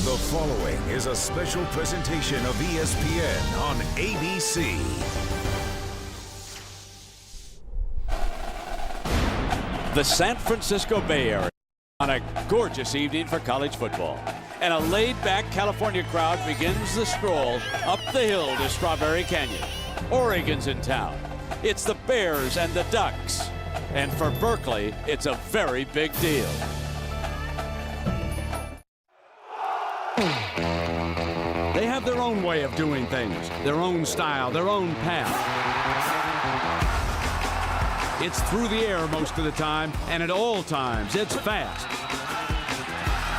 The following is a special presentation of ESPN on ABC. The San Francisco Bay Area on a gorgeous evening for college football. And a laid-back California crowd begins the stroll up the hill to Strawberry Canyon. Oregon's in town. It's the Bears and the Ducks. And for Berkeley, it's a very big deal. They have their own way of doing things, their own style, their own path. It's through the air most of the time, and at all times, it's fast.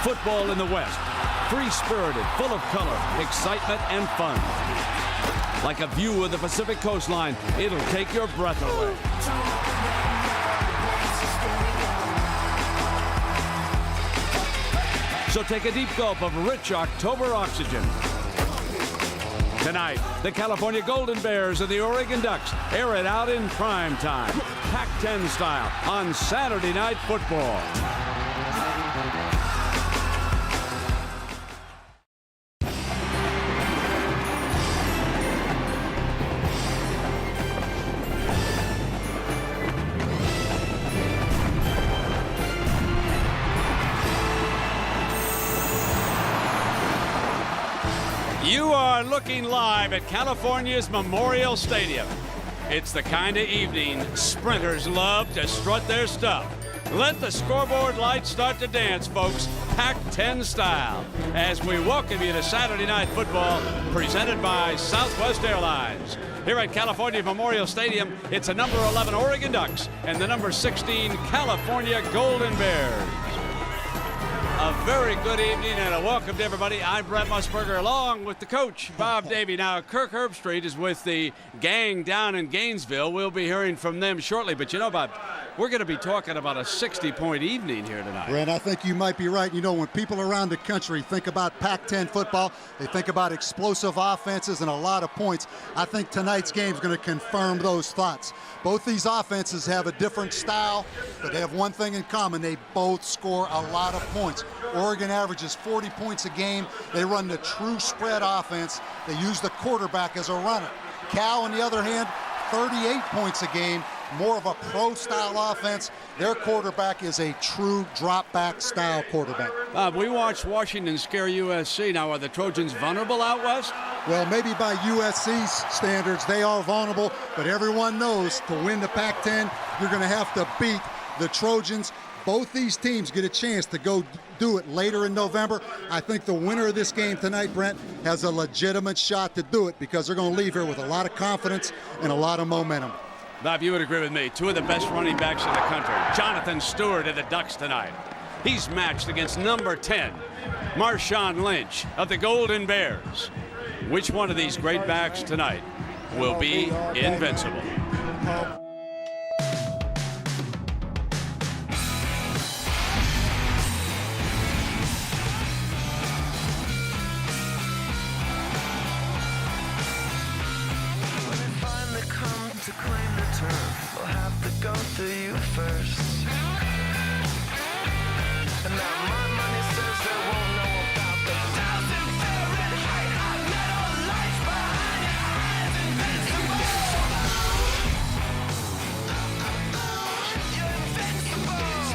Football in the West, free-spirited, full of color, excitement, and fun. Like a view of the Pacific coastline, it'll take your breath away. So take a deep gulp of rich October oxygen. Tonight, the California Golden Bears and the Oregon Ducks air it out in prime time, Pac-10 style, on Saturday Night Football. You are looking live at California's Memorial Stadium. It's the kind of evening sprinters love to strut their stuff. Let the scoreboard lights start to dance, folks, Pac-10 style, as we welcome you to Saturday Night Football, presented by Southwest Airlines. Here at California Memorial Stadium, it's the number 11 Oregon Ducks and the number 16 California Golden Bears. A very good evening and a welcome to everybody. I'm Brett Musburger along with the coach, Bob Davie. Now, Kirk Herbstreit is with the gang down in Gainesville. We'll be hearing from them shortly. But you know, Bob, we're going to be talking about a 60-point evening here tonight. Brett, I think you might be right. You know, when people around the country think about Pac-10 football, they think about explosive offenses and a lot of points. I think tonight's game is going to confirm those thoughts. Both these offenses have a different style, but they have one thing in common. They both score a lot of points. Oregon averages 40 points a game. They run the true spread offense. They use the quarterback as a runner. Cal, on the other hand, 38 points a game, more of a pro-style offense. Their quarterback is a true drop-back style quarterback. We watched Washington scare USC. Now, are the Trojans vulnerable out west? Well, maybe by USC's standards, they are vulnerable, but everyone knows to win the Pac-10, you're going to have to beat the Trojans. Both these teams get a chance to go do it later in November. I think the winner of this game tonight, Brent, has a legitimate shot to do it because they're going to leave here with a lot of confidence and a lot of momentum. Bob, you would agree with me. Two of the best running backs in the country. Jonathan Stewart of the Ducks tonight. He's matched against number 10, Marshawn Lynch of the Golden Bears. Which one of these great backs tonight will be invincible? To claim the turf, we'll have to go through you first. And now my money says they won't know about the 1,000 Fahrenheit hot metal lights behind your eyes. Invincible. You're invincible.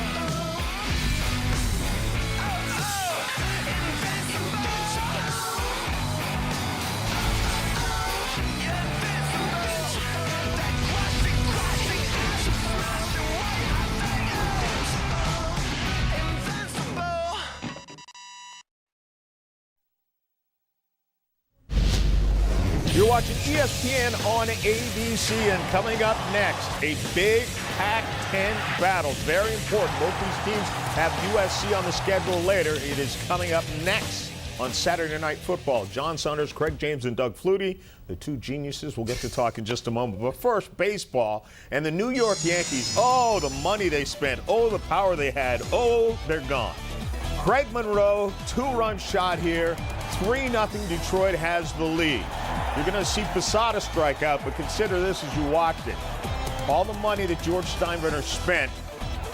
You're watching ESPN on ABC, and coming up next, a big Pac-10 battle. Very important. Both these teams have USC on the schedule later. It is coming up next on Saturday Night Football. John Saunders, Craig James, and Doug Flutie, the two geniuses. We'll get to talk in just a moment. But first, baseball and the New York Yankees. Oh, the money they spent. Oh, the power they had. Oh, they're gone. Craig Monroe, two-run shot here. 3-0 Detroit has the lead. You're going to see Posada strike out, but consider this as you watched it. All the money that George Steinbrenner spent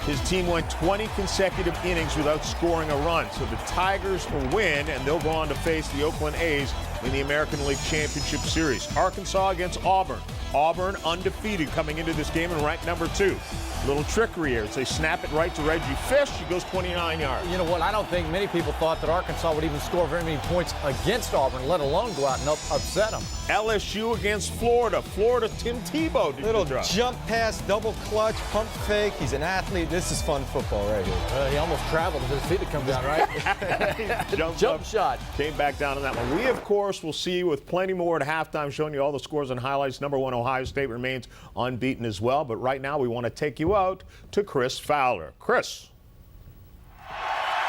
His team went 20 consecutive innings without scoring a run. So the Tigers will win, and they'll go on to face the Oakland A's in the American League Championship Series. Arkansas against Auburn. Auburn undefeated coming into this game and ranked number 2. Little trickery here. They snap it right to Reggie Fish. He goes 29 yards. You know what? I don't think many people thought that Arkansas would even score very many points against Auburn, let alone go out and upset them. LSU against Florida. Florida, Tim Tebow did Little the job. jump pass, double clutch, pump fake. He's an athlete. This is fun football right here. He almost traveled with his feet to come down, right? Jump shot. Came back down on that one. We, of course, will see you with plenty more at halftime, showing you all the scores and highlights. Number 1 Ohio State remains unbeaten as well. But right now, we want to take you out to Chris Fowler. Chris.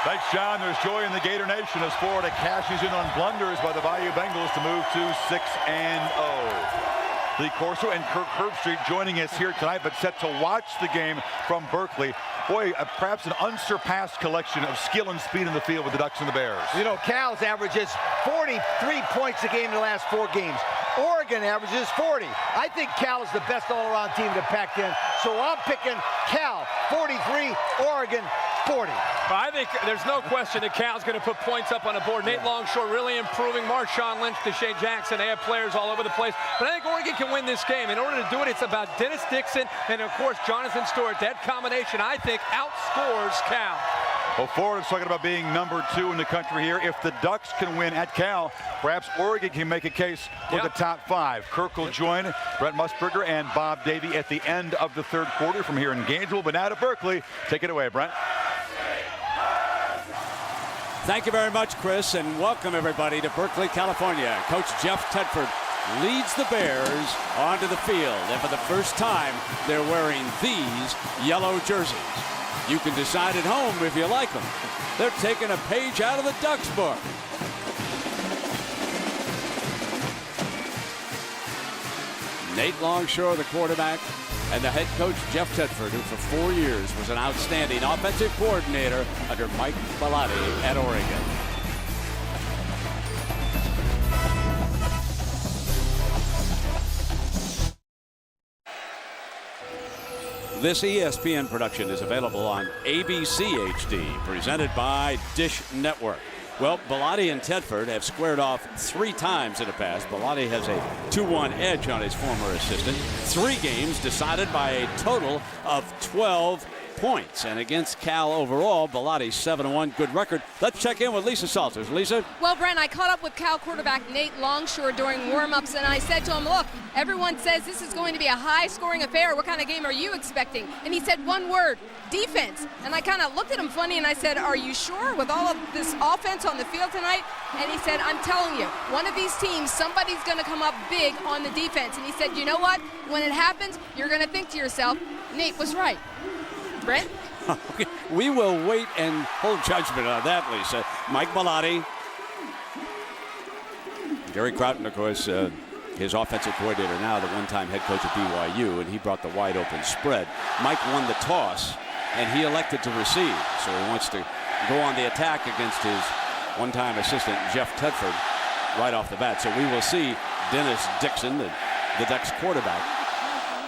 Thanks, John. There's joy in the Gator Nation as Florida cashes in on blunders by the Bayou Bengals to move to 6-0. Lee Corso and Kirk Herbstreit joining us here tonight, but set to watch the game from Berkeley. Boy, perhaps an unsurpassed collection of skill and speed in the field with the Ducks and the Bears. You know, Cal's averages 43 points a game in the last 4 games. Oregon averages 40. I think Cal is the best all-around team in the Pac-10, so I'm picking Cal 43, Oregon 40. I think there's no question that Cal's going to put points up on the board. Nate Longshore really improving. Marshawn Lynch, Deshae Jackson, they have players all over the place. But I think Oregon can win this game. In order to do it, it's about Dennis Dixon and, of course, Jonathan Stewart. That combination, I think, outscores Cal. Well, Florida's talking about being number 2 in the country here. If the Ducks can win at Cal, perhaps Oregon can make a case for the top 5. Kirk will join Brent Musburger and Bob Davie at the end of the 3rd quarter from here in Gainesville. But now to Berkeley. Take it away, Brent. Thank you very much, Chris, and welcome everybody to Berkeley, California. Coach Jeff Tedford leads the Bears onto the field, and for the first time, they're wearing these yellow jerseys. You can decide at home if you like them. They're taking a page out of the Ducks book. Nate Longshore, the quarterback, and the head coach, Jeff Tedford, who for 4 years was an outstanding offensive coordinator under Mike Bellotti at Oregon. This ESPN production is available on ABC HD, presented by Dish Network. Well, Bellotti and Tedford have squared off 3 times in the past. Bellotti has a 2-1 edge on his former assistant. 3 games decided by a total of 12 points. And against Cal overall, Bellotti's 7-1, good record. Let's check in with Lisa Salters. Lisa? Well, Brent, I caught up with Cal quarterback Nate Longshore during warm-ups, and I said to him, look, everyone says this is going to be a high-scoring affair. What kind of game are you expecting? And he said one word, defense. And I kind of looked at him funny, and I said, are you sure with all of this offense on the field tonight? And he said, I'm telling you, one of these teams, somebody's going to come up big on the defense. And he said, you know what? When it happens, you're going to think to yourself, Nate was right. Brent? We will wait and hold judgment on that, Lisa. Mike Bellotti. Gary Crowton, of course, his offensive coordinator now, the one-time head coach of BYU, and he brought the wide-open spread. Mike won the toss, and he elected to receive. So he wants to go on the attack against his one-time assistant, Jeff Tedford, right off the bat. So we will see Dennis Dixon, the Ducks quarterback.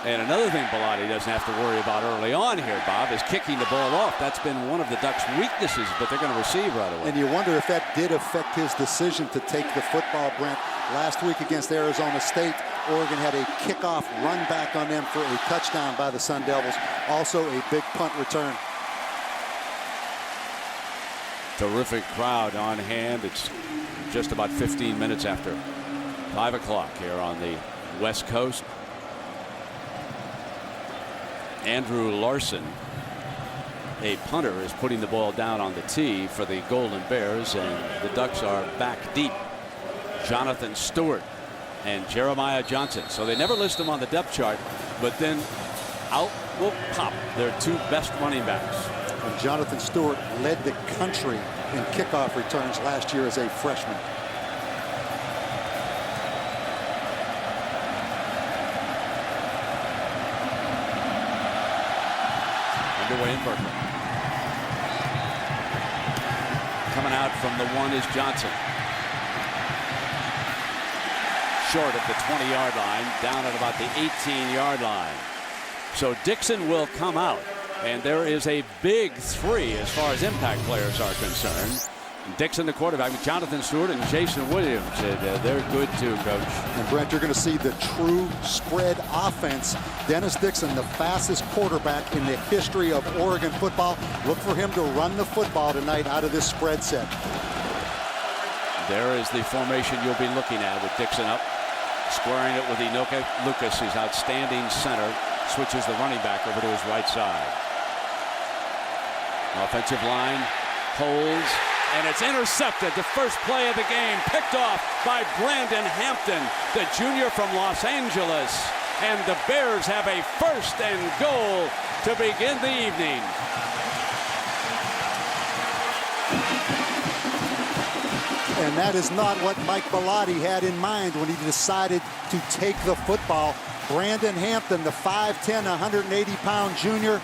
And another thing Bellotti doesn't have to worry about early on here, Bob, is kicking the ball off. That's been one of the Ducks' weaknesses, but they're going to receive right away. And you wonder if that did affect his decision to take the football, Brent. Last week against Arizona State, Oregon had a kickoff run back on them for a touchdown by the Sun Devils. Also a big punt return. Terrific crowd on hand. It's just about 15 minutes after 5 o'clock here on the West Coast. Andrew Larson, a punter, is putting the ball down on the tee for the Golden Bears, and the Ducks are back deep. Jonathan Stewart and Jeremiah Johnson. So they never list them on the depth chart, but then out will pop their 2 best running backs. And Jonathan Stewart led the country in kickoff returns last year as a freshman. Underway in Berkeley. Coming out from the 1 is Johnson. Short of the 20-yard line, down at about the 18-yard line. So Dixon will come out. And there is a big three as far as impact players are concerned. Dixon, the quarterback, with Jonathan Stewart and Jason Williams. They're good too, Coach. And Brent, you're going to see the true spread offense. Dennis Dixon, the fastest quarterback in the history of Oregon football. Look for him to run the football tonight out of this spread set. There is the formation you'll be looking at with Dixon up, squaring it with Enoka Lucas, his outstanding center. Switches the running back over to his right side. Offensive line holds, and it's intercepted. The first play of the game picked off by Brandon Hampton, the junior from Los Angeles. And the Bears have a 1st and goal to begin the evening. And that is not what Mike Bellotti had in mind when he decided to take the football. Brandon Hampton, the 5'10", 180-pound junior.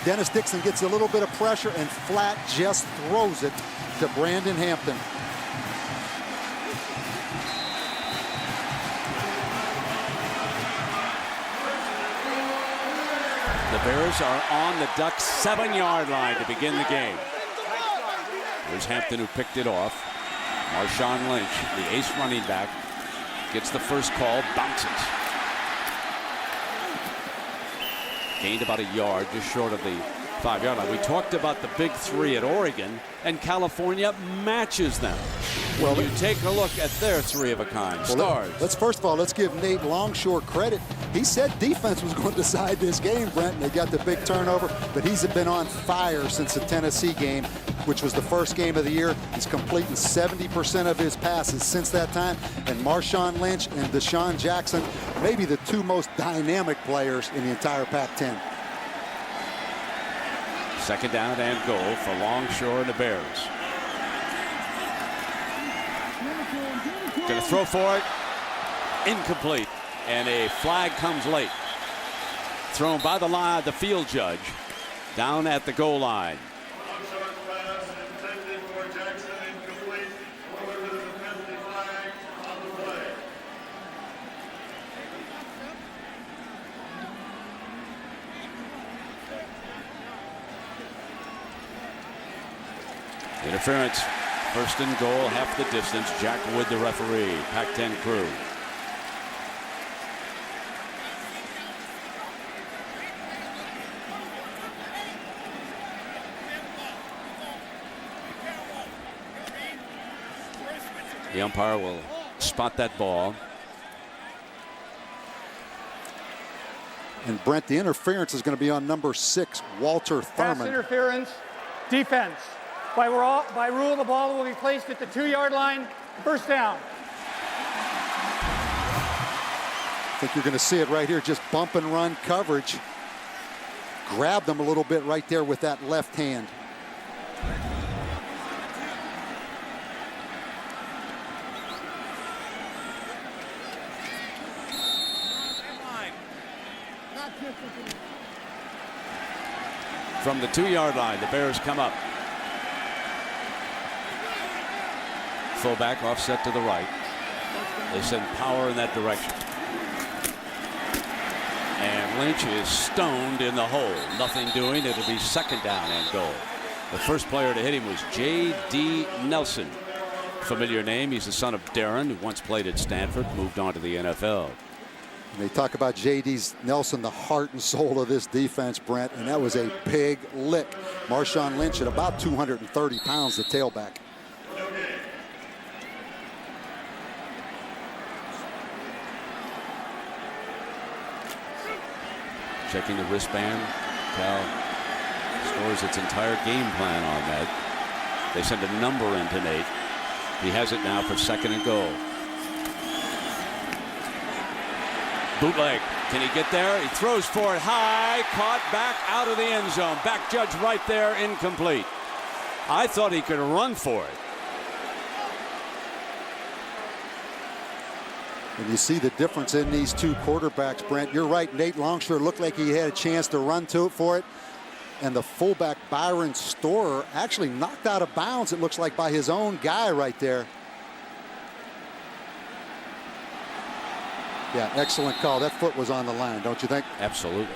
Dennis Dixon gets a little bit of pressure and flat just throws it to Brandon Hampton. The Bears are on the Ducks' 7-yard line to begin the game. There's Hampton, who picked it off. Marshawn Lynch, the ace running back, gets the first call, bounces. Gained about a yard, just short of the 5-yard line. We talked about the big three at Oregon, and California matches them. Well, you take a look at their three-of-a-kind stars. Let's give Nate Longshore credit. He said defense was going to decide this game, Brent, and they got the big turnover, but he's been on fire since the Tennessee game, which was the first game of the year. He's completing 70% of his passes since that time. And Marshawn Lynch and Deshaun Jackson, maybe the two most dynamic players in the entire Pac-10. 2nd down and goal for Longshore and the Bears. Going to throw for it. Incomplete. And a flag comes late. Thrown by the field judge down at the goal line. Interference. 1st and goal, half the distance. Jack Wood, the referee. Pac-10 crew. The umpire will spot that ball. And Brent, the interference is going to be on number 6, Walter Thurman. Pass interference, defense. By rule, the ball will be placed at the 2-yard line. 1st down. I think you're going to see it right here, just bump and run coverage. Grabbed them a little bit right there with that left hand. From the 2-yard line, the Bears come up. Fullback offset to the right. They send power in that direction. And Lynch is stoned in the hole. Nothing doing. It'll be 2nd down and goal. The first player to hit him was J.D. Nelson. Familiar name. He's the son of Darren, who once played at Stanford, moved on to the NFL. And they talk about J.D. Nelson, the heart and soul of this defense, Brent, and that was a big lick. Marshawn Lynch at about 230 pounds, the tailback. Checking the wristband. Cal scores its entire game plan on that. They send a number into Nate. He has it now for 2nd and goal. Bootleg. Can he get there? He throws for it high. Caught back out of the end zone. Back judge right there. Incomplete. I thought he could run for it. And you see the difference in these two quarterbacks, Brent. You're right. Nate Longshore looked like he had a chance to run to it for it. And the fullback, Byron Storer, actually knocked out of bounds, it looks like, by his own guy right there. Yeah, excellent call. That foot was on the line, don't you think? Absolutely.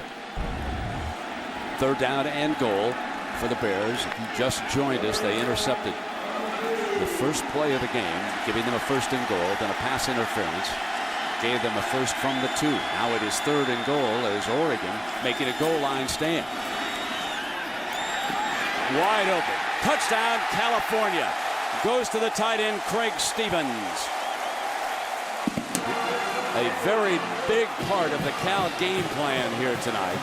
Third down and goal for the Bears. If you just joined us, they intercepted the first play of the game, giving them a first and goal, then a pass interference. Gave them a first from the 2. Now it is third and goal as Oregon making a goal line stand. Wide open. Touchdown, California. Goes to the tight end, Craig Stevens. A very big part of the Cal game plan here tonight.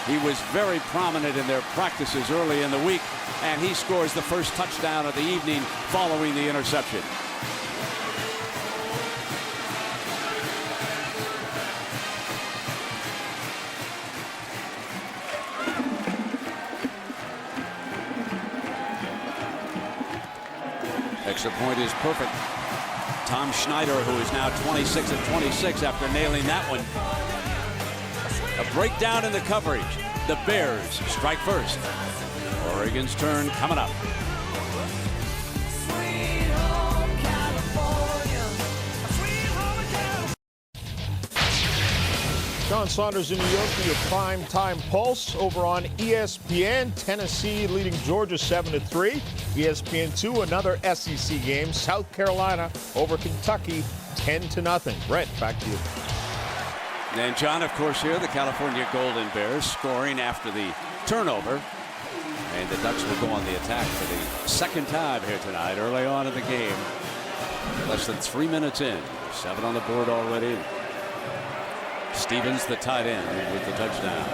He was very prominent in their practices early in the week, and he scores the first touchdown of the evening following the interception. Extra point is perfect. Tom Schneider, who is now 26 of 26 after nailing that one. A breakdown in the coverage. The Bears strike first. Oregon's turn coming up. Sean Saunders in New York for your prime time pulse over on ESPN. Tennessee leading Georgia 7-3. ESPN2, another SEC game. South Carolina over Kentucky 10-0. Brett, back to you. And John, of course, here the California Golden Bears scoring after the turnover. And the Ducks will go on the attack for the second time here tonight, early on in the game. Less than 3 minutes in. 7 on the board already. Stevens, the tight end, with the touchdown.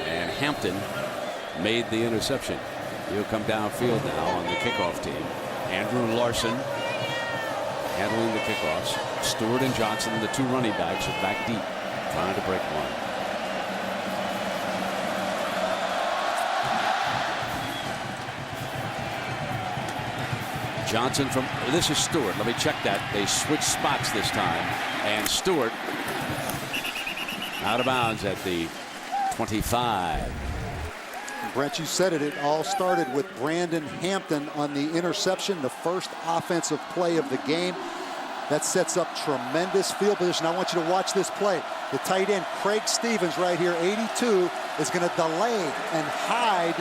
And Hampton made the interception. He'll come downfield now on the kickoff team. Andrew Larson handling the kickoffs. Stewart and Johnson, the 2 running backs, are back deep, trying to break one. Johnson from, this is Stewart. Let me check that. They switch spots this time. And Stewart out of bounds at the 25. Brent, you said it. It all started with Brandon Hampton on the interception, the first offensive play of the game. That sets up tremendous field position. I want you to watch this play. The tight end, Craig Stevens, right here, 82, is going to delay and hide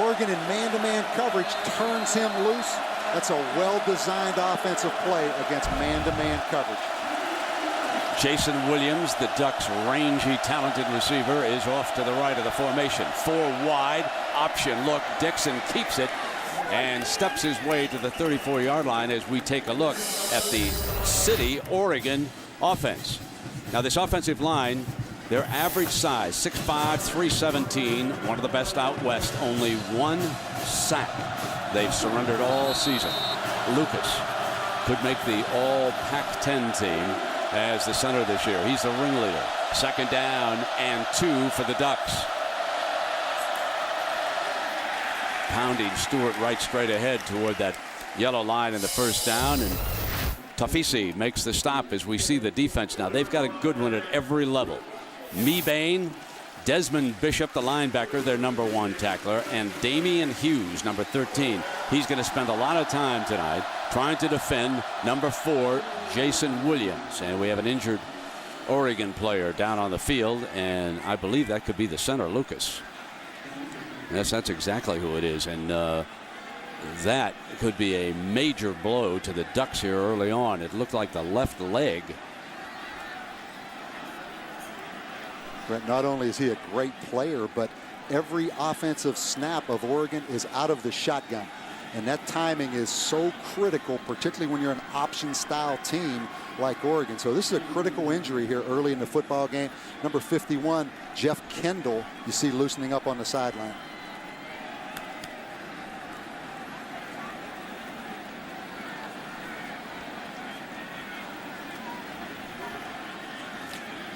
Oregon in man-to-man coverage, turns him loose. That's a well-designed offensive play against man-to-man coverage. Jason Williams, the Ducks' rangy, talented receiver, is off to the right of the formation. 4 wide, option look. Dixon keeps it and steps his way to the 34-yard line as we take a look at the City, Oregon offense. Now, this offensive line, their average size, 6'5", 317, one of the best out west, only 1 sack. They've surrendered all season. Lucas could make the all Pac-10 team as the center this year. He's the ringleader. Second down and 2 for the Ducks. Pounding Stewart right straight ahead toward that yellow line in the first down, and Tafisi makes the stop as we see the defense now. They've got a good one at every level. Bain, Desmond Bishop, the linebacker, their number 1 tackler, and Damian Hughes, number 13. He's going to spend a lot of time tonight trying to defend number 4, Jason Williams. And we have an injured Oregon player down on the field, and I believe that could be the center, Lucas. Yes, that's exactly who it is. And that could be a major blow to the Ducks here early on. It looked like the left leg. Brent, not only is he a great player, but every offensive snap of Oregon is out of the shotgun. And that timing is so critical, particularly when you're an option-style team like Oregon. So this is a critical injury here early in the football game. Number 51, Jeff Kendall, you see loosening up on the sideline.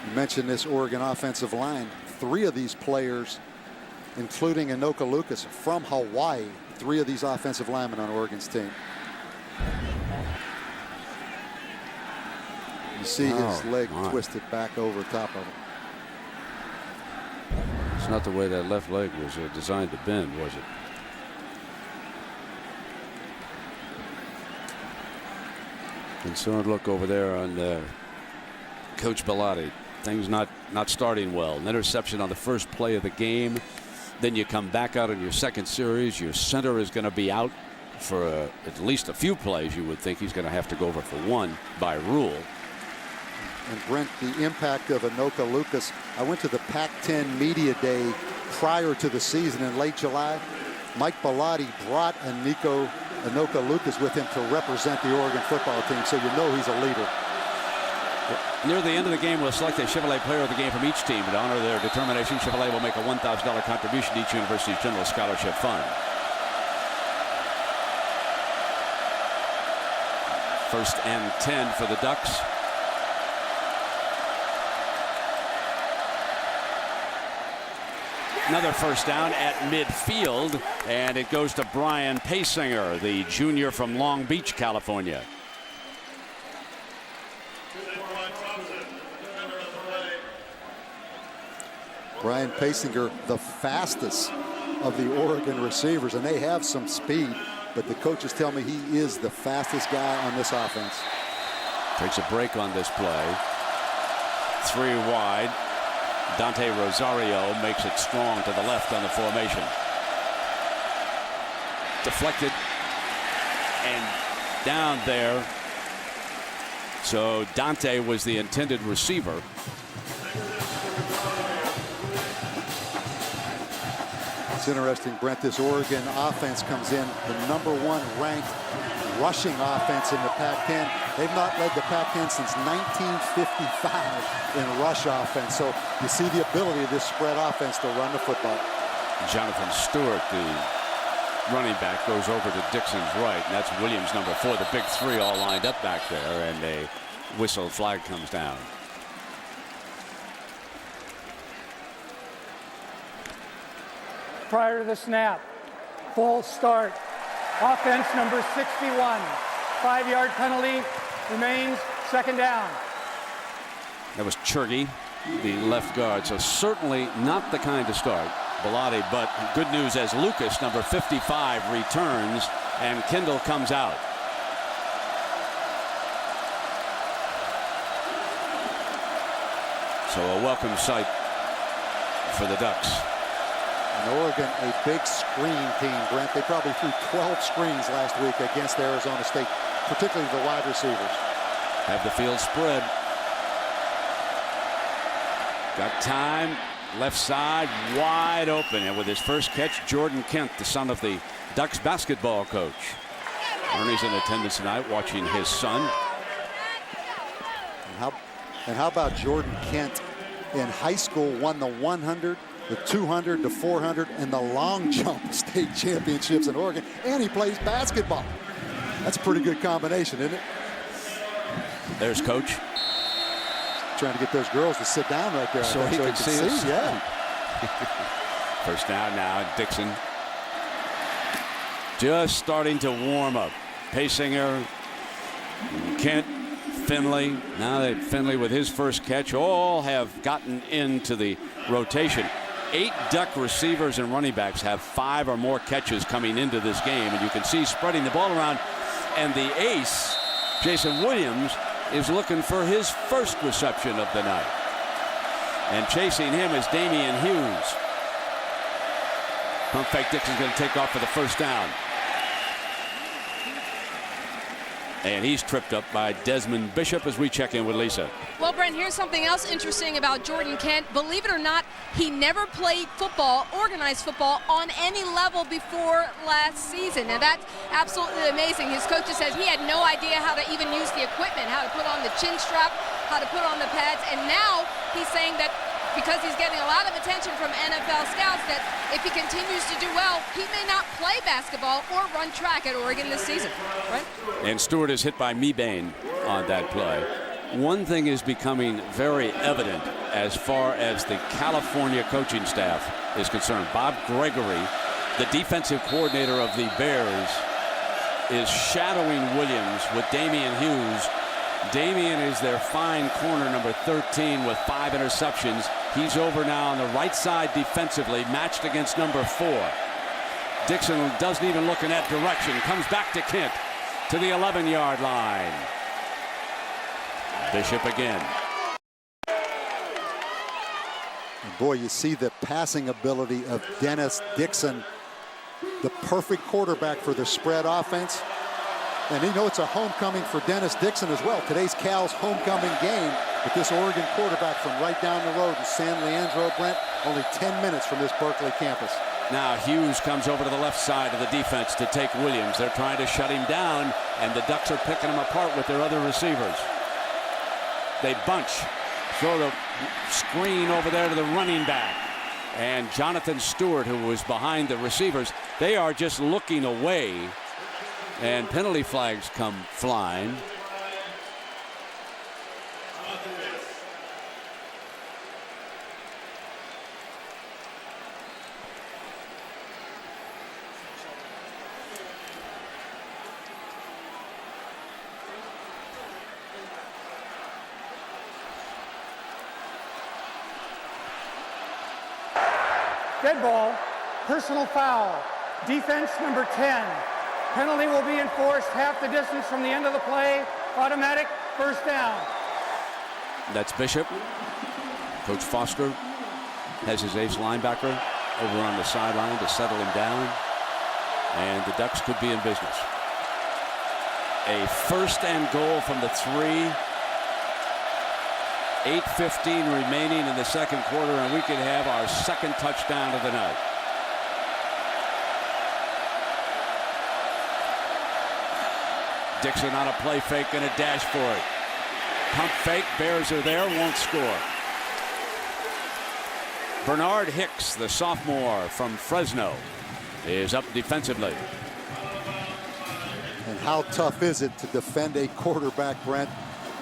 You mentioned this Oregon offensive line. 3 of these players, including Anoka Lucas, from Hawaii. 3 of these offensive linemen on Oregon's team. You see his leg twisted back over top of him. It's not the way that left leg was designed to bend, was it? Concerned look over there on Coach Bellotti. Things not not starting well. An interception on the first play of the game. Then you come back out in your second series. Your center is going to be out for at least a few plays. You would think he's going to have to go over for one by rule. And Brent, the impact of Anoka Lucas. I went to the Pac-10 Media Day prior to the season in late July. Mike Bellotti brought Anoka Lucas with him to represent the Oregon football team, so you know he's a leader. Near the end of the game, we'll select a Chevrolet player of the game from each team. To honor their determination, Chevrolet will make a $1,000 contribution to each university's general scholarship fund. First and 10 for the Ducks. Another first down at midfield, and it goes to Brian Pasinger, the junior from Long Beach, California. Brian Pasinger, the fastest of the Oregon receivers, and they have some speed, but the coaches tell me he is the fastest guy on this offense. Takes a break on this play. 3 wide. Dante Rosario makes it strong to the left on the formation. Deflected and down there. So Dante was the intended receiver. It's interesting, Brent, this Oregon offense comes in the #1 ranked rushing offense in the Pac-10. They've not led the Pac-10 since 1955 in rush offense. So you see the ability of this spread offense to run the football. Jonathan Stewart, the running back, goes over to Dixon's right, and that's Williams, #4. The big three all lined up back there, and a whistle flag comes down. Prior to the snap, full start. Offense number 61. 5-yard penalty remains, second down. That was Churgy, the left guard. So certainly not the kind to start Bellotti, but good news as Lucas, number 55, returns and Kendall comes out. So a welcome sight for the Ducks. And Oregon, a big screen team, Brent. They probably threw 12 screens last week against Arizona State, particularly the wide receivers. Have the field spread. Got time. Left side wide open. And with his first catch, Jordan Kent, the son of the Ducks basketball coach. Ernie's in attendance tonight watching his son. And how about Jordan Kent in high school, won the 100, the 200, the 400, and the long jump state championships in Oregon, and he plays basketball. That's a pretty good combination, isn't it? There's Coach. Trying to get those girls to sit down right there. So he can see us. Yeah. First down now, Dixon. Just starting to warm up. Pasinger, Kent, Finley. Now that Finley with his first catch all have gotten into the rotation. 8 Duck receivers and running backs have 5 or more catches coming into this game, and you can see spreading the ball around. And the ace, Jason Williams, is looking for his first reception of the night. And chasing him is Damian Hughes. Pump fake. Dixon's going to take off for the first down. And he's tripped up by Desmond Bishop as we check in with Lisa. Well, Brent, here's something else interesting about Jordan Kent. Believe it or not, he never played football, organized football, on any level before last season. Now, that's absolutely amazing. His coaches said he had no idea how to even use the equipment, how to put on the chin strap, how to put on the pads. And now he's saying that because he's getting a lot of attention from NFL scouts, that if he continues to do well, he may not play basketball or run track at Oregon this season. Right? And Stewart is hit by Mebane on that play. One thing is becoming very evident as far as the California coaching staff is concerned. Bob Gregory, the defensive coordinator of the Bears, is shadowing Williams with Damian Hughes. Damian is their fine corner, number 13, with 5 interceptions. He's over now on the right side defensively, matched against number 4. Dixon doesn't even look in that direction. Comes back to Kent to the 11-yard line. Bishop again. And boy, you see the passing ability of Dennis Dixon, the perfect quarterback for the spread offense. And you know it's a homecoming for Dennis Dixon as well. Today's Cal's homecoming game with this Oregon quarterback from right down the road in San Leandro, Brent, only 10 minutes from this Berkeley campus. Now Hughes comes over to the left side of the defense to take Williams. They're trying to shut him down, and the Ducks are picking him apart with their other receivers. They bunch, throw the screen over there to the running back. And Jonathan Stewart, who was behind the receivers, they are just looking away. And penalty flags come flying. Dead ball, personal foul, defense number 10. Penalty will be enforced half the distance from the end of the play, automatic first down. That's Bishop. Coach Foster has his ace linebacker over on the sideline to settle him down. And the Ducks could be in business. A first and goal from the 3. 8:15 remaining in the second quarter, and we could have our second touchdown of the night. Dixon on a play fake and a dash for it. Pump fake, Bears are there, won't score. Bernard Hicks, the sophomore from Fresno, is up defensively. And how tough is it to defend a quarterback, Brent,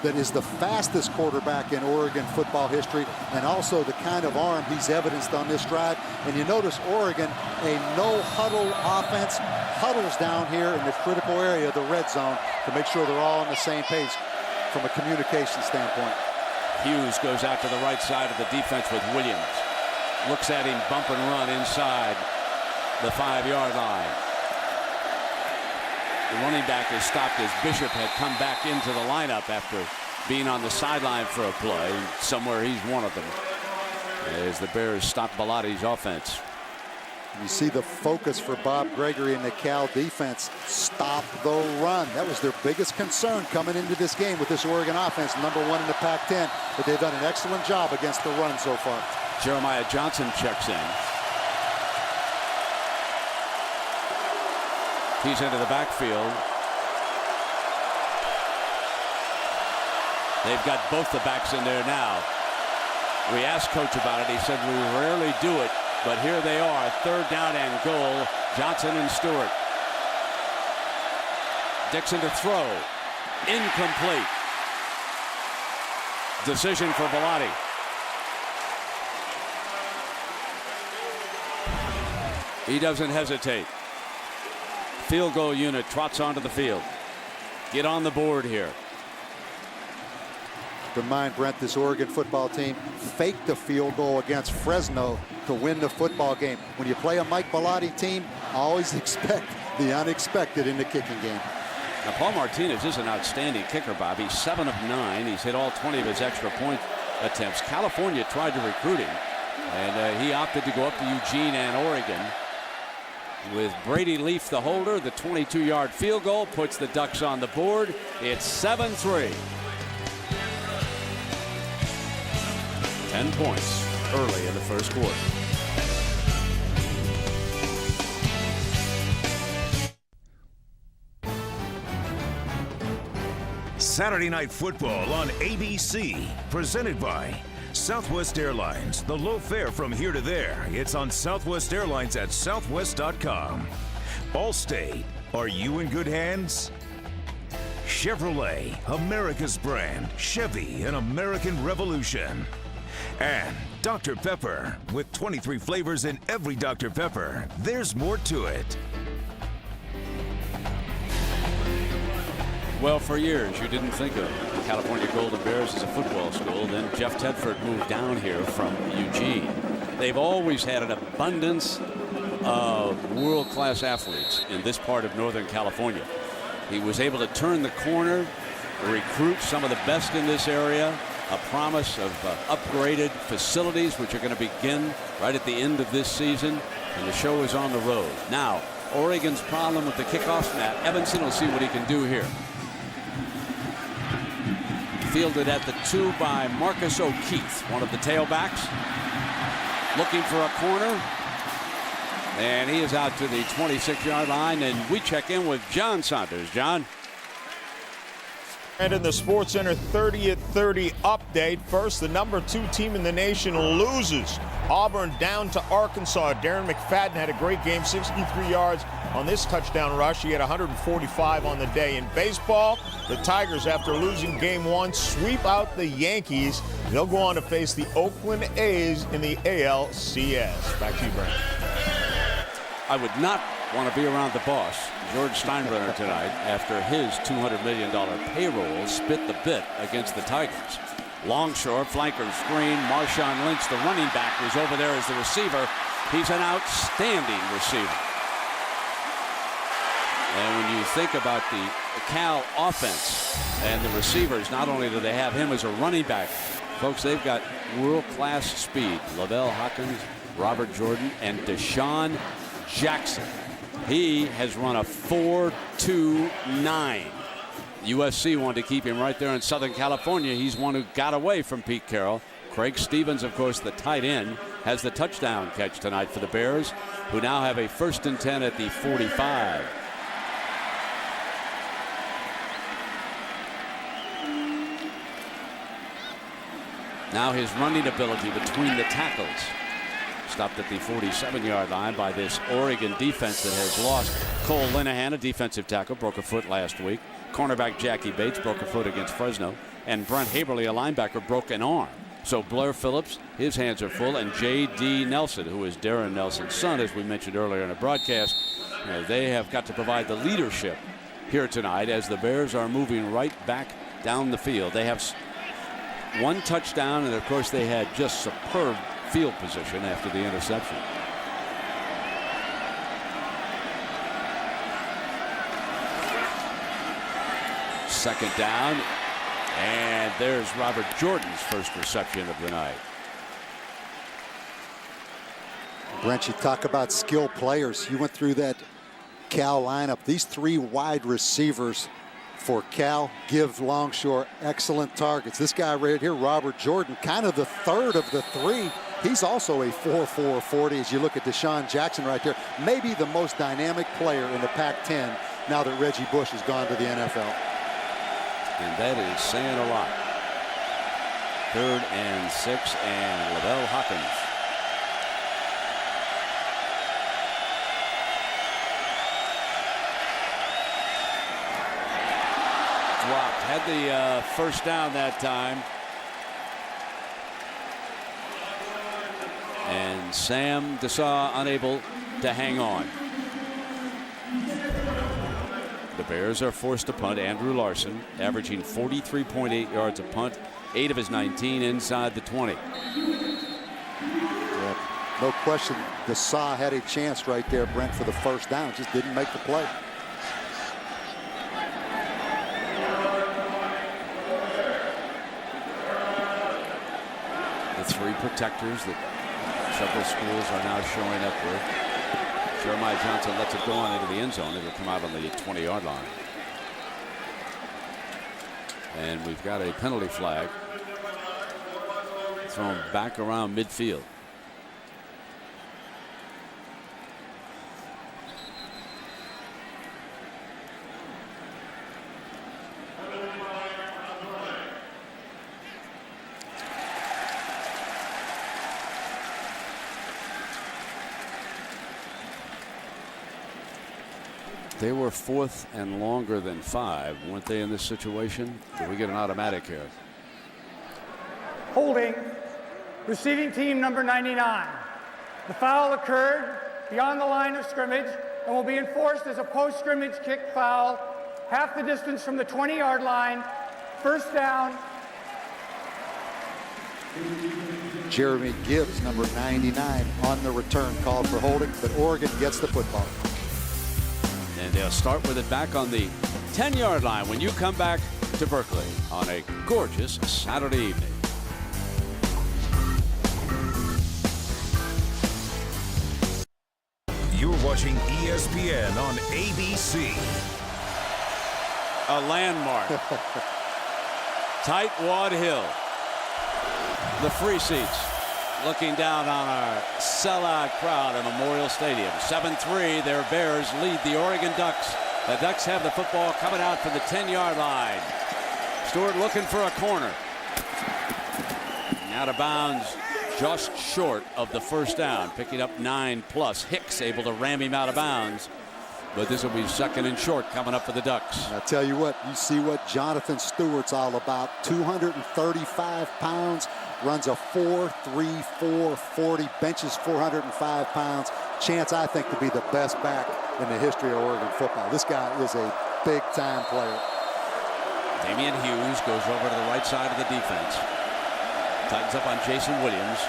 that is the fastest quarterback in Oregon football history, and also the kind of arm he's evidenced on this drive. And you notice Oregon, a no-huddle offense, huddles down here in the critical area of the red zone to make sure they're all on the same page from a communication standpoint. Hughes goes out to the right side of the defense with Williams. Looks at him bump and run inside the 5-yard line. The running back is stopped as Bishop had come back into the lineup after being on the sideline for a play. Somewhere he's one of them. As the Bears stop Bellatti's offense. You see the focus for Bob Gregory and the Cal defense. Stop the run. That was their biggest concern coming into this game with this Oregon offense, number 1 in the Pac-10. But they've done an excellent job against the run so far. Jeremiah Johnson checks in. He's into the backfield. They've got both the backs in there now. We asked Coach about it. He said we rarely do it, but here they are. 3rd down and goal. Johnson and Stewart. Dixon to throw. Incomplete. Decision for Bellotti. He doesn't hesitate. Field goal unit trots onto the field. Get on the board here. Remind Brent, this Oregon football team faked the field goal against Fresno to win the football game. When you play a Mike Bellotti team, always expect the unexpected in the kicking game. Now, Paul Martinez is an outstanding kicker, Bob. He's 7 of 9. He's hit all 20 of his extra point attempts. California tried to recruit him, and he opted to go up to Eugene and Oregon. With Brady Leaf the holder, the 22-yard field goal puts the Ducks on the board. It's 7-3. 10 points early in the first quarter. Saturday Night Football on ABC, presented by Southwest Airlines, the low fare from here to there. It's on Southwest Airlines at southwest.com. Allstate, are you in good hands? Chevrolet, America's brand. Chevy, an American revolution. And Dr. Pepper, with 23 flavors in every Dr. Pepper. There's more to it. Well, for years, you didn't think of California Golden Bears as a football school. Then Jeff Tedford moved down here from Eugene. They've always had an abundance of world-class athletes in this part of Northern California. He was able to turn the corner, recruit some of the best in this area, a promise of upgraded facilities, which are going to begin right at the end of this season, and the show is on the road. Now, Oregon's problem with the kickoff. Matt Evanson will see what he can do here. Fielded at the 2 by Marcus O'Keefe, one of the tailbacks. Looking for a corner. And he is out to the 26-yard line, and we check in with John Saunders. John. And in the SportsCenter 30 at 30 update, first, the number 2 team in the nation loses. Auburn down to Arkansas. Darren McFadden had a great game, 63 yards on this touchdown rush. He had 145 on the day. In baseball, the Tigers, after losing game 1, sweep out the Yankees. They'll go on to face the Oakland A's in the ALCS. Back to you, Brent. I would not want to be around the boss, George Steinbrenner, tonight after his $200 million payroll spit the bit against the Tigers. Longshore, flanker screen. Marshawn Lynch, the running back, was over there as the receiver. He's an outstanding receiver. And when you think about the Cal offense and the receivers, not only do they have him as a running back, folks, they've got world-class speed. Lavelle Hawkins, Robert Jordan, and Deshaun Jackson. He has run a 4.29. USC wanted to keep him right there in Southern California. He's one who got away from Pete Carroll. Craig Stevens, of course, the tight end, has the touchdown catch tonight for the Bears, who now have a 1st and 10 at the 45. Now his running ability between the tackles. Stopped at the 47-yard line by this Oregon defense that has lost Cole Linehan, a defensive tackle, broke a foot last week. Cornerback Jackie Bates broke a foot against Fresno. And Brent Haberly, a linebacker, broke an arm. So Blair Phillips, his hands are full. And J.D. Nelson, who is Darren Nelson's son, as we mentioned earlier in the broadcast, they have got to provide the leadership here tonight as the Bears are moving right back down the field. They have one touchdown, and of course they had just superb field position after the interception. Second down, and there's Robert Jordan's first reception of the night. Brent, you talk about skilled players. You went through that Cal lineup. These 3 wide receivers for Cal give Longshore excellent targets. This guy right here, Robert Jordan, kind of the third of the 3. He's also a 4.4 40 as you look at Deshaun Jackson right there. Maybe the most dynamic player in the Pac-10 now that Reggie Bush has gone to the NFL. And that is saying a lot. 3rd and 6, and Lavelle Hawkins. Dropped. Had the first down that time. And Sam Dessaw unable to hang on. The Bears are forced to punt. Andrew Larson averaging 43.8 yards a punt, 8 of his 19 inside the 20. Yeah, no question, Dessaw had a chance right there, Brent, for the first down. Just didn't make the play. The 3 protectors that several schools are now showing up with. Jeremiah Johnson lets it go on into the end zone. It'll come out on the 20-yard line. And we've got a penalty flag thrown back around midfield. They were 4th and longer than 5, weren't they, in this situation? Did we get an automatic here? Holding, receiving team number 99. The foul occurred beyond the line of scrimmage and will be enforced as a post-scrimmage kick foul, half the distance from the 20-yard line. First down. Jeremy Gibbs, number 99, on the return, called for holding, but Oregon gets the football. And they'll start with it back on the 10-yard line when you come back to Berkeley on a gorgeous Saturday evening. watching ESPN on ABC. A landmark. Tightwad Hill. The free seats looking down on our sellout crowd at Memorial Stadium. 7-3, their Bears lead the Oregon Ducks. The Ducks have the football coming out from the 10-yard line. Stewart looking for a corner. Out of bounds, just short of the first down, picking up 9+. Hicks able to ram him out of bounds. But this will be second and short coming up for the Ducks. I tell you what, you see what Jonathan Stewart's all about. 235 pounds, runs a 4.34 40, benches 405 pounds. Chance, I think, to be the best back in the history of Oregon football. This guy is a big-time player. Damian Hughes goes over to the right side of the defense. Tightens up on Jason Williams.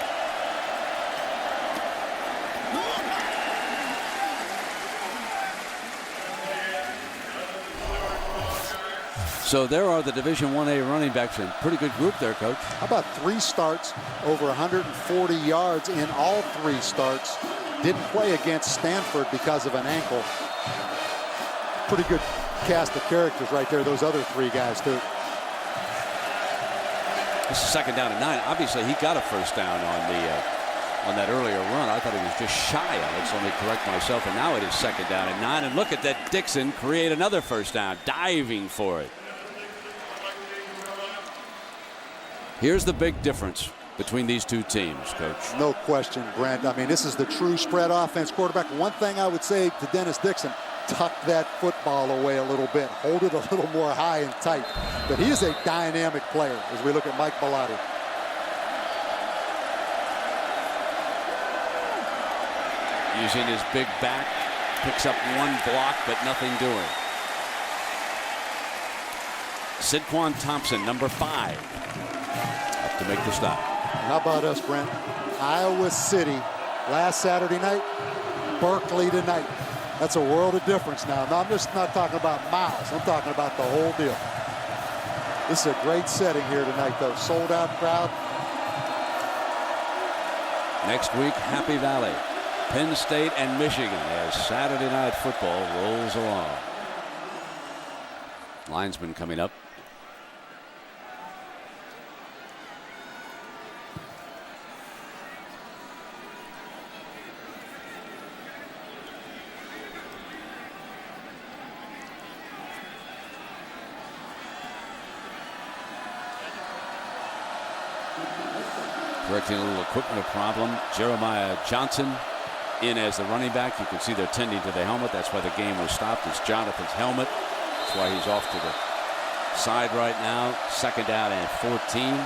So there are the Division 1A running backs. In pretty good group there, Coach. How about 3 starts, over 140 yards in all 3 starts. Didn't play against Stanford because of an ankle. Pretty good cast of characters right there, those other 3 guys, too. This is second down and 9. Obviously, he got a first down on that earlier run. I thought he was just shy of it, so let me correct myself. And now it is second down and 9. And look at that Dixon create another first down, diving for it. Here's the big difference between these two teams, Coach. No question, Brent. I mean, this is the true spread offense quarterback. One thing I would say to Dennis Dixon, tuck that football away a little bit. Hold it a little more high and tight. But he is a dynamic player as we look at Mike Bellotti. Using his big back, picks up 1 block, but nothing doing. Sidquan Thompson, number 5. Up to make the stop. How about us, Brent? Iowa City last Saturday night, Berkeley tonight. That's a world of difference now. I'm just not talking about miles. I'm talking about the whole deal. This is a great setting here tonight, though. Sold out crowd. Next week, Happy Valley, Penn State and Michigan as Saturday Night Football rolls along. Linesman coming up. Correcting a little equipment problem. Jeremiah Johnson in as the running back. You can see they're tending to the helmet. That's why the game was stopped. It's Jonathan's helmet. That's why he's off to the side right now. Second down and 14.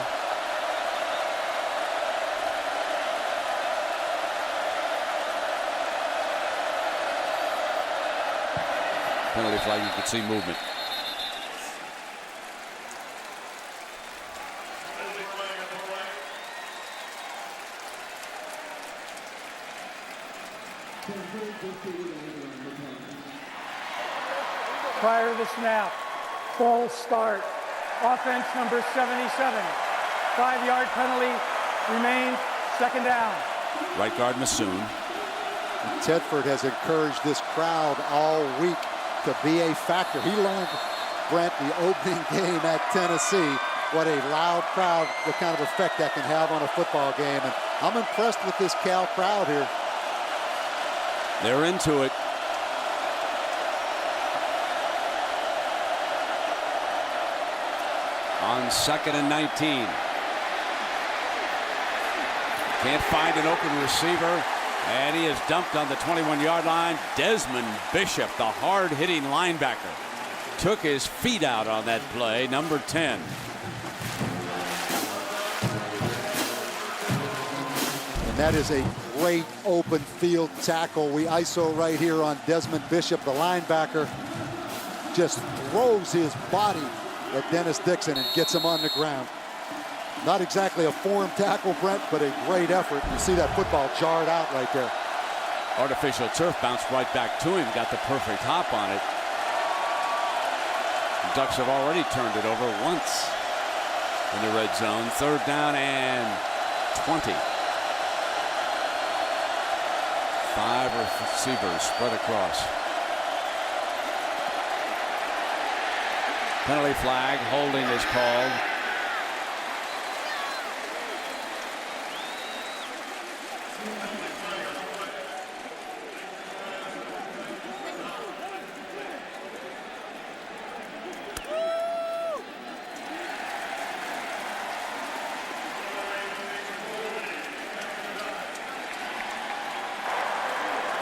Penalty flag. You can see movement. Prior to the snap, full start. Offense number 77. 5-yard penalty remains, second down. Right guard Massoon. Tedford has encouraged this crowd all week to be a factor. He learned, Brent, the opening game at Tennessee, what a loud crowd, what kind of effect that can have on a football game. And I'm impressed with this Cal crowd here. They're into it. On second and 19. Can't find an open receiver. And he is dumped on the 21-yard line. Desmond Bishop, the hard-hitting linebacker, took his feet out on that play, number 10. And that is a great open field tackle. We ISO right here on Desmond Bishop, the linebacker. Just throws his body at Dennis Dixon and gets him on the ground. Not exactly a form tackle, Brent, but a great effort. You see that football jarred out right there. Artificial turf bounced right back to him. Got the perfect hop on it. The Ducks have already turned it over once in the red zone. Third down and 20. 5 receivers spread across. Penalty flag, holding is called.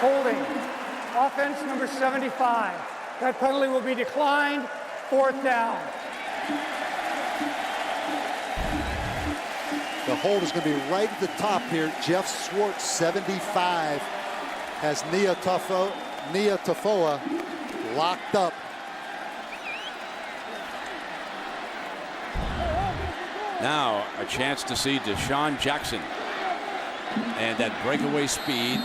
Holding. Offense number 75. That penalty will be declined. 4th down. The hold is going to be right at the top here. Jeff Swartz, 75, has Nia Tafoa locked up. Now a chance to see Deshaun Jackson and that breakaway speed.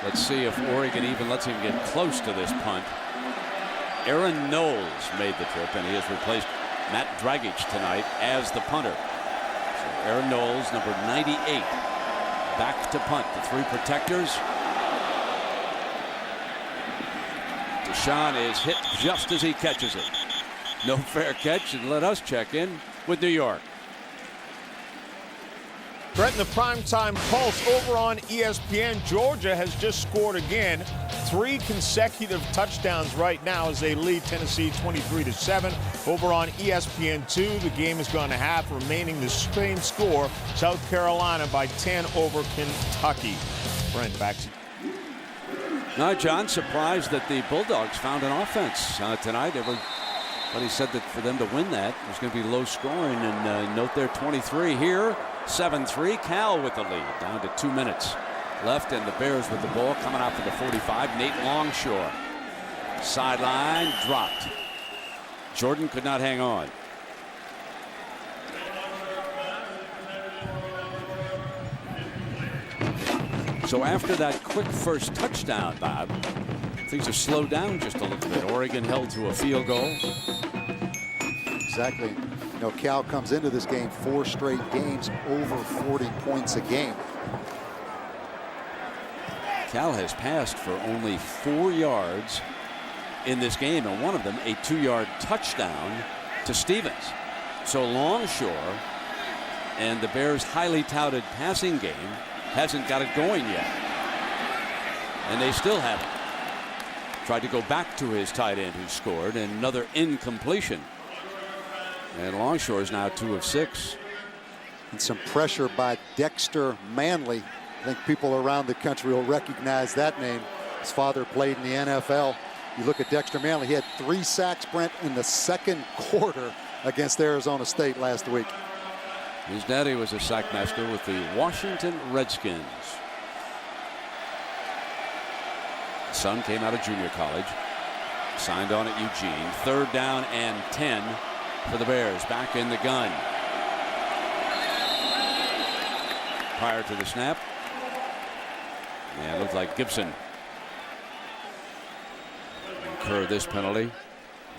Let's see if Oregon even lets him get close to this punt. Aaron Knowles made the trip, and he has replaced Matt Dragic tonight as the punter. So Aaron Knowles, number 98, back to punt. The 3 protectors. Deshaun is hit just as he catches it. No fair catch, and let us check in with New York. Brett, in the primetime pulse over on ESPN, Georgia has just scored again. 3 consecutive touchdowns right now as they lead Tennessee 23-7. Over on ESPN2, the game has gone to half, remaining the same score. South Carolina by 10 over Kentucky. Brent, back to you. No, John, surprised that the Bulldogs found an offense tonight. Everybody said that for them to win that, it was going to be low scoring. And note there, 23 here. 7-3, Cal with the lead, down to 2 minutes left, and the Bears with the ball coming out for the 45. Nate Longshore, sideline, dropped. Jordan could not hang on. So after that quick first touchdown, Bob, things have slowed down just a little bit. Oregon held to a field goal. Exactly. You know, Cal comes into this game 4 straight games over 40 points a game. Cal has passed for only 4 yards in this game, and one of them a 2-yard touchdown to Stevens. So Longshore and the Bears' highly touted passing game hasn't got it going yet, and they still haven't. Tried to go back to his tight end who scored, and another incompletion. And Longshore is now 2 of 6. And some pressure by Dexter Manley. I think people around the country will recognize that name. His father played in the NFL. You look at Dexter Manley, he had 3 sacks, Brent, in the second quarter against Arizona State last week. His daddy was a sack master with the Washington Redskins. His son came out of junior college, signed on at Eugene. 3rd down and 10 for the Bears, back in the gun. Prior to the snap, yeah, it looked like Gibson incurred this penalty.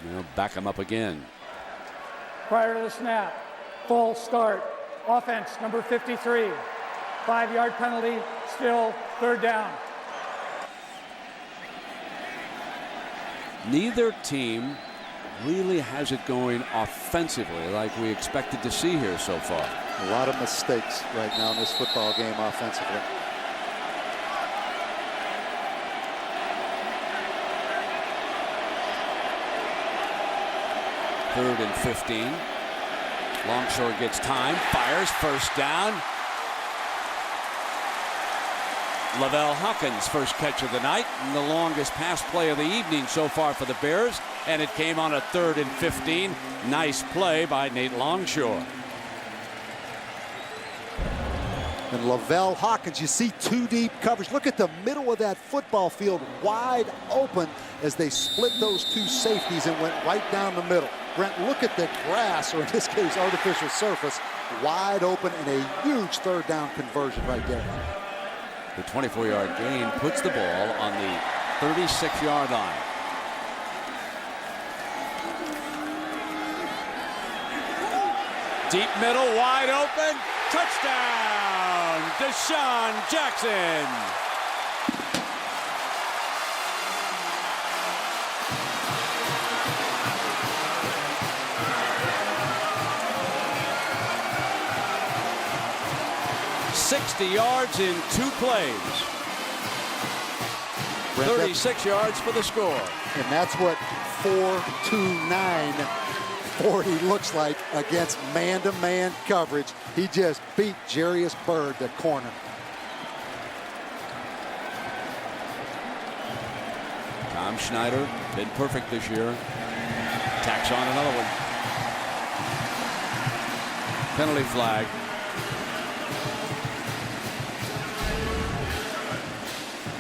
They'll back him up again. Prior to the snap, full start. Offense number 53. 5-yard penalty, still 3rd down. Neither team really has it going offensively like we expected to see here so far. A lot of mistakes right now in this football game offensively. Third and 15. Longshore gets time, fires, 1st down. Lavelle Hawkins' first catch of the night, and the longest pass play of the evening so far for the Bears, and it came on a 3rd and 15. Nice play by Nate Longshore. And Lavelle Hawkins, you see 2 deep coverage. Look at the middle of that football field wide open as they split those 2 safeties and went right down the middle. Brent, look at the grass, or in this case artificial surface, wide open, and a huge 3rd down conversion right there. The 24-yard gain puts the ball on the 36-yard line. Deep middle, wide open, touchdown, Deshaun Jackson. 60 yards in 2 plays. 36 yards for the score. And that's what 4-2-9-40 looks like against man-to-man coverage. He just beat Jarius Byrd, the corner. Tom Schneider, been perfect this year. Tacks on another one. Penalty flag.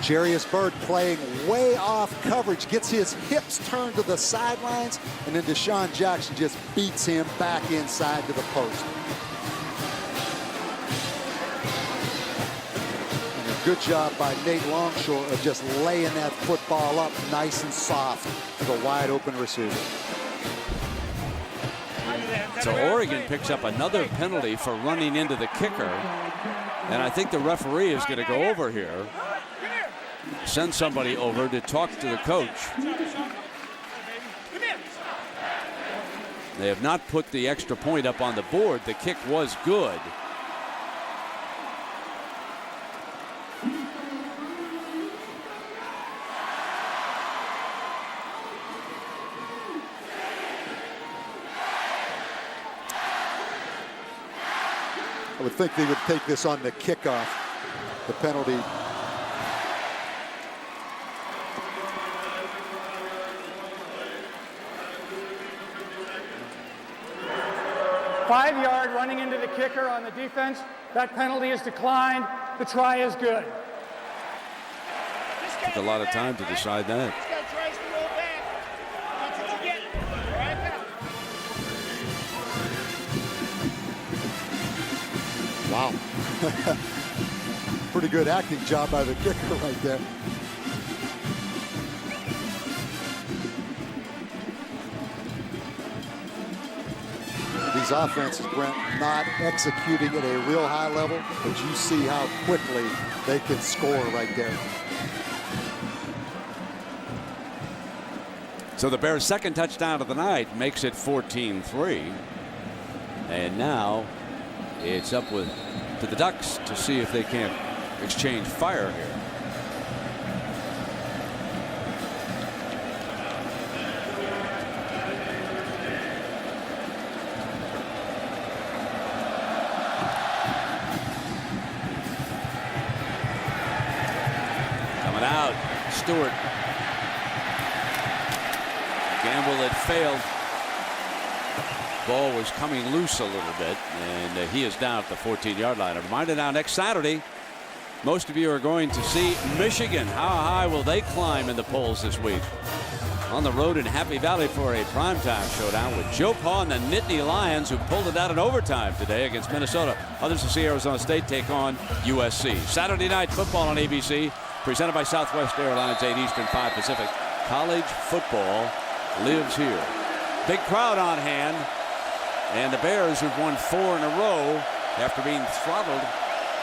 Jarius Byrd playing way off coverage, gets his hips turned to the sidelines, and then Deshaun Jackson just beats him back inside to the post. And a good job by Nate Longshore of just laying that football up nice and soft to the wide open receiver. So Oregon picks up another penalty for running into the kicker. And I think the referee is going to go over here. Send somebody over to talk to the coach. They have not put the extra point up on the board. The kick was good. I would think they would take this on the kickoff, the penalty. Five-yard running into the kicker on the defense. That penalty is declined. The try is good. Took a lot of time to decide that. Wow. Pretty good acting job by the kicker right there. These offenses, Brent, not executing at a real high level, but you see how quickly they can score right there. So the Bears' second touchdown of the night makes it 14-3. And now it's up to the Ducks to see if they can't exchange fire here. Coming out, Stewart. Gamble had failed. Ball was coming loose a little bit, and he is down at the 14-yard line. A reminder now, next Saturday, most of you are going to see Michigan. How high will they climb in the polls this week? On the road in Happy Valley for a primetime showdown with Joe Pa and the Nittany Lions, who pulled it out in overtime today against Minnesota. Others will see Arizona State take on USC. Saturday night football on ABC, presented by Southwest Airlines, 8 Eastern, 5 Pacific. College football lives here. Big crowd on hand. And the Bears, who've won 4 in a row after being throttled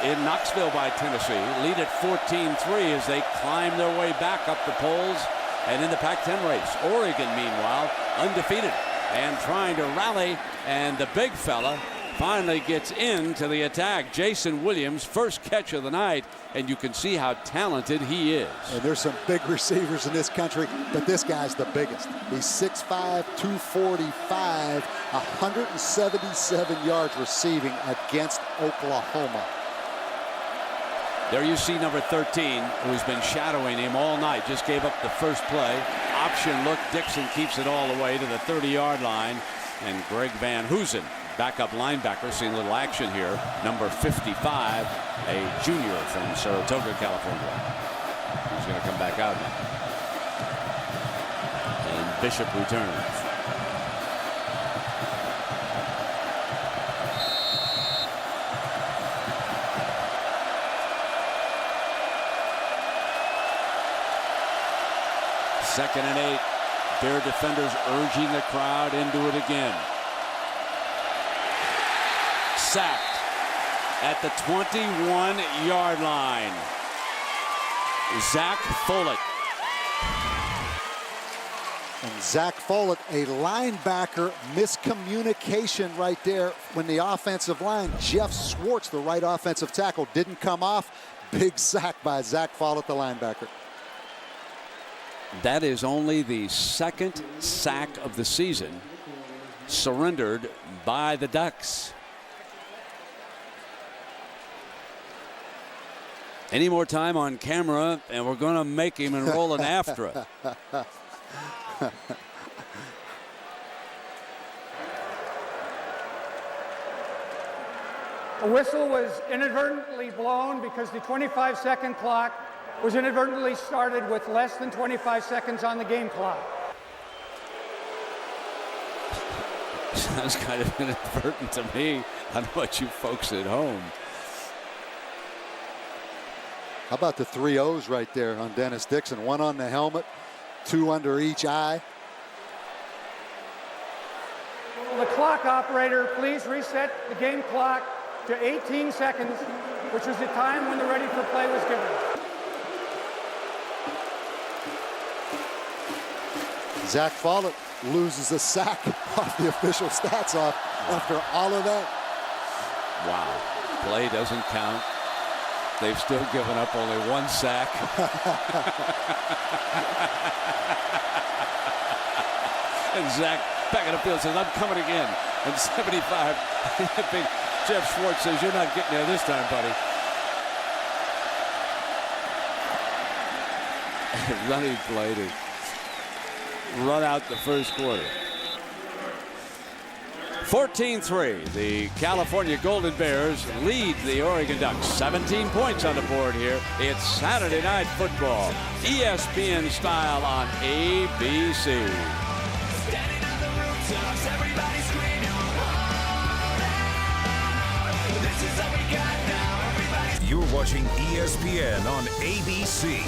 in Knoxville by Tennessee, lead at 14-3 as they climb their way back up the polls and in the Pac-10 race. Oregon, meanwhile, undefeated and trying to rally, and the big fella finally gets into the attack. Jason Williams, first catch of the night, and you can see how talented he is. And there's some big receivers in this country, but this guy's the biggest. He's 6'5", 245, 177 yards receiving against Oklahoma. There you see number 13, who's been shadowing him all night, just gave up the first play. Option look, Dixon keeps it all the way to the 30-yard line, and Greg Van Hoosen, backup linebacker, seeing a little action here. Number 55, a junior from Saratoga, California. He's going to come back out now. And Bishop returns. Second and 8. Bear defenders urging the crowd into it again. Sacked at the 21-yard line. Zach Follett. And Zach Follett, a linebacker, miscommunication right there when the offensive line. Jeff Swartz, the right offensive tackle, didn't come off. Big sack by Zach Follett, the linebacker. That is only the second sack of the season surrendered by the Ducks. Any more time on camera, and we're going to make him and roll an AFTRA. A whistle was inadvertently blown because the 25-second clock was inadvertently started with less than 25 seconds on the game clock. Sounds kind of inadvertent to me. I don't know about you folks at home. How about the 3 O's right there on Dennis Dixon? 1 on the helmet, 2 under each eye. Will the clock operator please reset the game clock to 18 seconds, which was the time when the ready for play was given. Zach Follett loses a sack off the official stats off after all of that. Wow. Play doesn't count. They've still given up only 1 sack. And Zach back in the field says, I'm coming again. And 75. I think Jeff Swartz says, you're not getting there this time, buddy. Running play to run out the first quarter. 14-3. The California Golden Bears lead the Oregon Ducks. 17 points on the board here. It's Saturday Night Football, ESPN style on ABC. You're watching ESPN on ABC.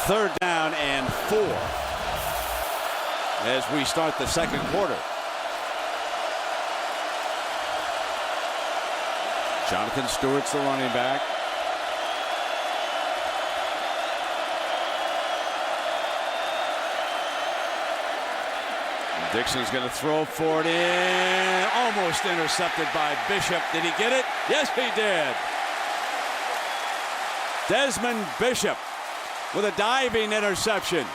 3rd down and 4 as we start the second quarter. Jonathan Stewart's the running back. Dixon's going to throw for it in. Almost intercepted by Bishop. Did he get it? Yes, he did. Desmond Bishop with a diving interception.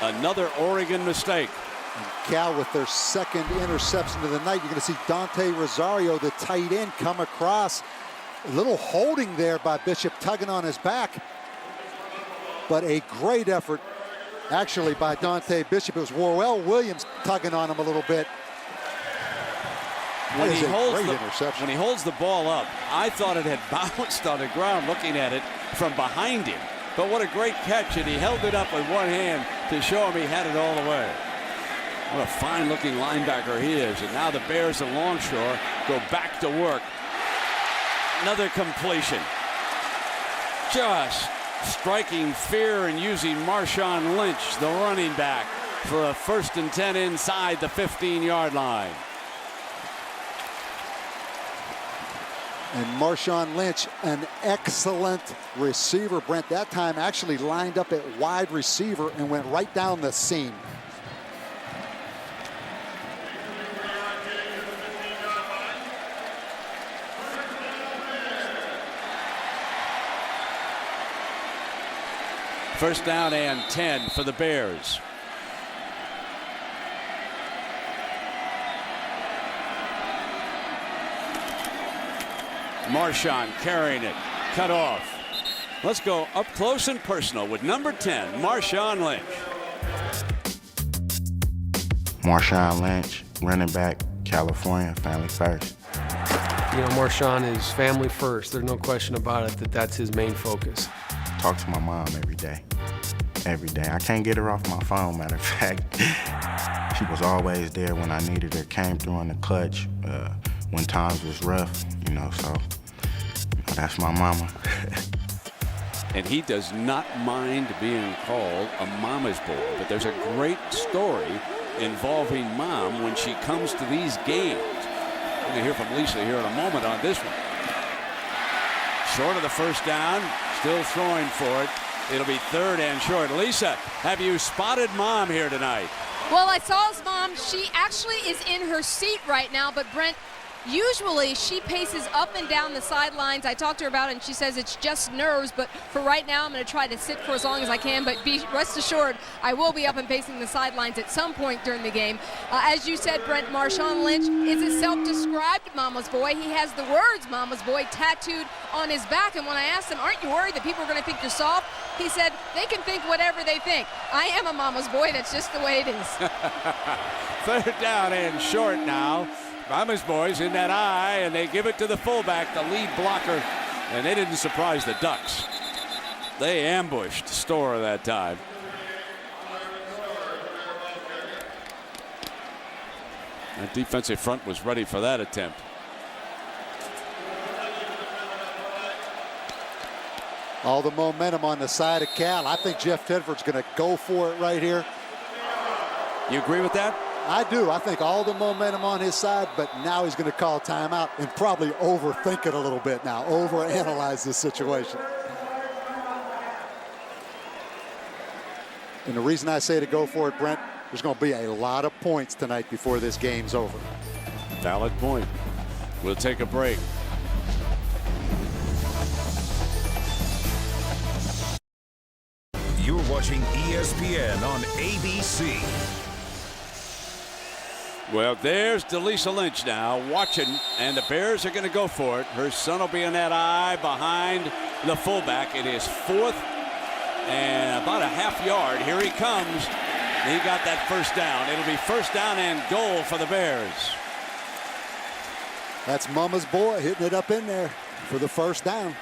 Another Oregon mistake. And Cal with their 2nd interception of the night. You're going to see Dante Rosario, the tight end, come across. A little holding there by Bishop, tugging on his back. But a great effort, actually, by Dante Bishop. It was Warrell Williams tugging on him a little bit. When he holds the ball up, I thought it had bounced on the ground looking at it from behind him. But what a great catch, and he held it up with one hand to show him he had it all the way. What a fine-looking linebacker he is. And now the Bears of Longshore go back to work. Another completion. Just striking fear and using Marshawn Lynch, the running back, for a 1st and 10 inside the 15-yard line. And Marshawn Lynch, an excellent receiver. Brent, that time actually lined up at wide receiver and went right down the seam. First down and 10 for the Bears. Marshawn carrying it, cut off. Let's go up close and personal with number 10, Marshawn Lynch. Marshawn Lynch, running back, California, family first. You know, Marshawn is family first. There's no question about it that's his main focus. Talk to my mom every day. Every day. I can't get her off my phone, matter of fact. She was always there when I needed her, came through in the clutch when times was rough, you know, so that's my mama. And he does not mind being called a mama's boy, but there's a great story involving Mom when she comes to these games. We're going to hear from Lisa here in a moment on this one. Short of the first down, still throwing for it. It'll be 3rd and short. Lisa, have you spotted Mom here tonight? Well, I saw his mom. She actually is in her seat right now, but Brent, usually she paces up and down the sidelines. I talked to her about it, and she says it's just nerves, but for right now, I'm going to try to sit for as long as I can, but rest assured, I will be up and pacing the sidelines at some point during the game. As you said, Brent, Marshawn Lynch is a self-described mama's boy. He has the words mama's boy tattooed on his back, and when I asked him, aren't you worried that people are going to think you're soft? He said, they can think whatever they think. I am a mama's boy. That's just the way it is. 3rd down and short now. Mama's boys in that eye, and they give it to the fullback, the lead blocker, and they didn't surprise the Ducks. They ambushed Store that time. That defensive front was ready for that attempt. All the momentum on the side of Cal. I think Jeff Tedford's going to go for it right here. You agree with that? I do. I think all the momentum on his side, but now he's going to call timeout and probably overthink it a little bit now, overanalyze this situation. And the reason I say to go for it, Brent, there's going to be a lot of points tonight before this game's over. Valid point. We'll take a break. You're watching ESPN on ABC. Well, there's Delisa Lynch now watching, and the Bears are going to go for it. Her son will be in that eye behind the fullback. It is 4th and about a half yard. Here he comes. He got that first down. It'll be 1st down and goal for the Bears. That's Mama's boy hitting it up in there for the 1st down.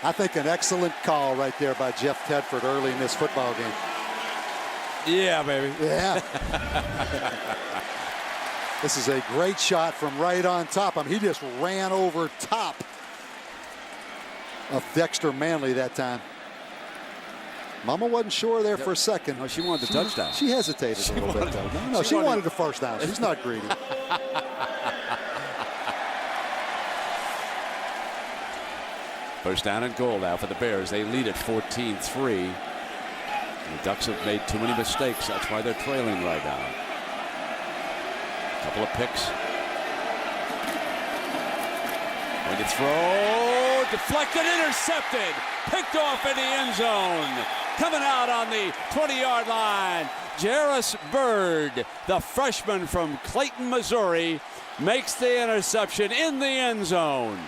I think an excellent call right there by Jeff Tedford early in this football game. Yeah, baby. Yeah. This is a great shot from right on top. I mean, he just ran over top of Dexter Manley that time. Mama wasn't sure there for a second. No, she wanted the touchdown. She hesitated a little bit, though. No, she wanted the 1st down. She's not greedy. First down and goal now for the Bears. They lead at 14-3. The Ducks have made too many mistakes. That's why they're trailing right now. Couple of picks. Going to throw. Deflected, intercepted. Picked off in the end zone. Coming out on the 20-yard line. Jairus Byrd, the freshman from Clayton, Missouri, makes the interception in the end zone.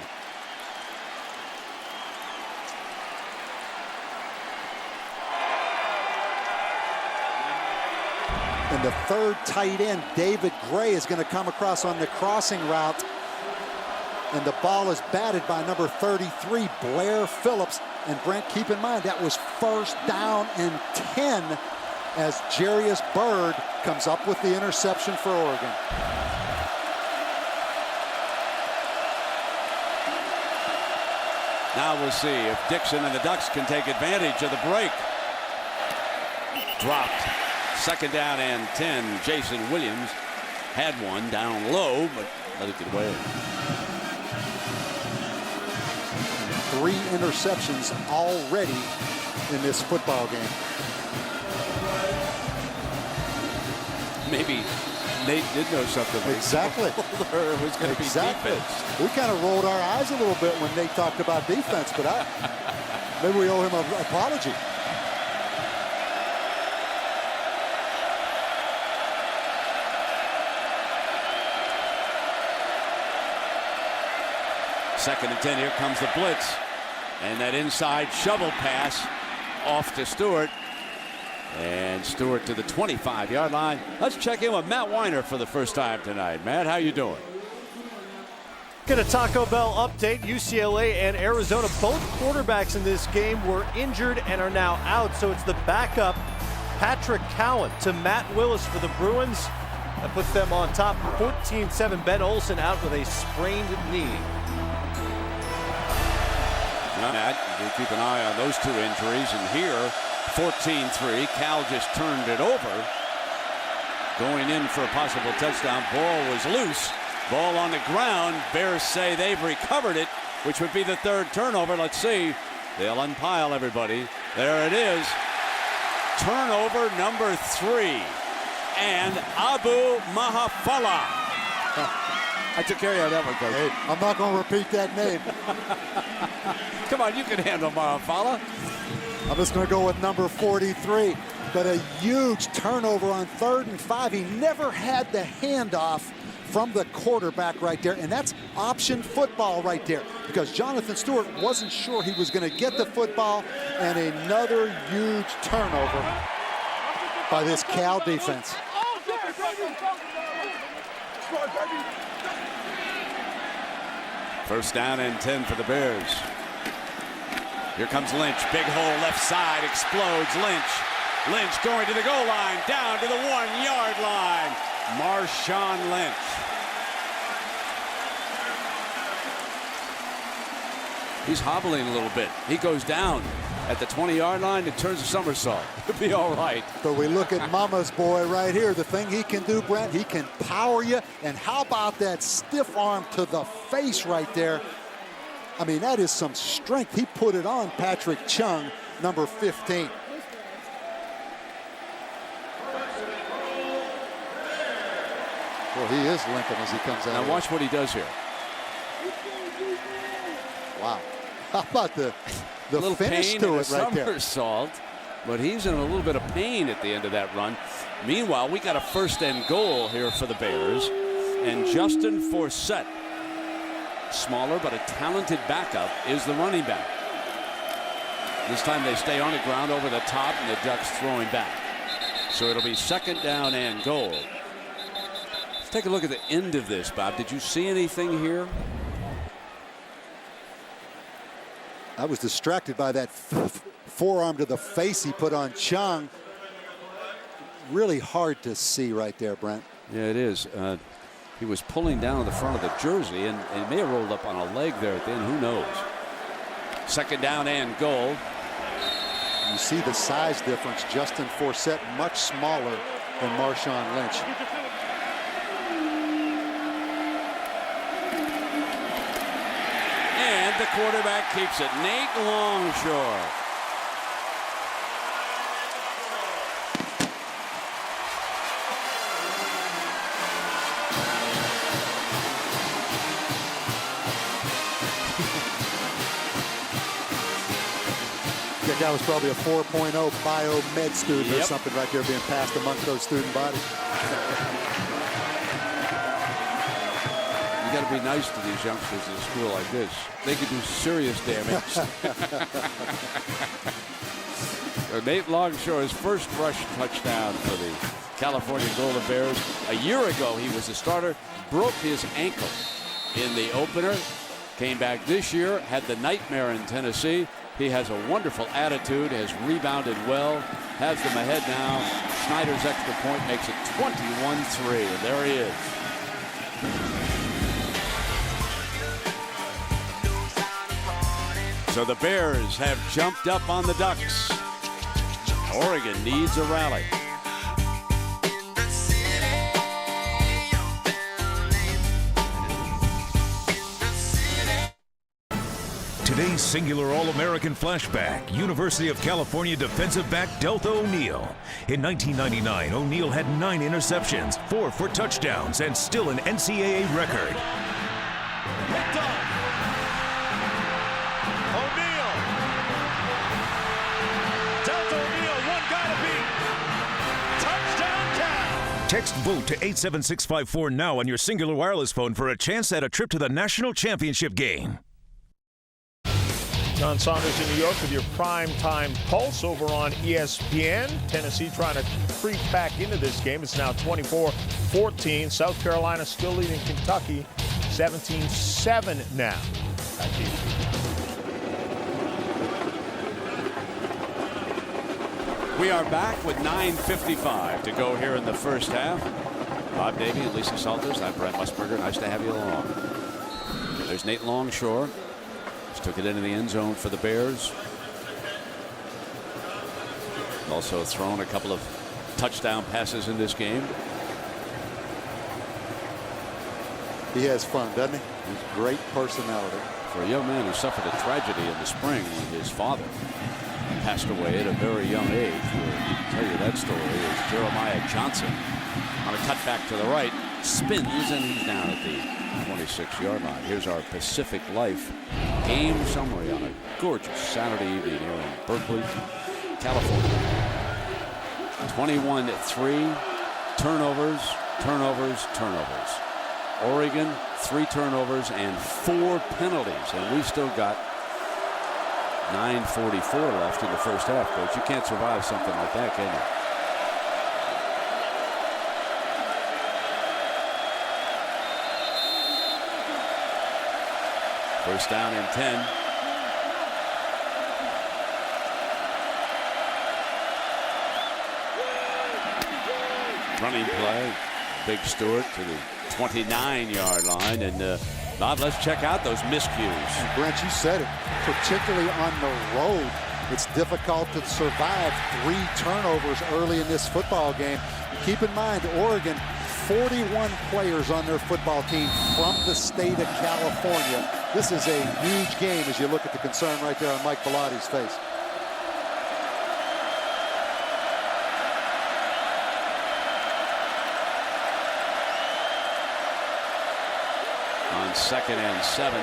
And the 3rd tight end, David Gray, is going to come across on the crossing route. And the ball is batted by number 33, Blair Phillips. And Brent, keep in mind, that was 1st down and 10 as Jairus Byrd comes up with the interception for Oregon. Now we'll see if Dixon and the Ducks can take advantage of the break. Dropped. 2nd down and 10. Jason Williams had one down low, but let it get away. 3 interceptions already in this football game. Maybe Nate did know something. Exactly. It was going to be defense. We kind of rolled our eyes a little bit when Nate talked about defense, but maybe we owe him an apology. Second and 10. Here comes the blitz. And that inside shovel pass off to Stewart. And Stewart to the 25-yard line. Let's check in with Matt Weiner for the first time tonight. Matt, how you doing? Get a Taco Bell update. UCLA and Arizona, both quarterbacks in this game were injured and are now out. So it's the backup, Patrick Cowan, to Matt Willis for the Bruins. That puts them on top. 14-7. Ben Olsen out with a sprained knee. Matt, we'll keep an eye on those 2 injuries. And here, 14-3. Cal just turned it over. Going in for a possible touchdown. Ball was loose. Ball on the ground. Bears say they've recovered it. which would be the third turnover. Let's see. They'll unpile everybody. There it is. Turnover number 3. And Abu Mahafala. I took care of that one, Coach. Hey, I'm not going to repeat that name. Come on, you can handle Mahafala. I'm just going to go with number 43. But a huge turnover on 3rd and 5. He never had the handoff from the quarterback right there, and that's option football right there, because Jonathan Stewart wasn't sure he was going to get the football, and another huge turnover by this Cal defense. First down and 10 for the Bears. Here comes Lynch. Big hole left side. Explodes. Lynch going to the goal line. Down to the 1-yard line. Marshawn Lynch. He's hobbling a little bit. He goes down at the 20-yard line and turns a somersault. He'll be all right. But we look at Mama's boy right here. The thing he can do, Brent, he can power you. And how about that stiff arm to the face right there? I mean, that is some strength. He put it on Patrick Chung, number 15. Well, he is limping as he comes out. Now watch what he does here. Wow. How about the little finish pain to and it right there? Somersault, but he's in a little bit of pain at the end of that run. Meanwhile, we got a 1st and goal here for the Bears, and Justin Forsett, smaller but a talented backup, is the running back. This time they stay on the ground over the top, and the Ducks throwing back. So it'll be 2nd down and goal. Let's take a look at the end of this, Bob. Did you see anything here? I was distracted by that forearm to the face he put on Chung. Really hard to see right there, Brent. Yeah, it is. He was pulling down the front of the jersey, and he may have rolled up on a leg there at the end. Who knows? 2nd down and goal. You see the size difference. Justin Forsett much smaller than Marshawn Lynch. And the quarterback keeps it. Nate Longshore. That guy was probably a 4.0 biomed student or something right there being passed amongst those student bodies. You got to be nice to these youngsters at a school like this. They could do serious damage. Nate Longshore's first rush touchdown for the California Golden Bears. A year ago, he was the starter, broke his ankle in the opener, came back this year, had the nightmare in Tennessee. He has a wonderful attitude, has rebounded well, has them ahead now. Schneider's extra point makes it 21-3, and there he is. So the Bears have jumped up on the Ducks. Oregon needs a rally. Today's singular All-American flashback, University of California defensive back Deltha O'Neal. In 1999, O'Neal had 9 interceptions, 4 for touchdowns, and still an NCAA record. Picked off. O'Neal. Deltha O'Neal, one guy to beat. Touchdown Cal. Text VOTE to 87654 now on your singular wireless phone for a chance at a trip to the national championship game. John Saunders in New York with your prime time pulse over on ESPN. Tennessee trying to creep back into this game. It's now 24-14. South Carolina still leading Kentucky 17-7 now. Back to you. We are back with 9:55 to go here in the first half. Bob Davey and Lisa Salters. I'm Brent Musburger. Nice to have you along. There's Nate Longshore. Just took it into the end zone for the Bears. Also thrown a couple of touchdown passes in this game. He has fun, doesn't he? He's great personality. for a young man who suffered a tragedy in the spring when his father passed away at a very young age. We'll tell you that story is Jeremiah Johnson on a cutback to the right, spins, and he's down at the 26-yard line. Here's our Pacific Life game summary on a gorgeous Saturday evening here in Berkeley, California. 21-3, turnovers, turnovers, turnovers. Oregon, 3 turnovers and 4 penalties, and we still got 9:44 left in the first half, Coach. You can't survive something like that, can you? First down and 10. Running play. Big Stewart to the 29-yard line. And Bob, let's check out those miscues. And Brent, you said it. Particularly on the road, it's difficult to survive 3 turnovers early in this football game. Keep in mind, Oregon, 41 players on their football team from the state of California. This is a huge game as you look at the concern right there on Mike Bellatti's face. On 2nd and 7,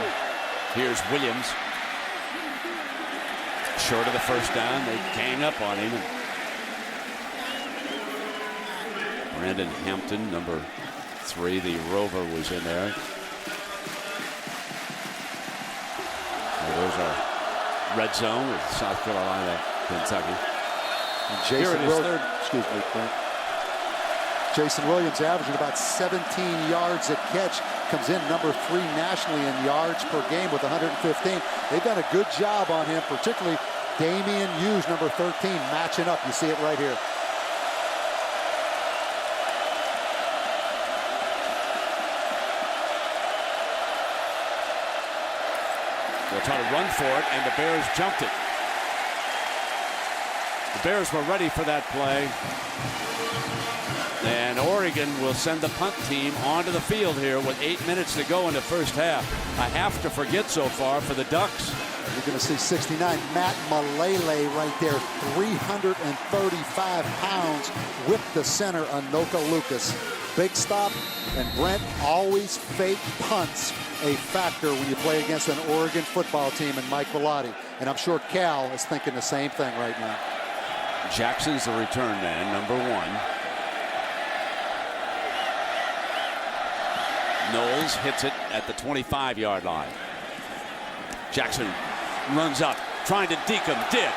here's Williams. Short of the first down, they gang up on him. Brandon Hampton, number 3, the Rover, was in there. Those are red zone with South Carolina, Kentucky. And Jason Williams averaging about 17 yards a catch. Comes in number 3 nationally in yards per game with 115. They've done a good job on him, particularly Damian Hughes, number 13, matching up. You see it right here. They'll try to run for it, and the Bears jumped it. The Bears were ready for that play. And Oregon will send the punt team onto the field here with 8 minutes to go in the first half. A half to forget so far for the Ducks. You're going to see 69, Matt Malele right there, 335 pounds, whipped the center, Anoka Lucas. Big stop, and Brent, always fake punts a factor when you play against an Oregon football team and Mike Bellotti. And I'm sure Cal is thinking the same thing right now. Jackson's the return man, number 1. Knowles hits it at the 25-yard line. Jackson runs up, trying to deke him. Did.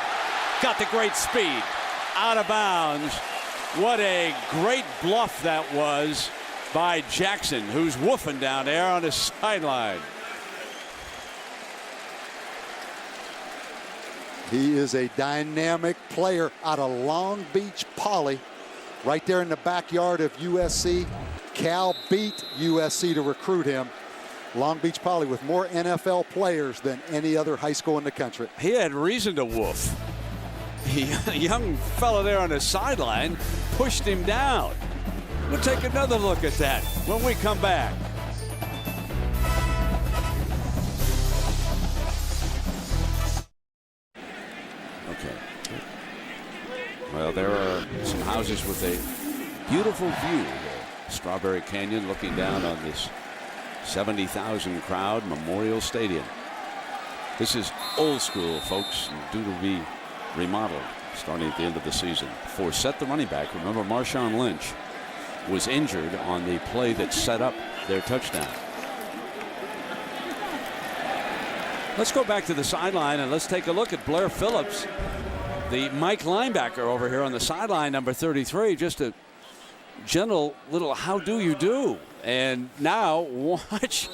Got the great speed. Out of bounds. What a great bluff that was by Jackson, who's woofing down there on his sideline. He is a dynamic player out of Long Beach Poly, right there in the backyard of USC. Cal beat USC to recruit him. Long Beach Poly with more NFL players than any other high school in the country. He had reason to woof. A young fellow there on the sideline pushed him down. We'll take another look at that when we come back. Okay. Well, there are some houses with a beautiful view. Strawberry Canyon looking down on this 70,000 crowd Memorial Stadium. This is old school, folks, due to be remodeled starting at the end of the season. Forsett, the running back, remember Marshawn Lynch, was injured on the play that set up their touchdown. Let's go back to the sideline and let's take a look at Blair Phillips, the Mike linebacker over here on the sideline, number 33. Just a gentle little how do you do. And now watch.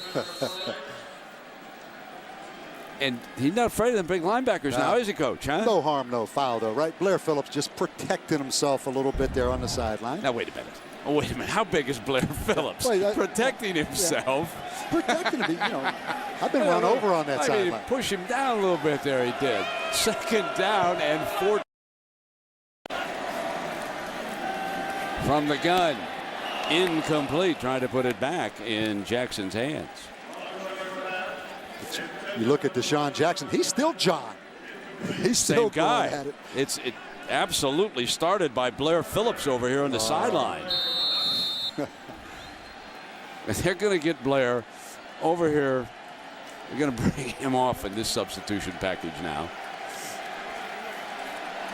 And he's not afraid of them big linebackers now, is he, Coach? Huh? No harm, no foul, though, right? Blair Phillips just protecting himself a little bit there on the sideline. Now, wait a minute. Oh, wait a minute. How big is Blair Phillips? Protecting himself. Yeah. Protecting him. You know, I've been run over on that sideline. Mean, push him down a little bit there, he did. 2nd down and 4. From the gun. Incomplete. Trying to put it back in Jackson's hands. You look at Deshaun Jackson, he's still John. He's still Same guy. going at it. It absolutely started by Blair Phillips over here on the sideline. They're going to get Blair over here. They're going to bring him off in this substitution package now.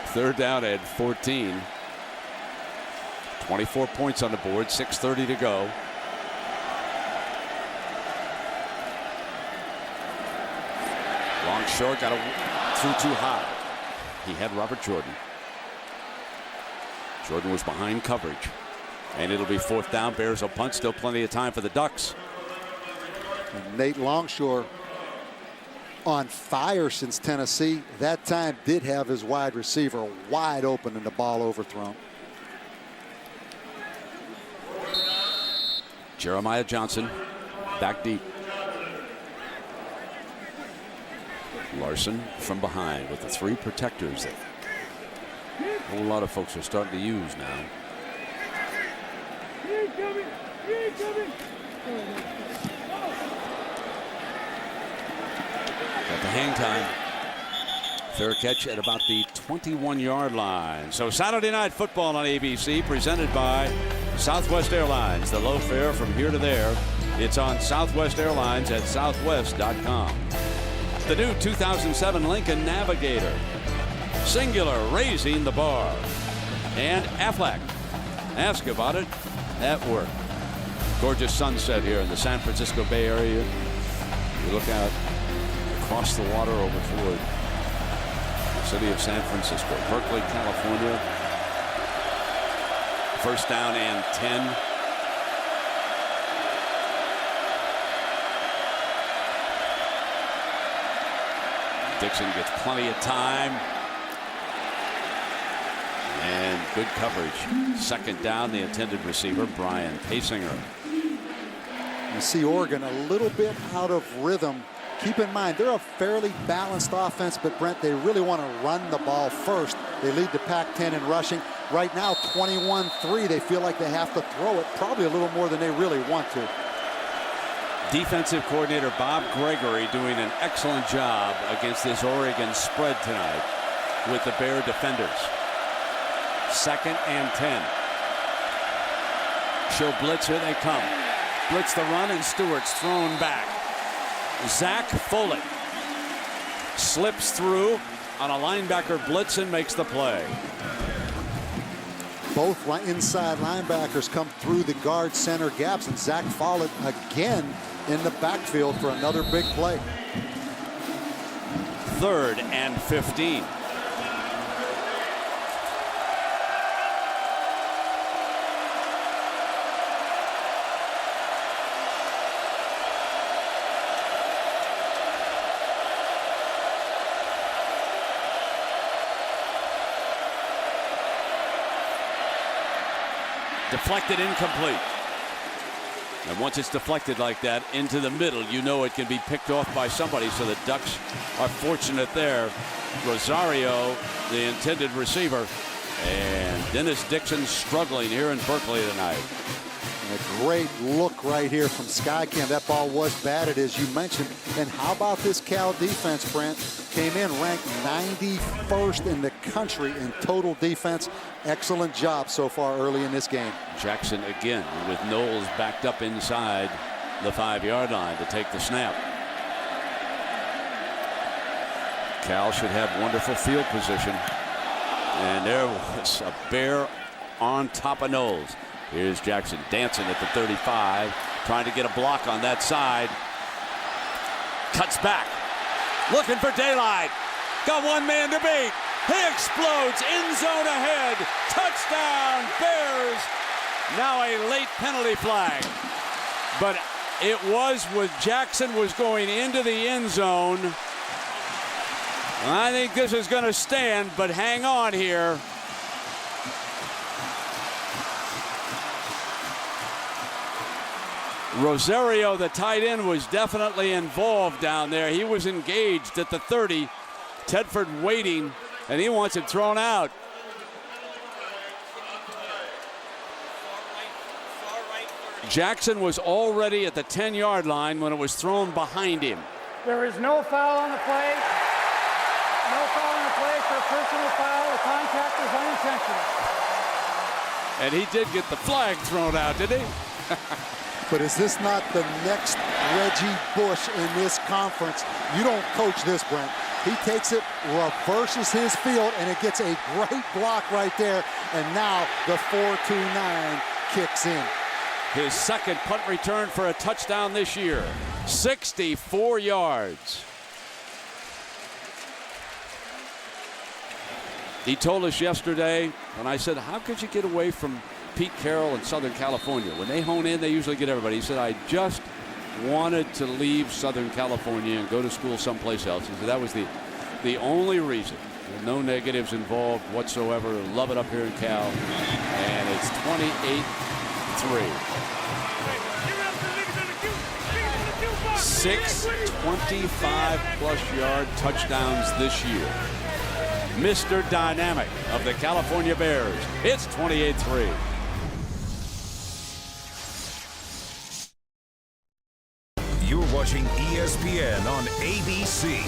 3rd down at 14. 24 points on the board, 6:30 to go. Long short, threw too high. He had Robert Jordan. Jordan was behind coverage. And it'll be 4th down. Bears will punt. Still plenty of time for the Ducks. And Nate Longshore on fire since Tennessee. That time did have his wide receiver wide open and the ball overthrown. Jeremiah Johnson back deep. Larson from behind with the 3 protectors that a whole lot of folks are starting to use now. Got the hang time. Fair catch at about the 21-yard line. So Saturday Night Football on ABC, presented by Southwest Airlines. The low fare from here to there. It's on Southwest Airlines at southwest.com. The new 2007 Lincoln Navigator. Singular, raising the bar. And Aflac. Ask about it at work. Gorgeous sunset here in the San Francisco Bay Area. You look out across the water over toward the city of San Francisco. Berkeley, California. 1st down and 10. Dixon gets plenty of time. And good coverage. 2nd down, the intended receiver, Brian Pasinger. You see Oregon a little bit out of rhythm. Keep in mind, they're a fairly balanced offense, but Brent, they really want to run the ball first. They lead the Pac-10 in rushing. Right now, 21-3. They feel like they have to throw it probably a little more than they really want to. Defensive coordinator Bob Gregory doing an excellent job against this Oregon spread tonight with the Bear defenders. 2nd and 10. Show blitz, here they come. Blitz the run, and Stewart's thrown back. Zach Follett slips through on a linebacker blitz and makes the play. Both inside linebackers come through the guard center gaps, and Zach Follett again in the backfield for another big play. 3rd and 15. Deflected, incomplete. And once it's deflected like that into the middle, you know it can be picked off by somebody. So the Ducks are fortunate there. Rosario, the intended receiver, and Dennis Dixon struggling here in Berkeley tonight. And a great look right here from Skycam. That ball was batted, as you mentioned. And how about this Cal defense, Brent? Came in ranked 91st in the country in total defense. Excellent job so far early in this game. Jackson again with Knowles backed up inside the 5-yard line to take the snap. Cal should have wonderful field position. And there was a Bear on top of Knowles. Here's Jackson dancing at the 35, trying to get a block on that side. Cuts back, looking for daylight. Got one man to beat. He explodes, end zone ahead. Touchdown, Bears. Now a late penalty flag. But it was when Jackson was going into the end zone. I think this is going to stand, but hang on here. Rosario, the tight end, was definitely involved down there. He was engaged at the 30. Tedford waiting, and he wants it thrown out. Jackson was already at the 10-yard line when it was thrown behind him. There is no foul on the play. No foul on the play for a personal foul. The contact was unintentional. And he did get the flag thrown out, did he? But is this not the next Reggie Bush in this conference? You don't coach this, Brent. He takes it, reverses his field, and it gets a great block right there. And now the 4-2-9 kicks in. His second punt return for a touchdown this year. 64 yards. He told us yesterday, when I said, how could you get away from Pete Carroll in Southern California? When they hone in, they usually get everybody. He said, I just wanted to leave Southern California and go to school someplace else. He said that was the only reason. No negatives involved whatsoever. Love it up here in Cal. And it's 28-3. 6 25-plus-yard touchdowns this year. Mr. Dynamic of the California Bears. It's 28-3. You're watching ESPN on ABC.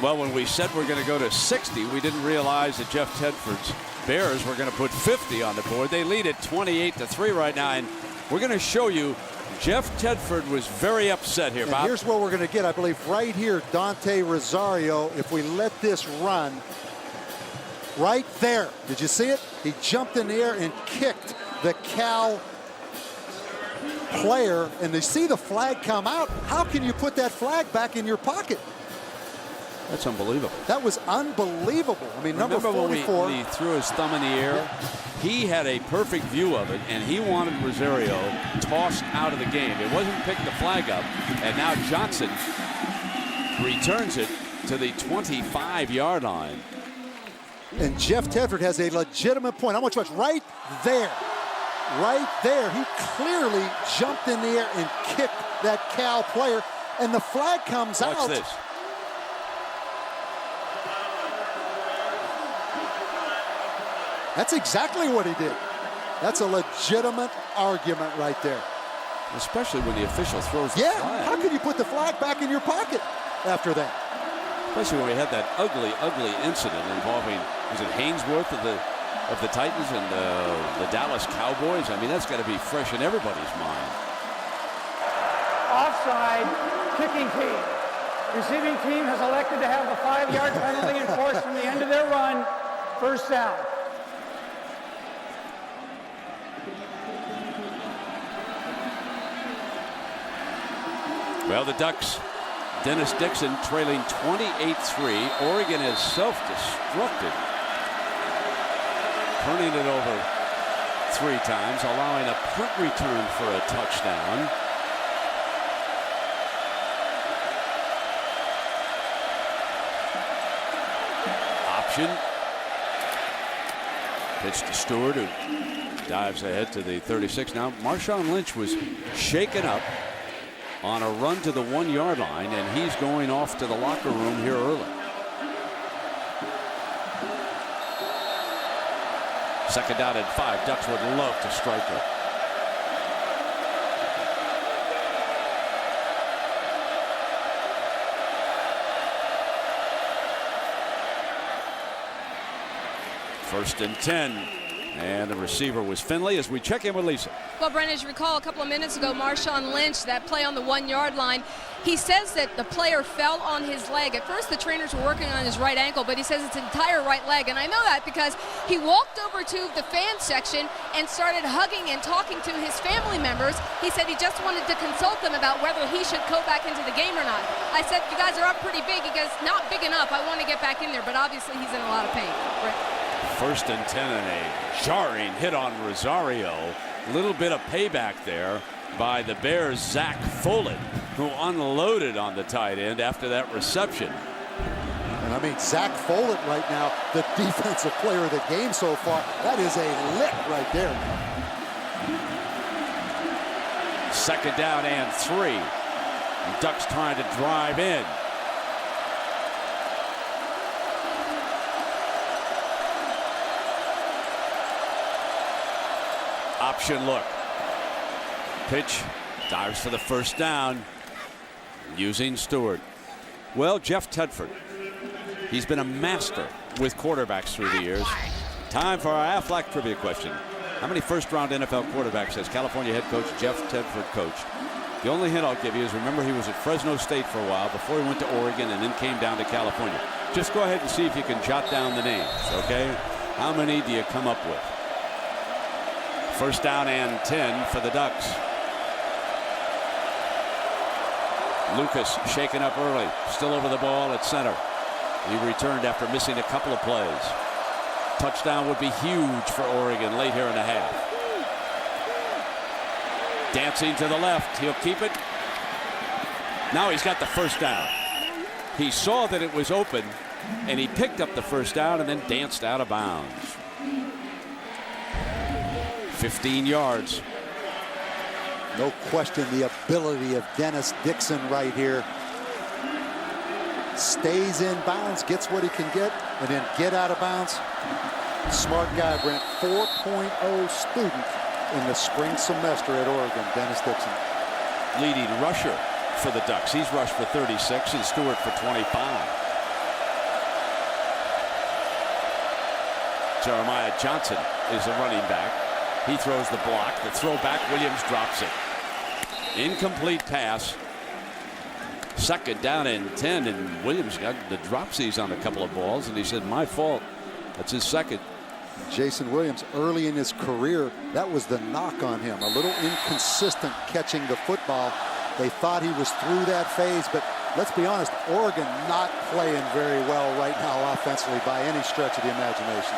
Well, when we said we're going to go to 60, we didn't realize that Jeff Tedford's Bears were going to put 50 on the board. They lead it 28-3 right now, and we're going to show you Jeff Tedford was very upset here, Bob. And here's what we're going to get, I believe, right here, Dante Rosario. If we let this run right there, did you see it? He jumped in the air and kicked the Cal player, and they see the flag come out. How can you put that flag back in your pocket? That's unbelievable. That was unbelievable. I mean, number 44. When he threw his thumb in the air, he had a perfect view of it, and he wanted Rosario tossed out of the game. It wasn't pick the flag up, and now Johnson returns it to the 25-yard line. And Jeff Tedford has a legitimate point. I want you to watch right there. Right there. He clearly jumped in the air and kicked that Cal player, and the flag comes out. Watch this. That's exactly what he did. That's a legitimate argument right there. Especially when the official throws the flag. How can you put the flag back in your pocket after that? Especially when we had that ugly incident involving, was it Haynesworth of the Titans and the Dallas Cowboys? I mean, that's got to be fresh in everybody's mind. Offside, kicking team. Receiving team has elected to have the 5-yard penalty enforced from the end of their run. First down. Well, the Ducks, Dennis Dixon trailing 28-3. Oregon has self-destructed, turning it over 3 times, allowing a punt return for a touchdown. Option. Pitch to Stewart, who dives ahead to the 36. Now, Marshawn Lynch was shaken up on a run to the 1-yard line, and he's going off to the locker room here early. Second down and 5. Ducks would love to strike it. First and 10. And the receiver was Finley as we check in with Lisa. Well, Brent, as you recall, a couple of minutes ago, Marshawn Lynch, that play on the 1-yard line, he says that the player fell on his leg. At first, the trainers were working on his right ankle, but he says it's entire right leg. And I know that because he walked over to the fan section and started hugging and talking to his family members. He said he just wanted to consult them about whether he should go back into the game or not. I said, you guys are up pretty big. He goes, not big enough. I want to get back in there, but obviously he's in a lot of pain. Brent. First and 10 and a jarring hit on Rosario. A little bit of payback there by the Bears' Zach Follett, who unloaded on the tight end after that reception. And I mean, Zach Follett right now, the defensive player of the game so far. That is a lick right there. Second down and 3. Ducks trying to drive in. Option look. Pitch, dives for the first down. using Stewart. Well, Jeff Tedford, he's been a master with quarterbacks through the years. Time for our Aflac trivia question. How many first-round NFL quarterbacks has California head coach Jeff Tedford coached? The only hint I'll give you is remember he was at Fresno State for a while before he went to Oregon and then came down to California. Just go ahead and see if you can jot down the names, okay? How many do you come up with? First down and 10 for the Ducks. Lucas shaken up early, still over the ball at center. He returned after missing a couple of plays. Touchdown would be huge for Oregon late here in the half. Dancing to the left, he'll keep it. Now he's got the first down. He saw that it was open and he picked up the first down and then danced out of bounds. 15 yards. No question the ability of Dennis Dixon right here. Stays in bounds, gets what he can get, and then get out of bounds. Smart guy, Brent. 4.0 student in the spring semester at Oregon, Dennis Dixon. Leading rusher for the Ducks. He's rushed for 36 and Stewart for 25. Jeremiah Johnson is the running back. He throws the block. The throwback, Williams drops it. Incomplete pass. Second down and 10, and Williams got the dropsies on a couple of balls, and he said, my fault. That's his second. Jason Williams, early in his career, that was the knock on him. A little inconsistent catching the football. They thought he was through that phase, but let's be honest, Oregon not playing very well right now offensively by any stretch of the imagination.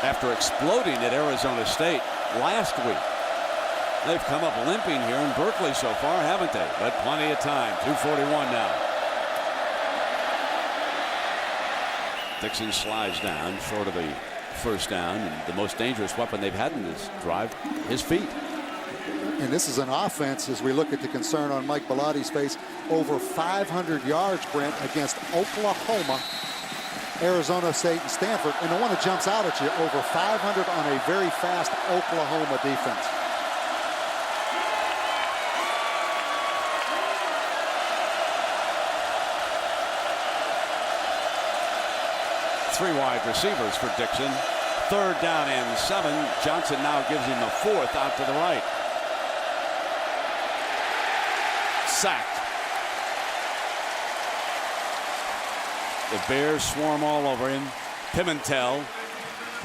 After exploding at Arizona State last week, they've come up limping here in Berkeley so far, haven't they? But plenty of time. 2:41 now. Dixon slides down short of a first down, and the most dangerous weapon they've had in this drive, his feet. And this is an offense, as we look at the concern on Mike Bellatti's face, over 500 yards, Brent, against Oklahoma, Arizona State, and Stanford. And the one that jumps out at you, over 500 on a very fast Oklahoma defense. Three wide receivers for Dixon. Third down and 7. Johnson now gives him a fourth out to the right. Sacked. The Bears swarm all over him. Pimentel,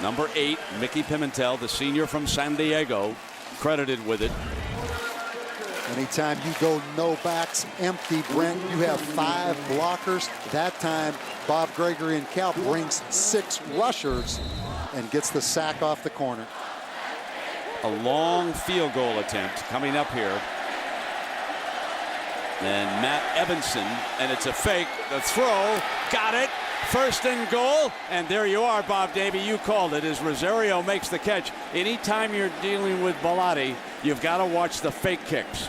number 8, Mickey Pimentel, the senior from San Diego, credited with it. Anytime you go no backs empty, Brent, you have 5 blockers. That time, Bob Gregory and Cal brings 6 rushers and gets the sack off the corner. A long field goal attempt coming up here. And Matt Evanson, and it's a fake. The throw, got it. First and goal, and there you are, Bob Davie. You called it as Rosario makes the catch. Anytime you're dealing with Bellotti, you've got to watch the fake kicks.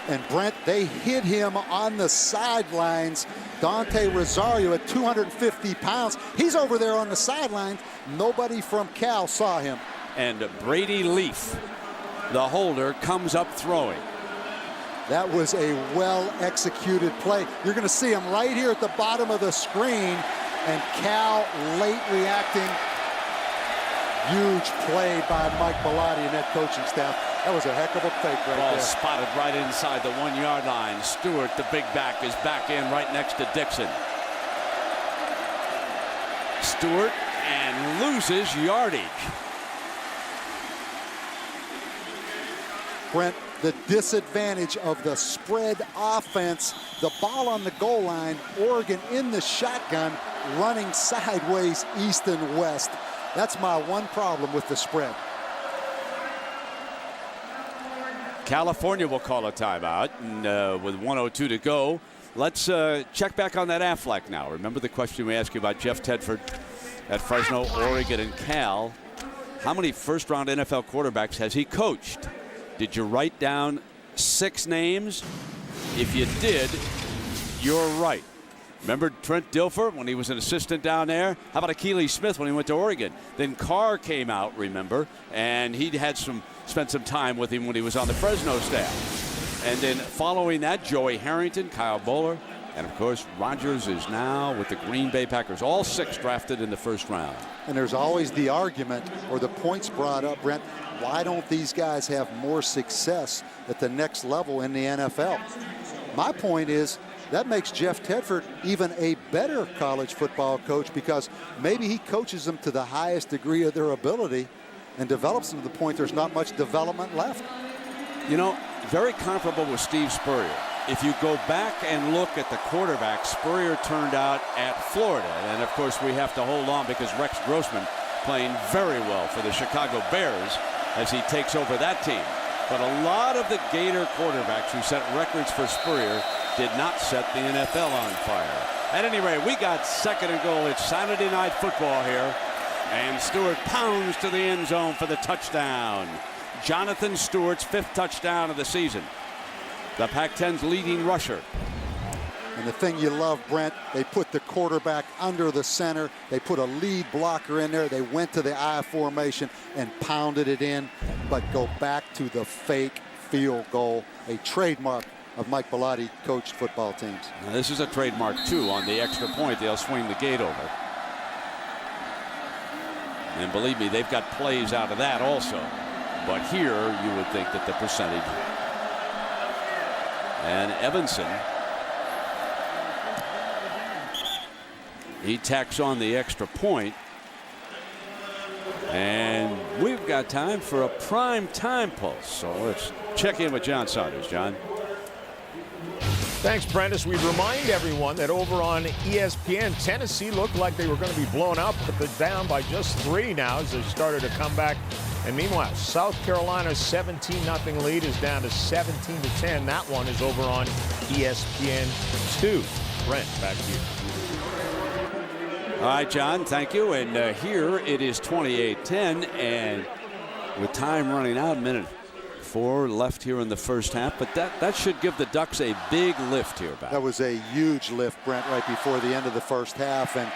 And Brent, they hit him on the sidelines. Dante Rosario at 250 pounds. He's over there on the sidelines. Nobody from Cal saw him. And Brady Leaf, the holder, comes up throwing. That was a well-executed play. You're going to see him right here at the bottom of the screen. And Cal late reacting. Huge play by Mike Bellotti and that coaching staff. That was a heck of a fake right Ball there. spotted right inside the 1-yard line. Stewart, the big back, is back in right next to Dixon. Stewart and loses yardage. Brent, the disadvantage of the spread offense, the ball on the goal line, Oregon in the shotgun, running sideways east and west. That's my one problem with the spread. California will call a timeout, and with 1:02 to go, let's check back on that Aflac now. Remember the question we asked you about Jeff Tedford at Fresno, Oregon, and Cal. How many first-round NFL quarterbacks has he coached? Did you write down 6 names? If you did, you're right. Remember Trent Dilfer when he was an assistant down there? How about Akili Smith when he went to Oregon? Then Carr came out, remember, and he had spent some time with him when he was on the Fresno staff. And then following that, Joey Harrington, Kyle Bowler, and of course Rodgers is now with the Green Bay Packers. All 6 drafted in the first round. And there's always the argument or the points brought up, Brent, why don't these guys have more success at the next level in the NFL? My point is that makes Jeff Tedford even a better college football coach, because maybe he coaches them to the highest degree of their ability and develops them to the point there's not much development left. You know, very comparable with Steve Spurrier. If you go back and look at the quarterback Spurrier turned out at Florida, and of course we have to hold on because Rex Grossman playing very well for the Chicago Bears as he takes over that team. But a lot of the Gator quarterbacks who set records for Spurrier did not set the NFL on fire. At any rate, we got 2nd and goal. It's Saturday Night Football here. And Stewart pounds to the end zone for the touchdown. Jonathan Stewart's 5th touchdown of the season. The Pac-10's leading rusher. And the thing you love, Brent, they put the quarterback under the center. They put a lead blocker in there. They went to the I formation and pounded it in, but go back to the fake field goal, a trademark of Mike Bellotti coached football teams. Now, this is a trademark, too. On the extra point, they'll swing the gate over. And believe me, they've got plays out of that also. But here, you would think that the percentage. And Evanson, he tacks on the extra point. And we've got time for a prime time pulse. So let's check in with John Saunders. John. Thanks, Prentice. We remind everyone that over on ESPN, Tennessee looked like they were going to be blown out, but they're down by just 3 now as they started to come back. And meanwhile, South Carolina's 17-0 lead is down to 17-10. That one is over on ESPN 2. Brent, back to you. All right, John, thank you. And here it is 28-10, and with time running out, a minute 4 left here in the first half, but that should give the Ducks a big lift here back. That was a huge lift, Brent, right before the end of the first half. And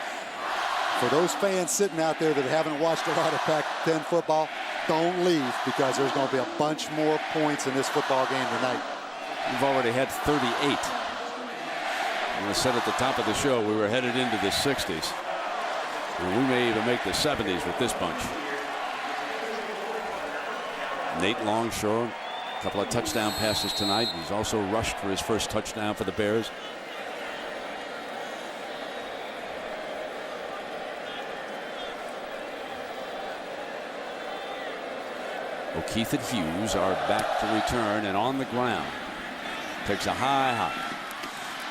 for those fans sitting out there that haven't watched a lot of Pac-10 football, don't leave, because there's going to be a bunch more points in this football game tonight. We've already had 38. And I said at the top of the show we were headed into the 60s. And we may even make the 70s with this bunch. Nate Longshore, a couple of touchdown passes tonight. He's also rushed for his first touchdown for the Bears. O'Keefe and Hughes are back to return and on the ground. Takes a high hop.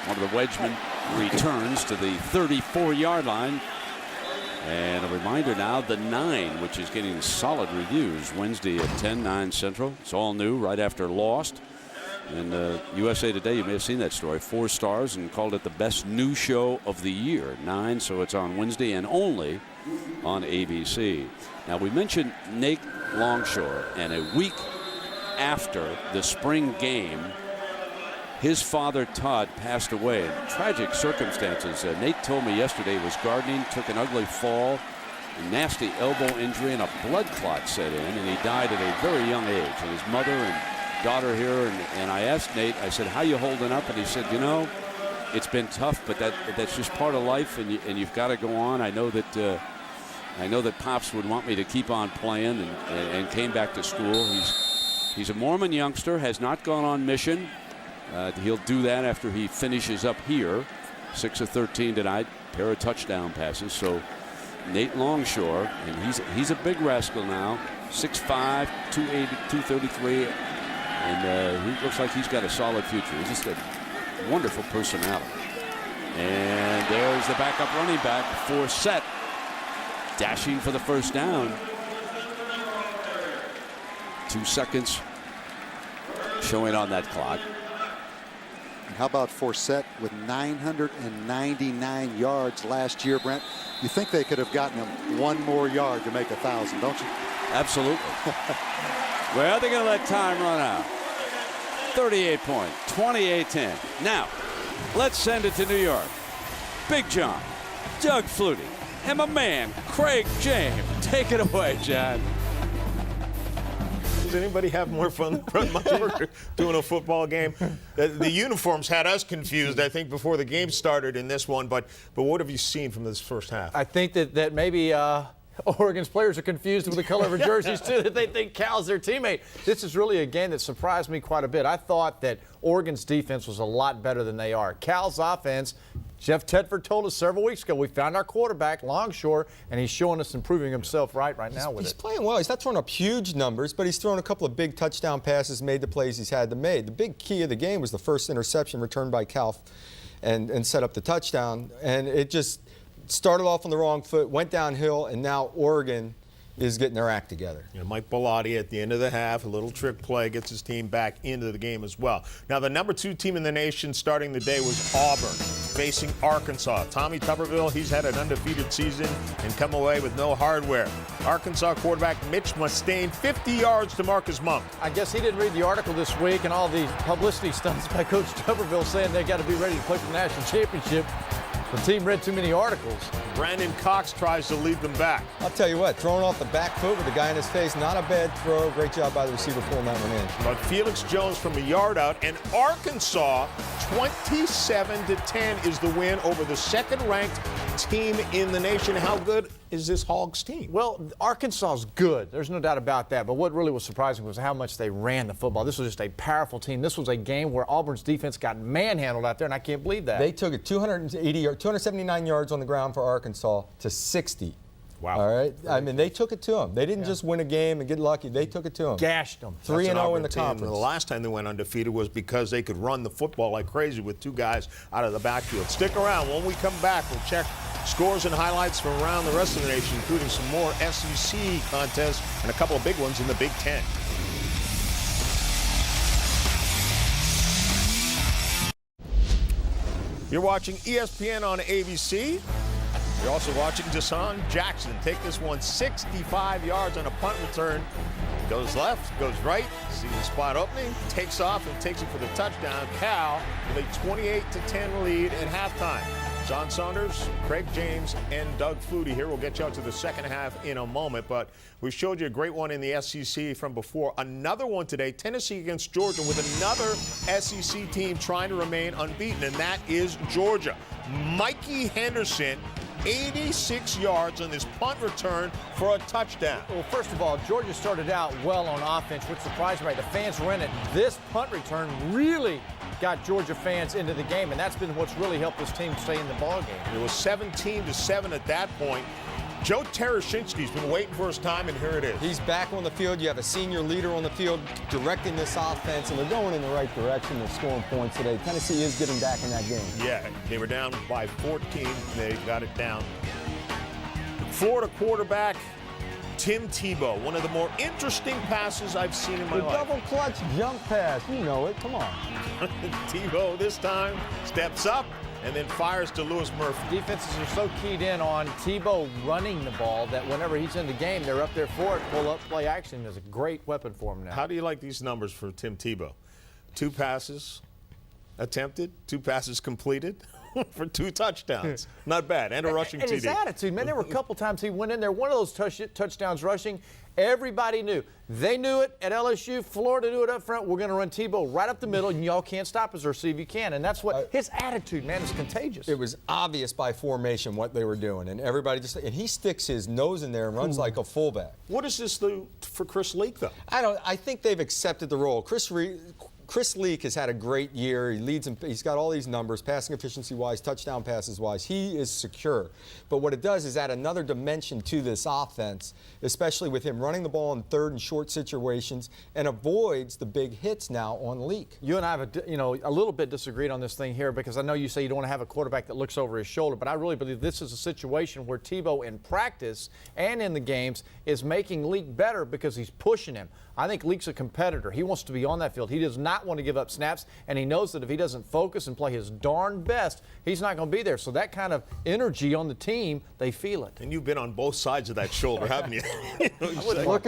One of the Wedgemen returns to the 34-yard line. And a reminder now, the 9, which is getting solid reviews Wednesday at 10, 9 Central. It's all new right after Lost. And USA Today, you may have seen that story, 4 stars and called it the best new show of the year. 9, so it's on Wednesday and only on ABC. Now, we mentioned Nate Longshore, and a week after the spring game, his father, Todd, passed away in tragic circumstances. Nate told me yesterday he was gardening, took an ugly fall, a nasty elbow injury, and a blood clot set in, and he died at a very young age. And his mother and daughter here, and I asked Nate, I said, how you holding up? And he said, you know, it's been tough, but that's just part of life, and you've got to go on. I know that Pops would want me to keep on playing, and came back to school. He's a Mormon youngster, has not gone on mission. He'll do that after he finishes up here. 6 of 13 tonight, pair of touchdown passes. So Nate Longshore, and he's a big rascal now, 6'5", 280, 233, and he looks like he's got a solid future. He's just a wonderful personality. And there's the backup running back, Forsett, dashing for the first down. 2 seconds showing on that clock. How about Forsett with 999 yards last year, Brent? You think they could have gotten him 1 more yard to make 1,000, don't you? Absolutely. Well, they're going to let time run out. 38 point, 28-10. Now, let's send it to New York. Big John, Doug Flutie, and my man, Craig James. Take it away, John. Does anybody have more fun than Brett Musburger doing a football game? The uniforms had us confused, I think, before the game started in this one. But what have you seen from this first half? I think that maybe Oregon's players are confused with the color of their jerseys, too, that they think Cal's their teammate. This is really a game that surprised me quite a bit. I thought that Oregon's defense was a lot better than they are. Cal's offense, Jeff Tedford told us several weeks ago, we found our quarterback, Longshore, and he's showing us improving himself right now with it. He's playing well. He's not throwing up huge numbers, but he's thrown a couple of big touchdown passes, made the plays he's had to make. The big key of the game was the first interception returned by Cal and set up the touchdown. And it just started off on the wrong foot, went downhill, and now Oregon is getting their act together. You know, Mike Bellotti at the end of the half, a little trick play, gets his team back into the game as well. Now, the number 2 team in the nation starting the day was Auburn, facing Arkansas. Tommy Tuberville, he's had an undefeated season and come away with no hardware. Arkansas quarterback Mitch Mustaine, 50 yards to Marcus Monk. I guess he didn't read the article this week and all the publicity stunts by Coach Tuberville saying they got to be ready to play for the national championship. The team read too many articles. Brandon Cox tries to lead them back. I'll tell you what, throwing off the back foot with the guy in his face, not a bad throw. Great job by the receiver pulling that one in. But Felix Jones from a yard out, and Arkansas, 27-10 is the win over the second-ranked team in the nation. How good is this Hogs team? Well, Arkansas's good. There's no doubt about that. But what really was surprising was how much they ran the football. This was just a powerful team. This was a game where Auburn's defense got manhandled out there, and I can't believe that. They took it 279 yards on the ground for Arkansas to 60. Wow. All right? I mean, they took it to them. They didn't just win a game and get lucky. They took it to them. Gashed them. 3-0 in the conference. The last time they went undefeated was because they could run the football like crazy with 2 guys out of the backfield. Stick around. When we come back, we'll check scores and highlights from around the rest of the nation, including some more SEC contests and a couple of big ones in the Big Ten. You're watching ESPN on ABC. You're also watching Deshaun Jackson take this one 65 yards on a punt return. Goes left, goes right, sees the spot opening, takes off and takes it for the touchdown. Cal with a 28-10 lead at halftime. John Saunders, Craig James, and Doug Flutie here. We'll get you out to the second half in a moment, but we showed you a great one in the SEC from before. Another one today, Tennessee against Georgia, with another SEC team trying to remain unbeaten, and that is Georgia. Mikey Henderson, 86 yards on this punt return for a touchdown. Well, first of all, Georgia started out well on offense, which surprised me. The fans were in it. This punt return really got Georgia fans into the game, and that's been what's really helped this team stay in the ballgame. It was 17-7 at that point. Joe Tereshinski's been waiting for his time, and here it is. He's back on the field. You have a senior leader on the field directing this offense, and they're going in the right direction. They're scoring points today. Tennessee is getting back in that game. Yeah, they were down by 14. They got it down. Florida quarterback Tim Tebow, one of the more interesting passes I've seen in my life. The double clutch jump pass, you know it. Come on. Tebow this time steps up and then fires to Lewis Murphy. Defenses are so keyed in on Tebow running the ball that whenever he's in the game, they're up there for it. Pull up, play action is a great weapon for him now. How do you like these numbers for Tim Tebow? 2 passes attempted, 2 passes completed for 2 touchdowns. Not bad. And a rushing TD. And his attitude, man, there were a couple times he went in there. One of those touchdowns rushing, everybody knew. They knew it at LSU. Florida knew it up front. We're going to run Tebow right up the middle, and y'all can't stop us or see if you can. And that's what his attitude, man, is contagious. It was obvious by formation what they were doing, and everybody just, and he sticks his nose in there and runs like a fullback. What does this do for Chris Leak, though? I think they've accepted the role. Chris Leak has had a great year. He leads, he's got all these numbers, passing efficiency-wise, touchdown passes-wise. He is secure. But what it does is add another dimension to this offense, especially with him running the ball in third and short situations, and avoids the big hits now on Leak. You and I have a little bit disagreed on this thing here, because I know you say you don't want to have a quarterback that looks over his shoulder, but I really believe this is a situation where Tebow in practice and in the games is making Leak better because he's pushing him. I think Leak's a competitor. He wants to be on that field. He does not want to give up snaps, and he knows that if he doesn't focus and play his darn best, he's not going to be there. So that kind of energy on the team, they feel it. And you've been on both sides of that shoulder, haven't you? I wouldn't want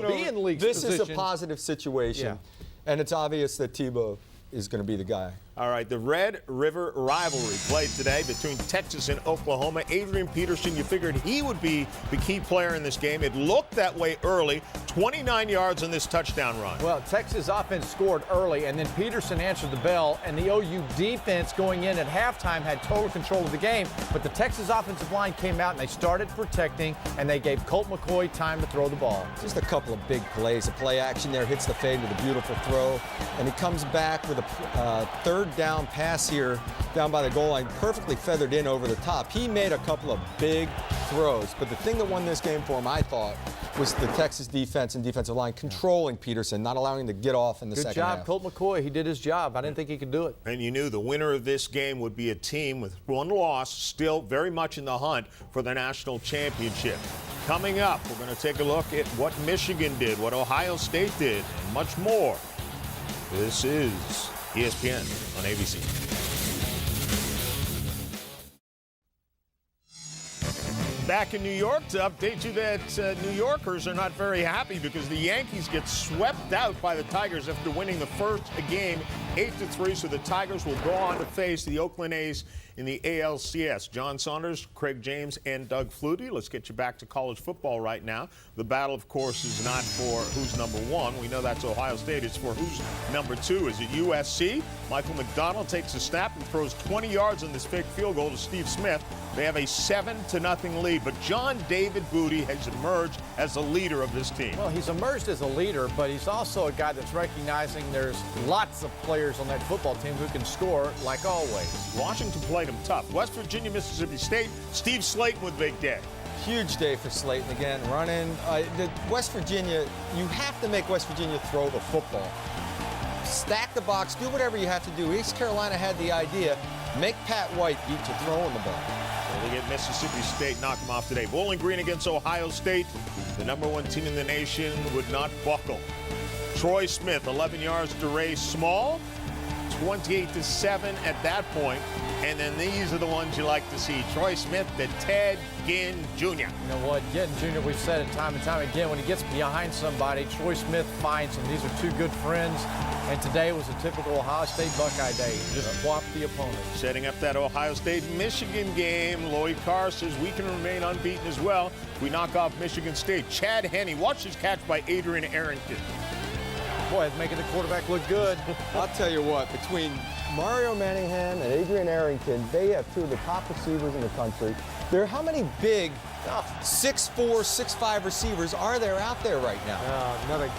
to be in Leak's position. This position. is a positive situation, and it's obvious that Tebow is going to be the guy. All right, the Red River rivalry played today between Texas and Oklahoma. Adrian Peterson, you figured he would be the key player in this game. It looked that way early. 29 yards on this touchdown run. Well, Texas offense scored early, and then Peterson answered the bell, and the OU defense going in at halftime had total control of the game. But the Texas offensive line came out, and they started protecting, and they gave Colt McCoy time to throw the ball. Just a couple of big plays. A play action there, hits the fade with a beautiful throw, and he comes back with a third down pass here down by the goal line, perfectly feathered in over the top. He made a couple of big throws, but the thing that won this game for him, I thought, was the Texas defense and defensive line controlling Peterson, not allowing him to get off in the second half. Good job, Colt McCoy. He did his job. I didn't think he could do it. And you knew the winner of this game would be a team with one loss, still very much in the hunt for the national championship. Coming up, we're going to take a look at what Michigan did, what Ohio State did, and much more. This is ESPN on ABC. Back in New York to update you that New Yorkers are not very happy because the Yankees get swept out by the Tigers after winning the first game 8-3. So the Tigers will go on to face the Oakland A's in the ALCS. John Saunders, Craig James, and Doug Flutie. Let's get you back to college football right now. The battle, of course, is not for who's number one. We know that's Ohio State. It's for who's number two. Is it USC? Michael McDonald takes a snap and throws 20 yards on this fake field goal to Steve Smith. They have a 7-0 lead, but John David Booty has emerged as the leader of this team. Well, he's emerged as a leader, but he's also a guy that's recognizing there's lots of players on that football team who can score like always. Washington played him tough. West Virginia, Mississippi State, Steve Slayton with big day. Huge day for Slayton again, running. West Virginia, you have to make West Virginia throw the football. Stack the box, do whatever you have to do. East Carolina had the idea, make Pat White beat you throwing the ball. Well, they get Mississippi State, knock them off today. Bowling Green against Ohio State. The number one team in the nation would not buckle. Troy Smith, 11 yards to Ray Small. 28-7 at that point. And then these are the ones you like to see. Troy Smith to Ted Ginn Jr. You know what? Ginn Jr., we've said it time and time again, when he gets behind somebody, Troy Smith finds him. These are two good friends. And today was a typical Ohio State Buckeye day. Just swap the opponent. Setting up that Ohio State-Michigan game, Lloyd Carr says we can remain unbeaten as well if we knock off Michigan State. Chad Henne, watch this catch by Adrian Arrington. Boy, it's making the quarterback look good. I'll tell you what, between Mario Manningham and Adrian Arrington, they have two of the top receivers in the country. How many big 6'4", 6'5" receivers are there out there right now? Another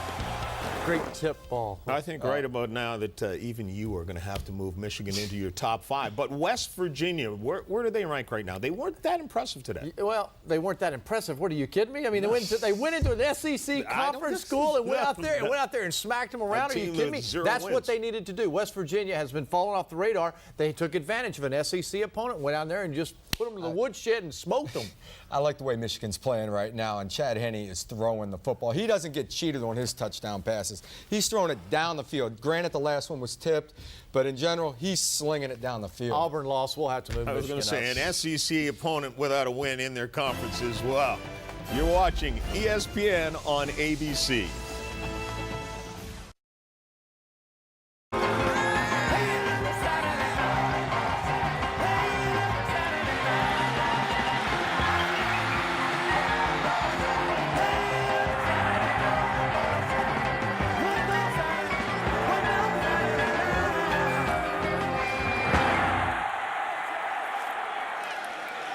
great tip ball. I think right about now that even you are going to have to move Michigan into your top five. But West Virginia, where do they rank right now? They weren't that impressive today. Well, they weren't that impressive. What, are you kidding me? I mean, they went into an SEC conference school and went out there and smacked them around. Are you kidding me? That's what they needed to do. West Virginia has been falling off the radar. They took advantage of an SEC opponent, went out there and just put them to the woodshed and smoked them. I like the way Michigan's playing right now, and Chad Henne is throwing the football. He doesn't get cheated on his touchdown passes. He's throwing it down the field. Granted, the last one was tipped, but in general, he's slinging it down the field. Auburn lost. We'll have to move I was Michigan going to say, an SEC opponent without a win in their conference as well. You're watching ESPN on ABC.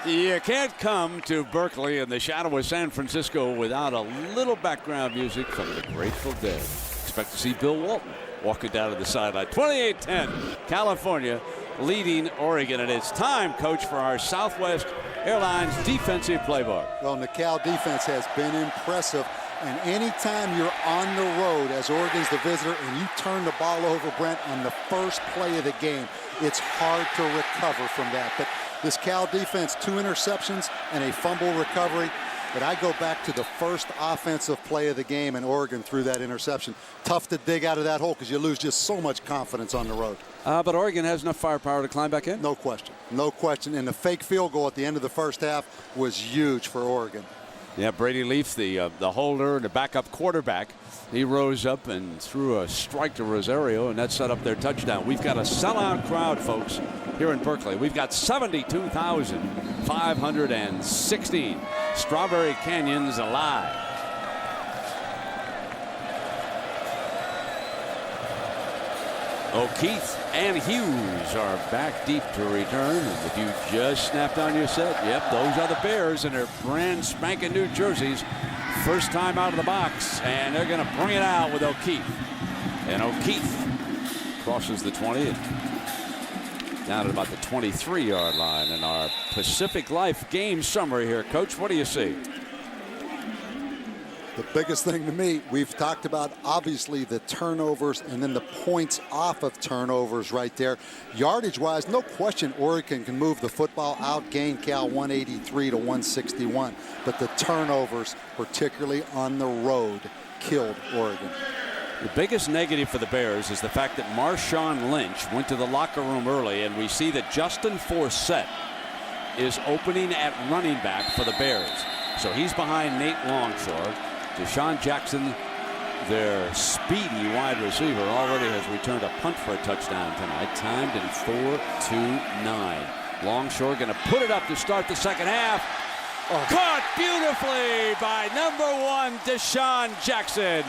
You can't come to Berkeley in the shadow of San Francisco without a little background music from the Grateful Dead. Expect to see Bill Walton walking down to the sideline. 28-10, California leading Oregon. And it's time, Coach, for our Southwest Airlines defensive playbook. Well, the Cal defense has been impressive. And anytime you're on the road as Oregon's the visitor and you turn the ball over, Brent, on the first play of the game, it's hard to recover from that. But this Cal defense, 2 interceptions and a fumble recovery. But I go back to the first offensive play of the game, and Oregon threw that interception. Tough to dig out of that hole because you lose just so much confidence on the road. But Oregon has enough firepower to climb back in? No question. No question. And the fake field goal at the end of the first half was huge for Oregon. Yeah, Brady Leaf, the holder and the backup quarterback, he rose up and threw a strike to Rosario, and that set up their touchdown. We've got a sellout crowd, folks, here in Berkeley. We've got 72,516. Strawberry Canyon's alive. O'Keefe and Hughes are back deep to return. And if you just snapped on your set, yep, those are the Bears in their brand spanking new jerseys. First time out of the box, and they're going to bring it out with O'Keefe. And O'Keefe crosses the 20 and down at about the 23-yard line. In our Pacific Life game summary here, Coach, what do you see? The biggest thing to me, we've talked about obviously the turnovers and then the points off of turnovers right there. Yardage-wise, no question Oregon can move the football, outgain Cal 183 to 161. But the turnovers, particularly on the road, killed Oregon. The biggest negative for the Bears is the fact that Marshawn Lynch went to the locker room early, and we see that Justin Forsett is opening at running back for the Bears. So he's behind Nate Longshore. Deshaun Jackson, their speedy wide receiver, already has returned a punt for a touchdown tonight, timed in 4-2-9. Longshore going to put it up to start the second half. Oh. Caught beautifully by #1 Deshaun Jackson.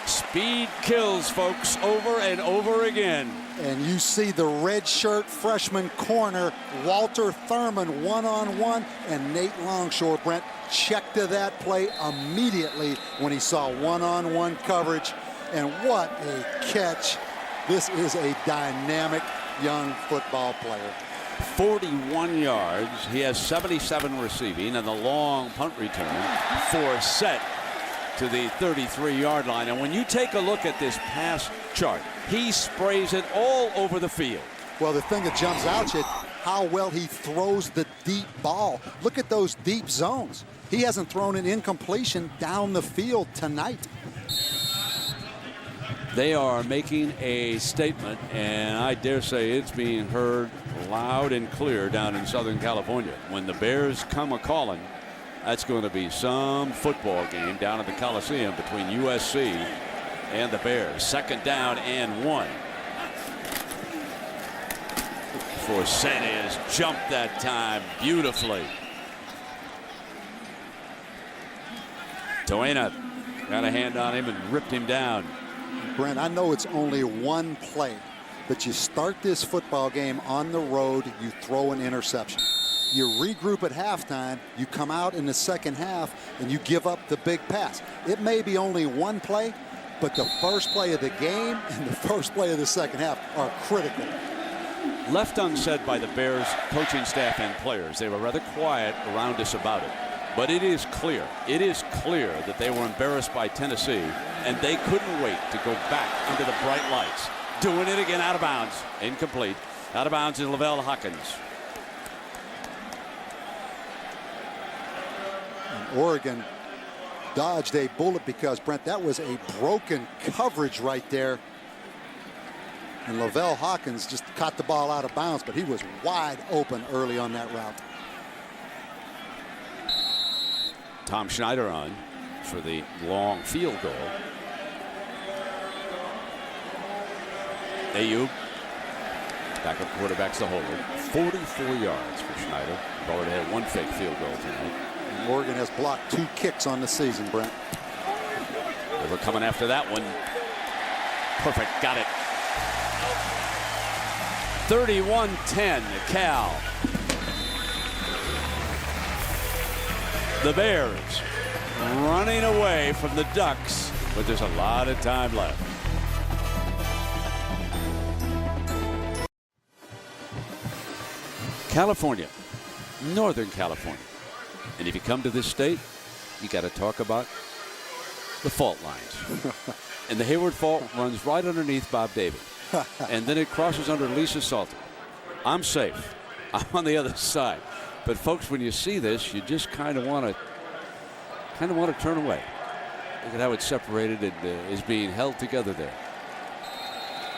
Speed kills, folks, over and over again. And you see the red shirt freshman corner, Walter Thurman, one-on-one, and Nate Longshore, Brent, checked to that play immediately when he saw one-on-one coverage. And what a catch. This is a dynamic young football player. 41 yards. He has 77 receiving, and the long punt return for set to the 33-yard line. And when you take a look at this pass chart, he sprays it all over the field. Well, the thing that jumps out at you, how well he throws the deep ball. Look at those deep zones. He hasn't thrown an incompletion down the field tonight. They are making a statement, and I dare say it's being heard loud and clear down in Southern California. When the Bears come a-calling, that's going to be some football game down at the Coliseum between USC and the Bears. Second down and 1. Forsett has jumped that time beautifully. Toena got a hand on him and ripped him down. Brent, I know it's only one play, but you start this football game on the road, you throw an interception. You regroup at halftime, you come out in the second half, and you give up the big pass. It may be only one play, but the first play of the game and the first play of the second half are critical. Left unsaid by the Bears coaching staff and players. They were rather quiet around us about it. But it is clear that they were embarrassed by Tennessee, and they couldn't wait to go back into the bright lights. Doing it again out of bounds. Incomplete. Out of bounds is Lavelle Hawkins. And Oregon dodged a bullet because, Brent, that was a broken coverage right there. And Lavelle Hawkins just caught the ball out of bounds, but he was wide open early on that route. Tom Schneider on for the long field goal. Ayub, backup quarterback's the holder. 44 yards for Schneider. We've already had one fake field goal tonight. And Oregon has blocked 2 kicks on the season, Brent. They were coming after that one. Perfect, got it. 31-10 Cal. The Bears running away from the Ducks, but there's a lot of time left. California, Northern California. And if you come to this state, you got to talk about the fault lines. And the Hayward Fault runs right underneath Bob David. And then it crosses under Lisa Salter. I'm safe. I'm on the other side. But folks, when you see this, you just kind of want to turn away. Look at how it's separated and is being held together there.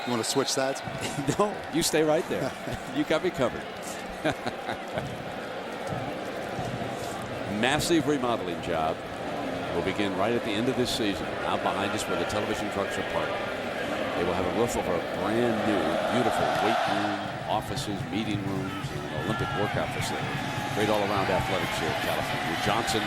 You want to switch sides? No, you stay right there. You got me covered. Massive remodeling job will begin right at the end of this season. Out behind us where the television trucks are parked. They will have a roof over a brand new, beautiful weight room, offices, meeting rooms, and Olympic workout facility. Great all-around athletics here in California. Johnson,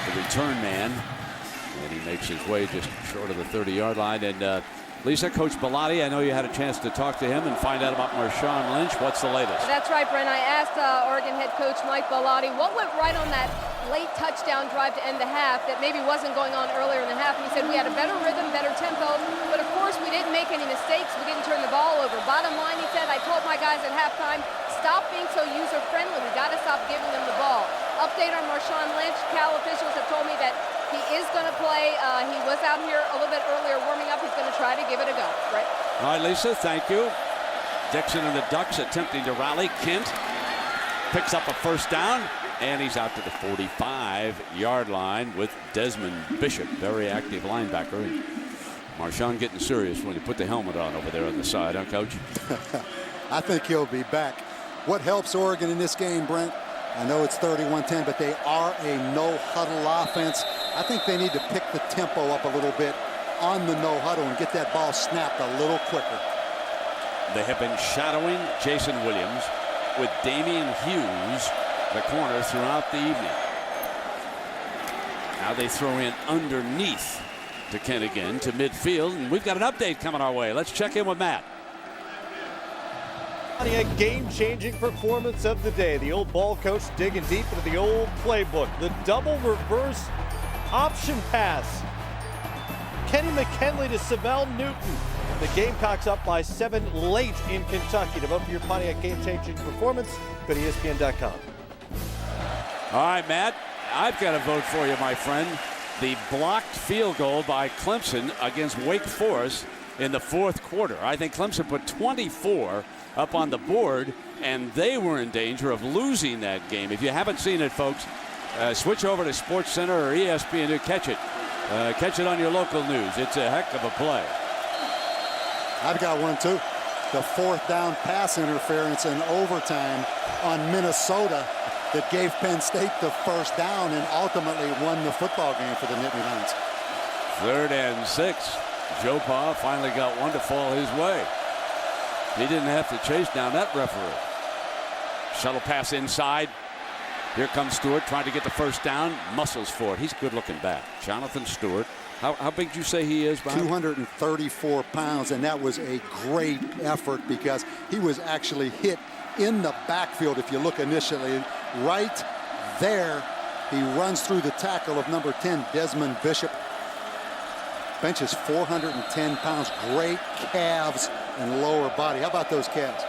the return man, and he makes his way just short of the 30-yard line. And Lisa, Coach Bellotti, I know you had a chance to talk to him and find out about Marshawn Lynch. What's the latest? That's right, Brent. I asked Oregon head coach Mike Bellotti what went right on that late touchdown drive to end the half that maybe wasn't going on earlier in the half. And he said we had a better rhythm, better tempo, but of course we didn't make any mistakes. We didn't turn the ball over. Bottom line, he said, I told my guys at halftime, stop being so user-friendly. We got to stop giving them the ball. Update on Marshawn Lynch. Cal officials have told me that he is going to play. He was out here a little bit earlier warming up. He's going to try to give it a go. Right? All right, Lisa, thank you. Dixon and the Ducks attempting to rally. Kent picks up a first down, and he's out to the 45-yard line with Desmond Bishop, very active linebacker. And Marshawn getting serious when he put the helmet on over there on the side, huh, Coach? I think he'll be back. What helps Oregon in this game, Brent? I know it's 31-10, but they are a no-huddle offense. I think they need to pick the tempo up a little bit on the no-huddle and get that ball snapped a little quicker. They have been shadowing Jason Williams with Damian Hughes, the corner, throughout the evening. Now they throw in underneath to Kent again to midfield, and we've got an update coming our way. Let's check in with Matt. A game-changing performance of the day. The old ball coach digging deep into the old playbook. The double reverse option pass. Kenny McKinley to Savell Newton. The Gamecocks up by 7 late in Kentucky. To vote for your Pontiac game-changing performance, go to ESPN.com. All right, Matt, I've got a vote for you, my friend. The blocked field goal by Clemson against Wake Forest in the fourth quarter. I think Clemson put 24 up on the board, and they were in danger of losing that game. If you haven't seen it, folks, switch over to SportsCenter or ESPN to catch it. Catch it on your local news. It's a heck of a play. I've got one, too. The fourth down pass interference in overtime on Minnesota that gave Penn State the first down and ultimately won the football game for the Nittany Lions. 3rd and 6. Joe Pa finally got one to fall his way. He didn't have to chase down that referee. Shuttle pass inside. Here comes Stewart trying to get the first down. Muscles for it. He's a good-looking back. Jonathan Stewart. How big did you say he is, Bob? 234 pounds, and that was a great effort because he was actually hit in the backfield. If you look initially, right there, he runs through the tackle of number 10, Desmond Bishop. Benches 410 pounds. Great calves and lower body. How about those calves?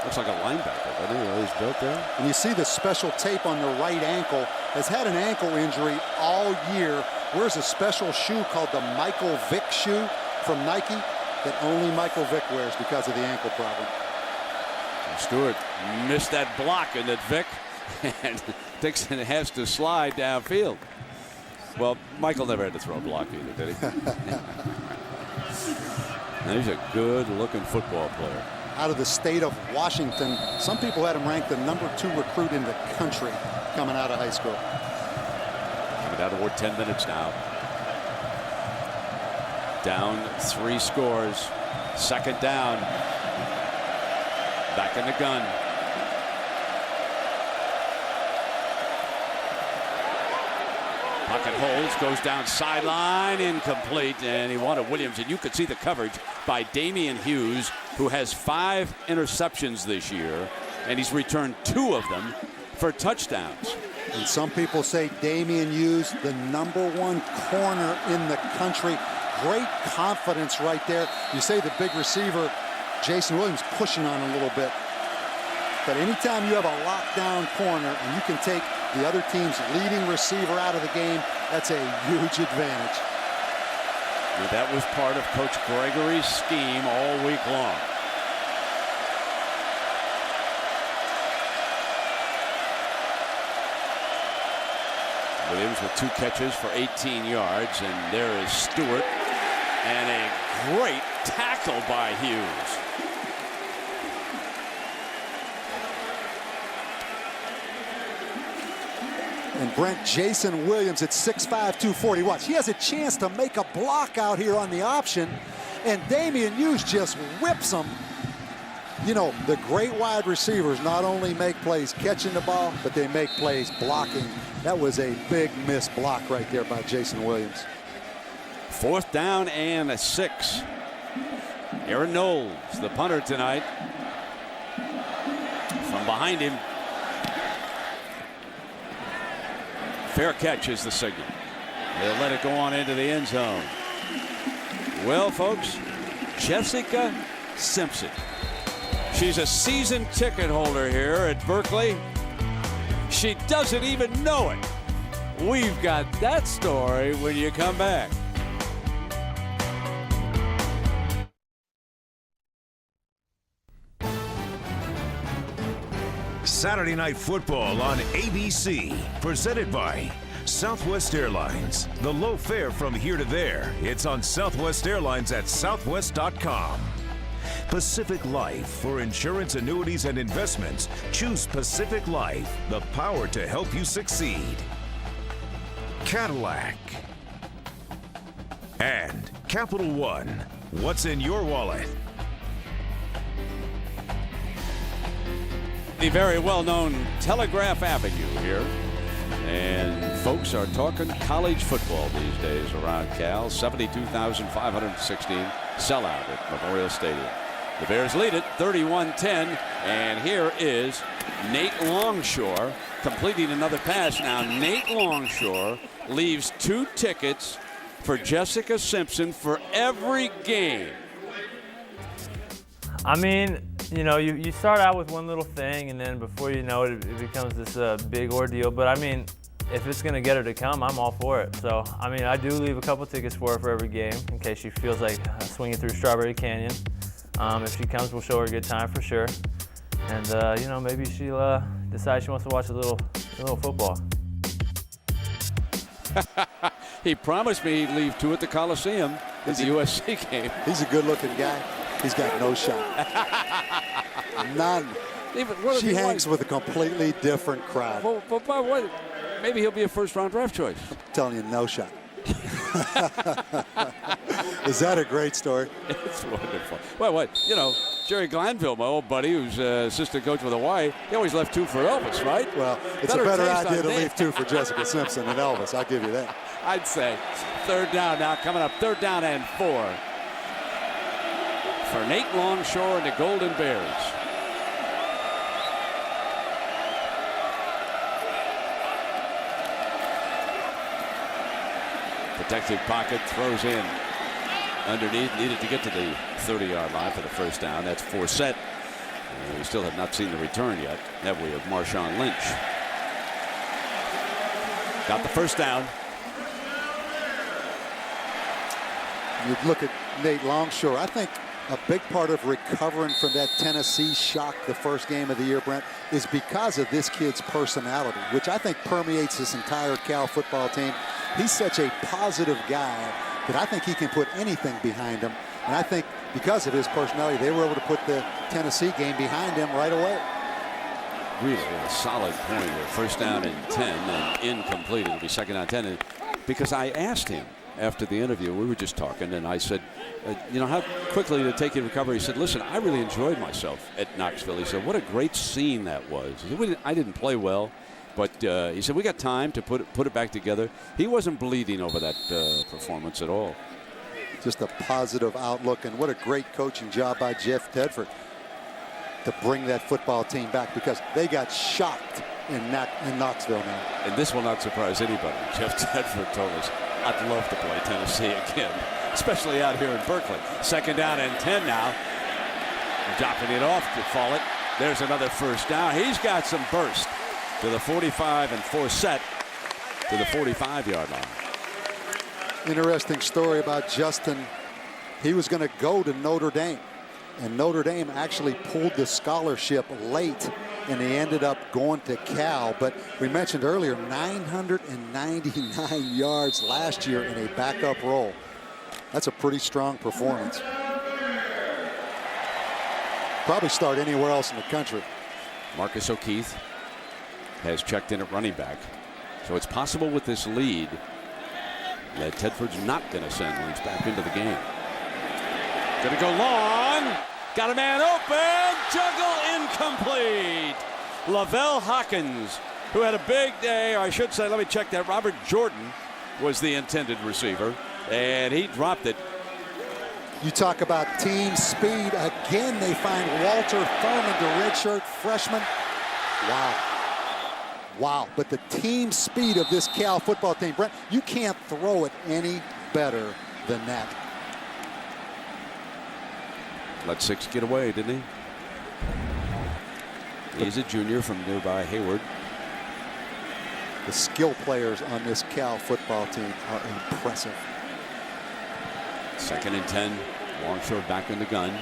Looks like a linebacker, doesn't he? He's built there. And you see the special tape on the right ankle. Has had an ankle injury all year. Wears a special shoe called the Michael Vick shoe from Nike that only Michael Vick wears because of the ankle problem. And Stewart missed that block in that Vick, and Dixon has to slide downfield. Well, Michael never had to throw a block either, did he? He's a good-looking football player. Out of the state of Washington, some people had him ranked the number 2 recruit in the country coming out of high school. Coming down toward 10 minutes now. Down 3 scores. 2nd down. Back in the gun. Pocket holds, goes down sideline, incomplete, and he wanted Williams. And you could see the coverage by Damian Hughes, who has 5 interceptions this year, and he's returned 2 of them for touchdowns. And some people say Damian Hughes, the number 1 corner in the country. Great confidence right there. You say the big receiver, Jason Williams, pushing on a little bit. But anytime you have a lockdown corner and you can take the other team's leading receiver out of the game, that's a huge advantage. And that was part of Coach Gregory's scheme all week long. Williams with 2 catches for 18 yards, and there is Stewart And a great tackle by Hughes. And Brent, Jason Williams at 6'5", 240. Watch, he has a chance to make a block out here on the option, and Damian Hughes just whips him. You know, the great wide receivers not only make plays catching the ball, but they make plays blocking. That was a big missed block right there by Jason Williams. 4th down and 6. Aaron Knowles, the punter tonight. From behind him. Fair catch is the signal. They'll let it go on into the end zone. Well, folks, Jessica Simpson. She's a season ticket holder here at Berkeley. She doesn't even know it. We've got that story when you come back. Saturday Night Football on ABC, presented by Southwest Airlines. The low fare from here to there. It's on Southwest Airlines at southwest.com. Pacific Life, for insurance, annuities, and investments. Choose Pacific Life, the power to help you succeed. Cadillac. And Capital One. What's in your wallet? The very well-known Telegraph Avenue here. And folks are talking college football these days around Cal. 72,516 sellout at Memorial Stadium. The Bears lead it 31-10. And here is Nate Longshore completing another pass. Now Nate Longshore leaves 2 tickets for Jessica Simpson for every game. I mean, you know, you start out with one little thing, and then before you know it, it becomes this big ordeal. But I mean, if it's going to get her to come, I'm all for it. So, I mean, I do leave a couple tickets for her for every game in case she feels like swinging through Strawberry Canyon. If she comes, we'll show her a good time for sure. And, you know, maybe she'll decide she wants to watch a little football. He promised me he'd leave 2 at the Coliseum at the USC game. He's a good-looking guy. He's got no shot. None. She hangs with a completely different crowd. Well, maybe he'll be a first-round draft choice. I'm telling you, no shot. Is that a great story? It's wonderful. Well, what? You know, Jerry Glanville, my old buddy, who's assistant coach with Hawaii, he always left 2 for Elvis, right? Well, it's a better idea to leave 2 for Jessica Simpson than Elvis. I'll give you that. I'd say. 3rd down now, coming up. 3rd down and 4. For Nate Longshore and the Golden Bears. Protected pocket, throws in underneath, needed to get to the 30-yard line for the first down. That's Forsett. We still have not seen the return yet, have we, of Marshawn Lynch. Got the first down. You look at Nate Longshore. I think a big part of recovering from that Tennessee shock the first game of the year, Brent, is because of this kid's personality, which I think permeates this entire Cal football team. He's such a positive guy that I think he can put anything behind him. And I think because of his personality, they were able to put the Tennessee game behind him right away. Really a solid point here. First down and 10 and incomplete. It'll be 2nd down 10. And because I asked him after the interview, we were just talking, and I said, you know, how quickly did it take you to recover? He said, listen, I really enjoyed myself at Knoxville. He said, what a great scene that was. He said, I didn't play well, but he said, we got time to put it back together. He wasn't bleeding over that performance at all. Just a positive outlook, and what a great coaching job by Jeff Tedford to bring that football team back, because they got shocked in Knoxville now. And this will not surprise anybody. Jeff Tedford told us, I'd love to play Tennessee again, especially out here in Berkeley. 2nd down and 10 now. Dropping it off to Follett. There's another first down. He's got some burst to the 45 and Forsett to the 45-yard line. Interesting story about Justin. He was going to go to Notre Dame, and Notre Dame actually pulled the scholarship late, and he ended up going to Cal. But we mentioned earlier, 999 yards last year in a backup role. That's a pretty strong performance. Probably start anywhere else in the country. Marcus O'Keefe has checked in at running back. So it's possible with this lead that Tedford's not going to send Lynch back into the game. Going to go long. Got a man open. Juggle incomplete. Lavelle Hawkins, who had a big day, or I should say, let me check that. Robert Jordan was the intended receiver, and he dropped it. You talk about team speed. Again, they find Walter Thurman, the redshirt freshman. Wow. Wow. But the team speed of this Cal football team, Brent, you can't throw it any better than that. Let 6 get away, didn't he? He's a junior from nearby Hayward. The skill players on this Cal football team are impressive. 2nd and 10. Longshore back in the gun.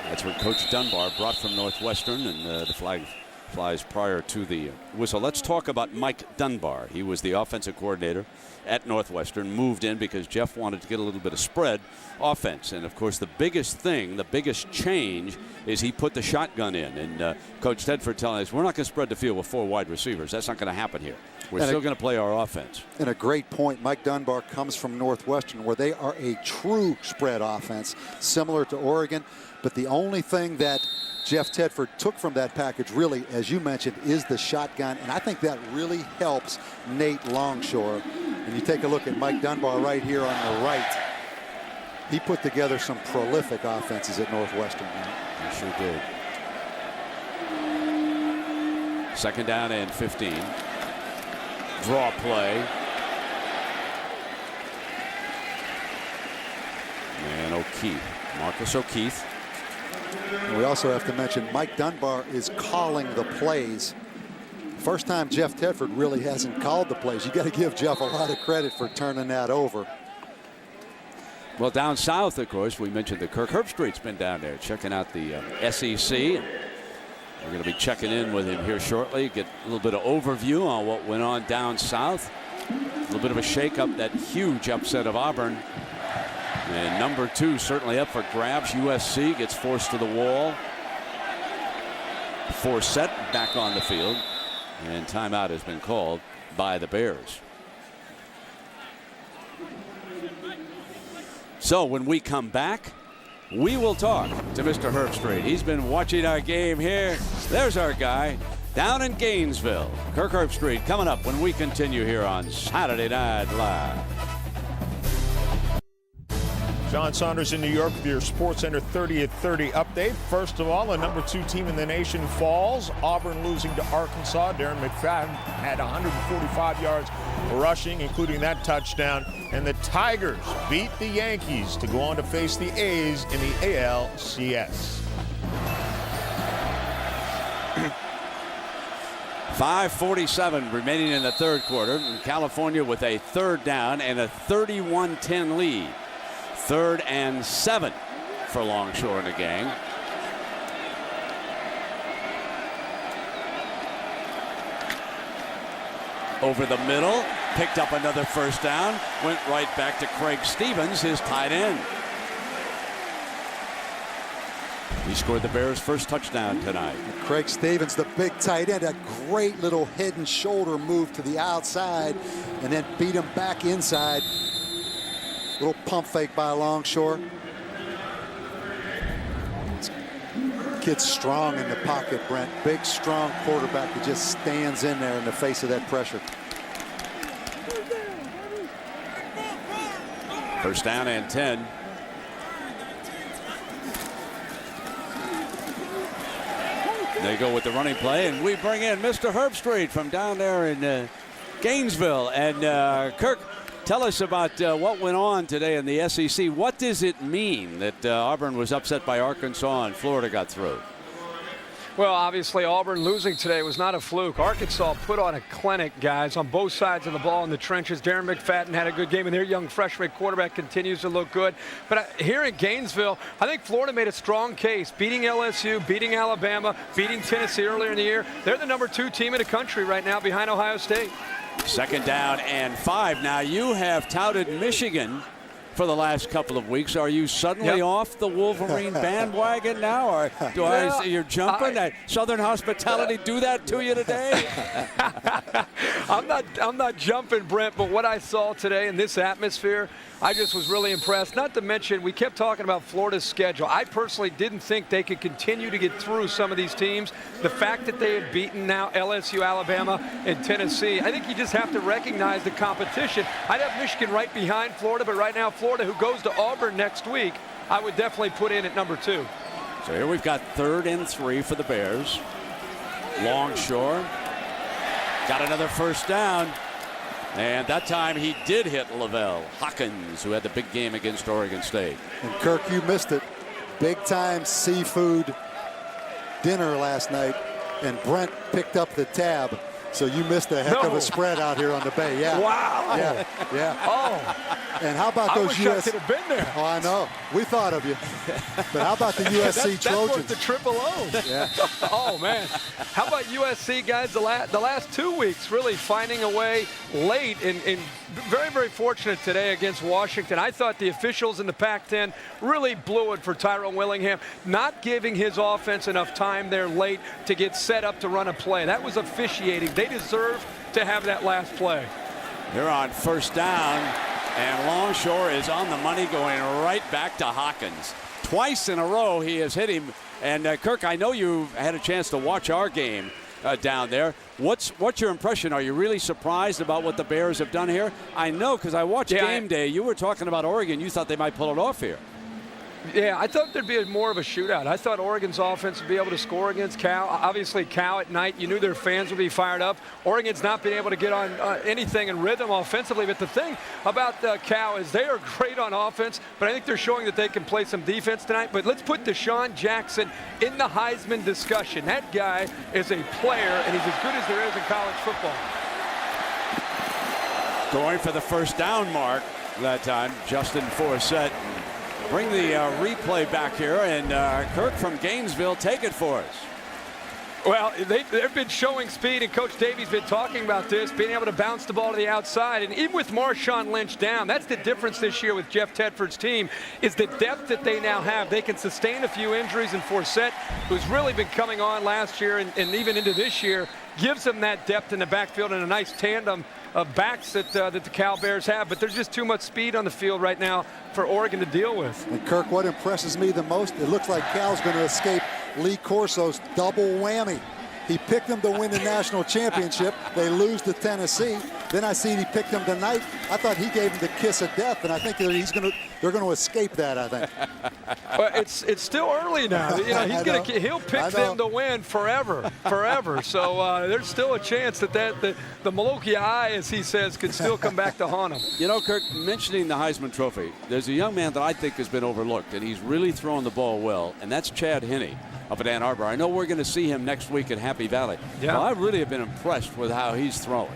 That's what Coach Dunbar brought from Northwestern, and the flag flies prior to the whistle. Let's talk about Mike Dunbar. He was the offensive coordinator at Northwestern, moved in because Jeff wanted to get a little bit of spread offense. And of course, the biggest thing, the biggest change is he put the shotgun in. And Coach Tedford telling us, we're not going to spread the field with 4 wide receivers. That's not going to happen here. We're still going to play our offense. And a great point. Mike Dunbar comes from Northwestern, where they are a true spread offense, similar to Oregon. But the only thing that Jeff Tedford took from that package, really, as you mentioned, is the shotgun. And I think that really helps Nate Longshore. And you take a look at Mike Dunbar right here on the right. He put together some prolific offenses at Northwestern. He sure did. 2nd down and 15. Draw play. And O'Keefe. Marcus O'Keefe. We also have to mention Mike Dunbar is calling the plays. First time Jeff Tedford really hasn't called the plays. You got to give Jeff a lot of credit for turning that over. Well, down south, of course, we mentioned that Kirk Herbstreit's been down there checking out the SEC. We're going to be checking in with him here shortly, get a little bit of overview on what went on down south. A little bit of a shakeup, that huge upset of Auburn. And number 2 certainly up for grabs. USC gets forced to the wall. Forsett back on the field. And timeout has been called by the Bears. So when we come back, we will talk to Mr. Herbstreit. He's been watching our game here. There's our guy down in Gainesville. Kirk Herbstreit coming up when we continue here on Saturday Night Live. John Saunders in New York with your SportsCenter 30 at 30 update. First of all, the number 2 team in the nation falls. Auburn losing to Arkansas. Darren McFadden had 145 yards rushing, including that touchdown. And the Tigers beat the Yankees to go on to face the A's in the ALCS. 5:47 remaining in the 3rd quarter. And California with a 3rd down and a 31-10 lead. 3rd and 7 for Longshore and the gang. Over the middle, picked up another 1st down, went right back to Craig Stevens, his tight end. He scored the Bears' first touchdown tonight. Craig Stevens, the big tight end, a great little head and shoulder move to the outside and then beat him back inside. Little pump fake by Longshore. Kid's strong in the pocket, Brent. Big, strong quarterback who just stands in there in the face of that pressure. 1st down and 10. They go with the running play, and we bring in Mr. Herbstreit from down there in Gainesville. And Kirk, tell us about what went on today in the SEC. What does it mean that Auburn was upset by Arkansas and Florida got through? Well, obviously, Auburn losing today was not a fluke. Arkansas put on a clinic, guys, on both sides of the ball in the trenches. Darren McFadden had a good game, and their young freshman quarterback continues to look good. But here in Gainesville, I think Florida made a strong case, beating LSU, beating Alabama, beating Tennessee earlier in the year. They're the number 2 team in the country right now behind Ohio State. 2nd down and 5. Now, you have touted Michigan for the last couple of weeks. Are you suddenly off the Wolverine bandwagon now, or do I see you're jumping? Southern Hospitality do that to you today? I'm not jumping, Brent, but what I saw today in this atmosphere, I just was really impressed. Not to mention, we kept talking about Florida's schedule. I personally didn't think they could continue to get through some of these teams. The fact that they had beaten now LSU, Alabama, and Tennessee, I think you just have to recognize the competition. I'd have Michigan right behind Florida, but right now Florida, who goes to Auburn next week, I would definitely put in at number 2. So here we've got 3rd and 3 for the Bears. Longshore got another first down. And that time he did hit Lavelle Hawkins, who had the big game against Oregon State. And Kirk, you missed it. Big time seafood dinner last night, and Brent picked up the tab. So you missed a heck of a spread out here on the bay. Yeah. Wow. Yeah. Oh. And how about those I could have been there. Oh, I know. We thought of you. But how about the USC Trojans? That's worth the triple O. Yeah. Oh, man. How about USC, guys, the last 2 weeks really finding a way late and very, very fortunate today against Washington. I thought the officials in the Pac-10 really blew it for Tyrone Willingham, not giving his offense enough time there late to get set up to run a play. That was officiating. They deserve to have that last play. They're on first down, and Longshore is on the money, going right back to Hawkins. Twice in a row he has hit him. And Kirk, I know you had a chance to watch our game down there. What's your impression? Are you really surprised about what the Bears have done here? I know, because I watched game day. You were talking about Oregon. You thought they might pull it off here. Yeah, I thought there'd be more of a shootout. I thought Oregon's offense would be able to score against Cal. Obviously, Cal at night, you knew their fans would be fired up. Oregon's not been able to get on anything in rhythm offensively. But the thing about Cal is they are great on offense, but I think they're showing that they can play some defense tonight. But let's put Deshaun Jackson in the Heisman discussion. That guy is a player, and he's as good as there is in college football. Going for the first down mark that time, Justin Forsett. Bring the replay back here, and Kirk from Gainesville, take it for us. Well, they've been showing speed, and Coach Davey's been talking about this, being able to bounce the ball to the outside. And even with Marshawn Lynch down, that's the difference this year with Jeff Tedford's team, is the depth that they now have. They can sustain a few injuries, and Forsett, who's really been coming on last year and even into this year, gives them that depth in the backfield and a nice tandem of backs that the Cal Bears have. But there's just too much speed on the field right now for Oregon to deal with. And Kirk, what impresses me the most, it looks like Cal's going to escape Lee Corso's double whammy. He picked them to win the national championship. They lose to Tennessee. Then I see he picked them tonight. I thought he gave them the kiss of death, and I think they're going to escape that, I think. Well, it's still early now. You know, he'll pick them to win forever. So there's still a chance that the Malokia eye, as he says, could still come back to haunt him. You know, Kirk, mentioning the Heisman Trophy, there's a young man that I think has been overlooked, and he's really throwing the ball well, and that's Chad Henne up at Ann Arbor. I know we're going to see him next week at Happy Valley. Yeah. Well, I really have been impressed with how he's throwing.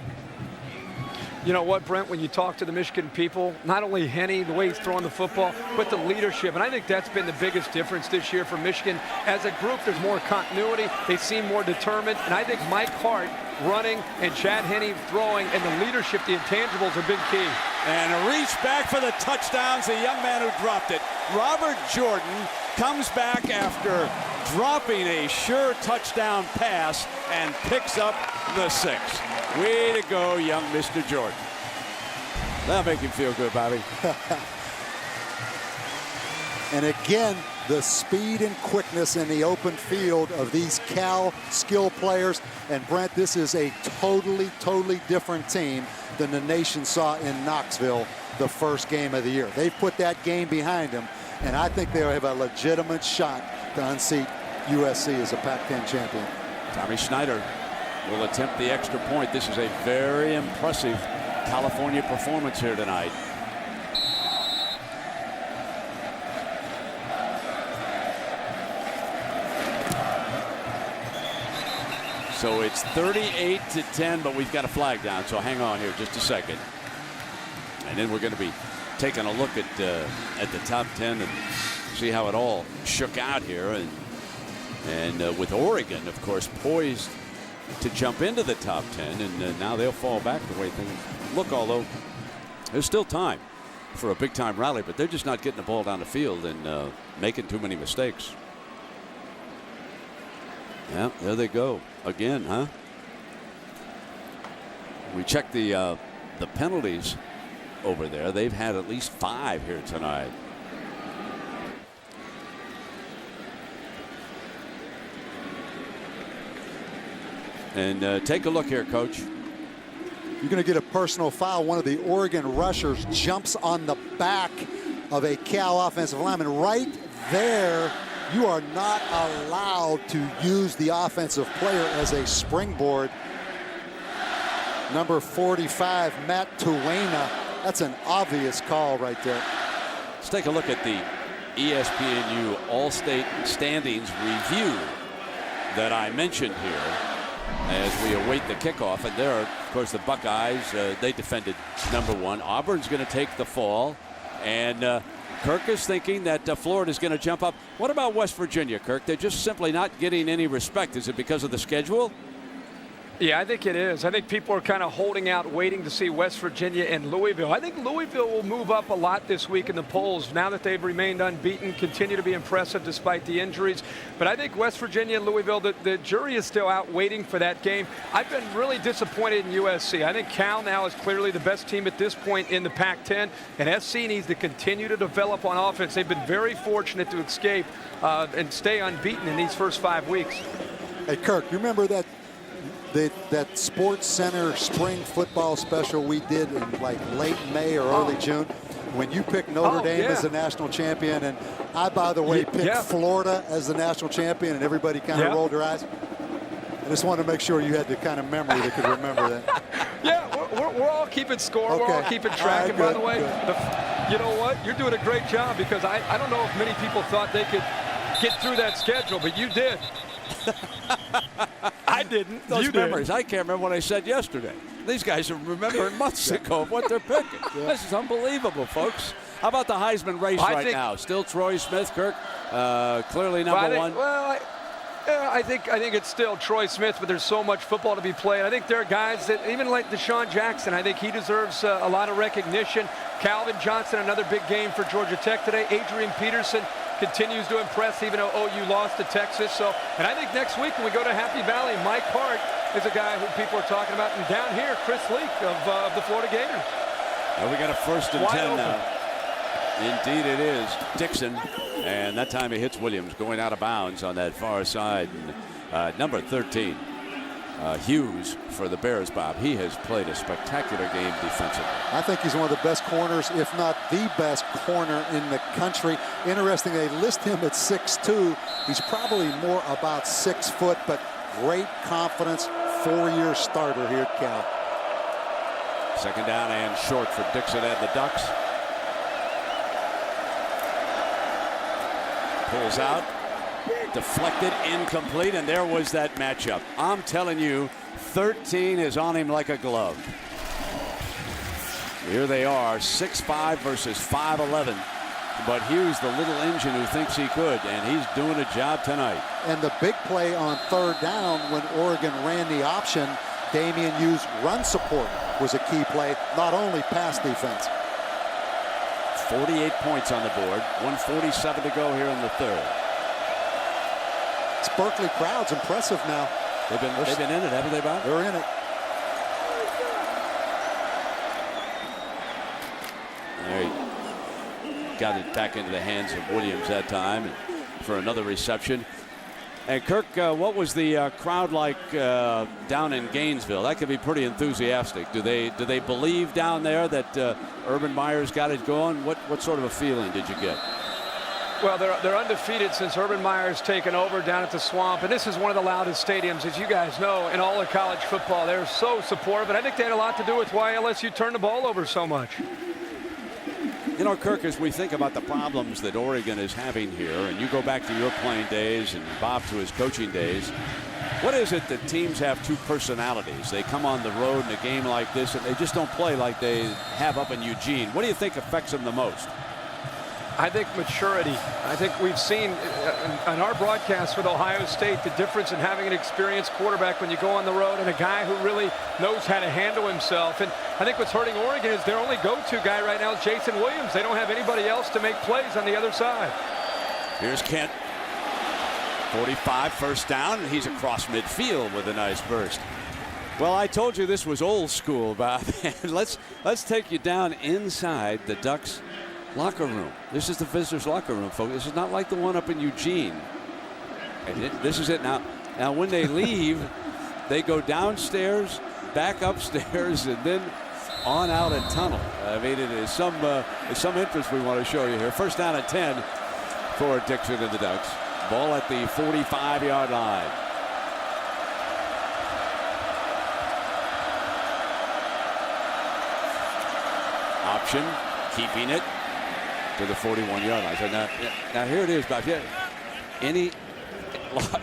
You know what, Brent, when you talk to the Michigan people, not only Henne, the way he's throwing the football, but the leadership. And I think that's been the biggest difference this year for Michigan. As a group, there's more continuity. They seem more determined. And I think Mike Hart running and Chad Henne throwing and the leadership, the intangibles are big key. And a reach back for the touchdowns, the young man who dropped it. Robert Jordan comes back after dropping a sure touchdown pass and picks up the 6. Way to go, young Mr. Jordan. That'll make him feel good, Bobby. And again, the speed and quickness in the open field of these Cal skill players. And Brent, this is a totally different team than the nation saw in Knoxville the first game of the year. They've put that game behind them, and I think they have a legitimate shot to unseat USC as a Pac-10 champion. Tommy Schneider will attempt the extra point. This is a very impressive California performance here tonight. So it's 38-10, but we've got a flag down, so hang on here just a second. And then we're going to be taking a look at the top 10 and see how it all shook out here. And with Oregon, of course, poised to jump into the top 10, and now they'll fall back the way things look, although there's still time. for a big-time rally, but they're just not getting the ball down the field and making too many mistakes. Yeah, there they go again, huh? We checked the penalties over there. They've had at least 5 here tonight. And take a look here, Coach. You're going to get a personal foul. One of the Oregon rushers jumps on the back of a Cal offensive lineman. Right there, you are not allowed to use the offensive player as a springboard. Number 45, Matt Tuena. That's an obvious call right there. Let's take a look at the ESPNU All-State Standings review that I mentioned here as we await the kickoff. And there are, of course, the Buckeyes. They defended number 1. Auburn's going to take the fall. And Kirk is thinking that Florida's going to jump up. What about West Virginia, Kirk? They're just simply not getting any respect. Is it because of the schedule? Yeah, I think it is. I think people are kind of holding out, waiting to see West Virginia and Louisville. I think Louisville will move up a lot this week in the polls now that they've remained unbeaten, continue to be impressive despite the injuries. But I think West Virginia and Louisville, the jury is still out waiting for that game. I've been really disappointed in USC. I think Cal now is clearly the best team at this point in the Pac-10, and SC needs to continue to develop on offense. They've been very fortunate to escape and stay unbeaten in these first 5 weeks. Hey, Kirk, you remember that Sports Center spring football special we did in like late May or early June when you picked Notre Dame as the national champion, and I, by the way, picked Florida as the national champion, and everybody kind of rolled their eyes? I just wanted to make sure you had the kind of memory that could remember that. Yeah, we're all keeping score. Okay. We're all keeping track. And by the way, you know what? You're doing a great job because I don't know if many people thought they could get through that schedule, but you did. I didn't. Those memories. I can't remember what I said yesterday. These guys are remembering months ago of what they're picking. This is unbelievable, folks. How about the Heisman race now? Still Troy Smith, Kirk, clearly number 1. I think it's still Troy Smith, but there's so much football to be played. I think there are guys that, even like Deshaun Jackson, I think he deserves a lot of recognition. Calvin Johnson, another big game for Georgia Tech today. Adrian Peterson continues to impress, even though OU lost to Texas. And I think next week when we go to Happy Valley, Mike Hart is a guy who people are talking about. And down here, Chris Leak of the Florida Gators. Well, we got a 1st and 10 now. Indeed it is. Dixon, and that time he hits Williams going out of bounds on that far side. And, number 13, Hughes for the Bears, Bob. He has played a spectacular game defensively. I think he's one of the best corners, if not the best corner in the country. Interesting, they list him at 6'2". He's probably more about 6 foot, but great confidence, 4-year starter here at Cal. 2nd down and short for Dixon and the Ducks. Pulls out, deflected, incomplete, and there was that matchup. I'm telling you, 13 is on him like a glove. Here they are, 6'5" versus 5'11". But Hughes, the little engine who thinks he could, and he's doing a job tonight. And the big play on 3rd down when Oregon ran the option, Damian Hughes' run support was a key play, not only pass defense. 48 points on the board, 1:47 to go here in the 3rd. This Berkeley crowd's impressive now. They've been in it, haven't they, Bob? They're in it. There he got it back into the hands of Williams that time for another reception. And Kirk, what was the crowd like down in Gainesville? That could be pretty enthusiastic. Do they believe down there that Urban Meyer's got it going? What sort of a feeling did you get? Well, they're undefeated since Urban Meyer's taken over down at the Swamp, and this is one of the loudest stadiums, as you guys know, in all of college football. They're so supportive, and I think they had a lot to do with why LSU turned the ball over so much. You know, Kirk, as we think about the problems that Oregon is having here, and you go back to your playing days and Bob to his coaching days, what is it that teams have two personalities? They come on the road in a game like this, and they just don't play like they have up in Eugene. What do you think affects them the most? I think maturity. I think we've seen on our broadcast with Ohio State the difference in having an experienced quarterback when you go on the road and a guy who really knows how to handle himself. And I think what's hurting Oregon is their only go-to guy right now is Jason Williams. They don't have anybody else to make plays on the other side. Here's Kent. 45, first down, and he's across midfield with a nice burst. Well, I told you this was old school, Bob. let's take you down inside the Ducks locker room. This is the visitors' locker room, folks. This is not like the one up in Eugene. This is it now. Now, when they leave, they go downstairs, back upstairs, and then on out a tunnel. I mean, it is some interest we want to show you here. First down and 10 for Dixon and the Ducks. Ball at the 45-yard line. Option, keeping it to the 41-yard line. So now here it is, Bob. Yeah,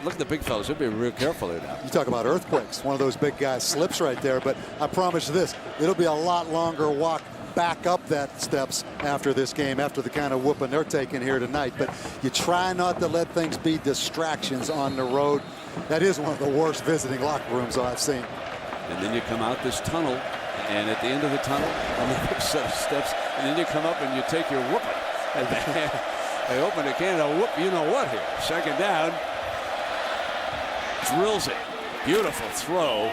look at the big fellas. They'll be real careful here now. You talk about earthquakes. One of those big guys slips right there, but I promise you this, it'll be a lot longer walk back up that steps after this game, after the kind of whooping they're taking here tonight. But you try not to let things be distractions on the road. That is one of the worst visiting locker rooms I've seen. And then you come out this tunnel, and at the end of the tunnel, another set of steps, and then you come up and you take your whooping. And they open a can of whoop, you know what here. Second down. Drills it. Beautiful throw.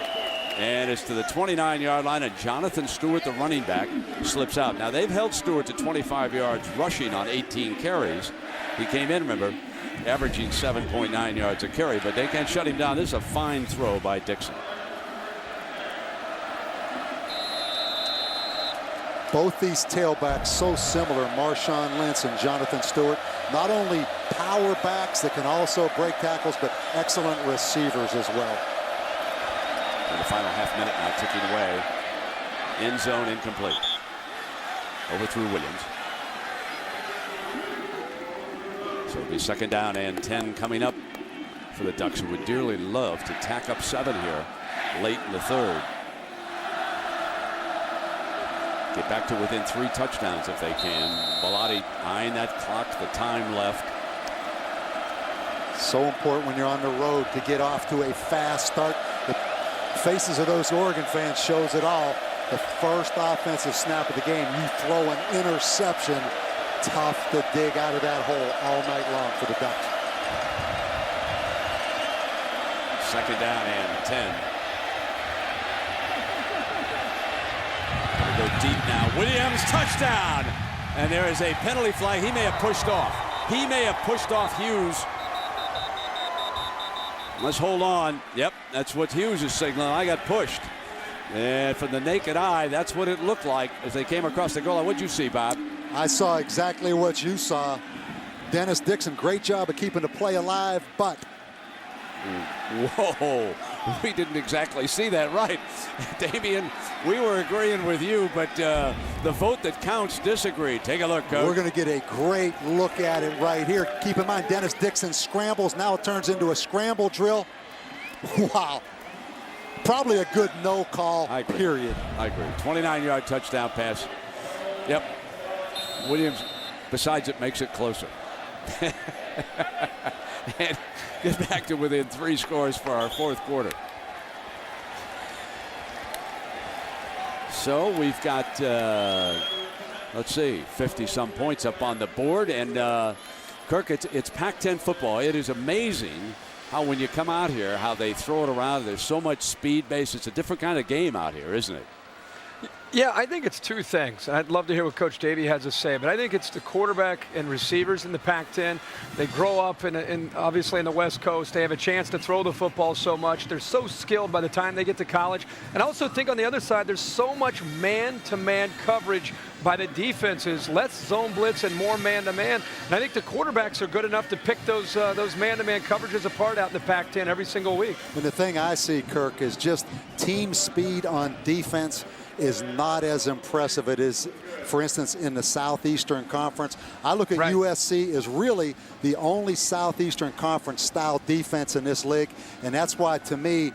And it's to the 29-yard line, and Jonathan Stewart, the running back, slips out. Now, they've held Stewart to 25 yards rushing on 18 carries. He came in, remember, averaging 7.9 yards a carry, but they can't shut him down. This is a fine throw by Dixon. Both these tailbacks so similar, Marshawn Lynch and Jonathan Stewart. Not only power backs that can also break tackles, but excellent receivers as well. And the final half minute now ticking away. End zone incomplete. Overthrew Williams. So it'll be second down and 10 coming up for the Ducks, who would dearly love to tack up 7 here late in the third. Get back to within 3 touchdowns if they can. Bellotti eyeing that clock, the time left. So important when you're on the road to get off to a fast start. The faces of those Oregon fans shows it all. The first offensive snap of the game, you throw an interception. Tough to dig out of that hole all night long for the Ducks. Second down and 10. Go deep now. Williams, touchdown. And there is a penalty flag. He may have pushed off. He may have pushed off Hughes. Let's hold on. Yep, that's what Hughes is signaling. I got pushed. And from the naked eye, that's what it looked like as they came across the goal line. What'd you see, Bob? I saw exactly what you saw. Dennis Dixon, great job of keeping the play alive, but whoa, we didn't exactly see that right. Damian, we were agreeing with you, but the vote that counts disagreed. Take a look, Coach. We're going to get a great look at it right here. Keep in mind, Dennis Dixon scrambles. Now it turns into a scramble drill. Wow. Probably a good no call, period. I agree. 29-yard touchdown pass. Yep. Williams, besides it, makes it closer. And get back to within 3 scores for our fourth quarter. So we've got, let's see, 50-some points up on the board. And, Kirk, it's Pac-10 football. It is amazing how when you come out here, how they throw it around. There's so much speed base. It's a different kind of game out here, isn't it? Yeah, I think it's 2 things. I'd love to hear what Coach Davey has to say, but I think it's the quarterback and receivers in the Pac-10. They grow up in obviously in the West Coast. They have a chance to throw the football so much. They're so skilled by the time they get to college. And I also think on the other side, there's so much man-to-man coverage by the defenses, less zone blitz and more man-to-man. And I think the quarterbacks are good enough to pick those man-to-man coverages apart out in the Pac-10 every single week. And the thing I see, Kirk, is just team speed on defense is not as impressive it is, for instance, in the Southeastern Conference. I look at USC as really the only Southeastern Conference style defense in this league, and that's why, to me,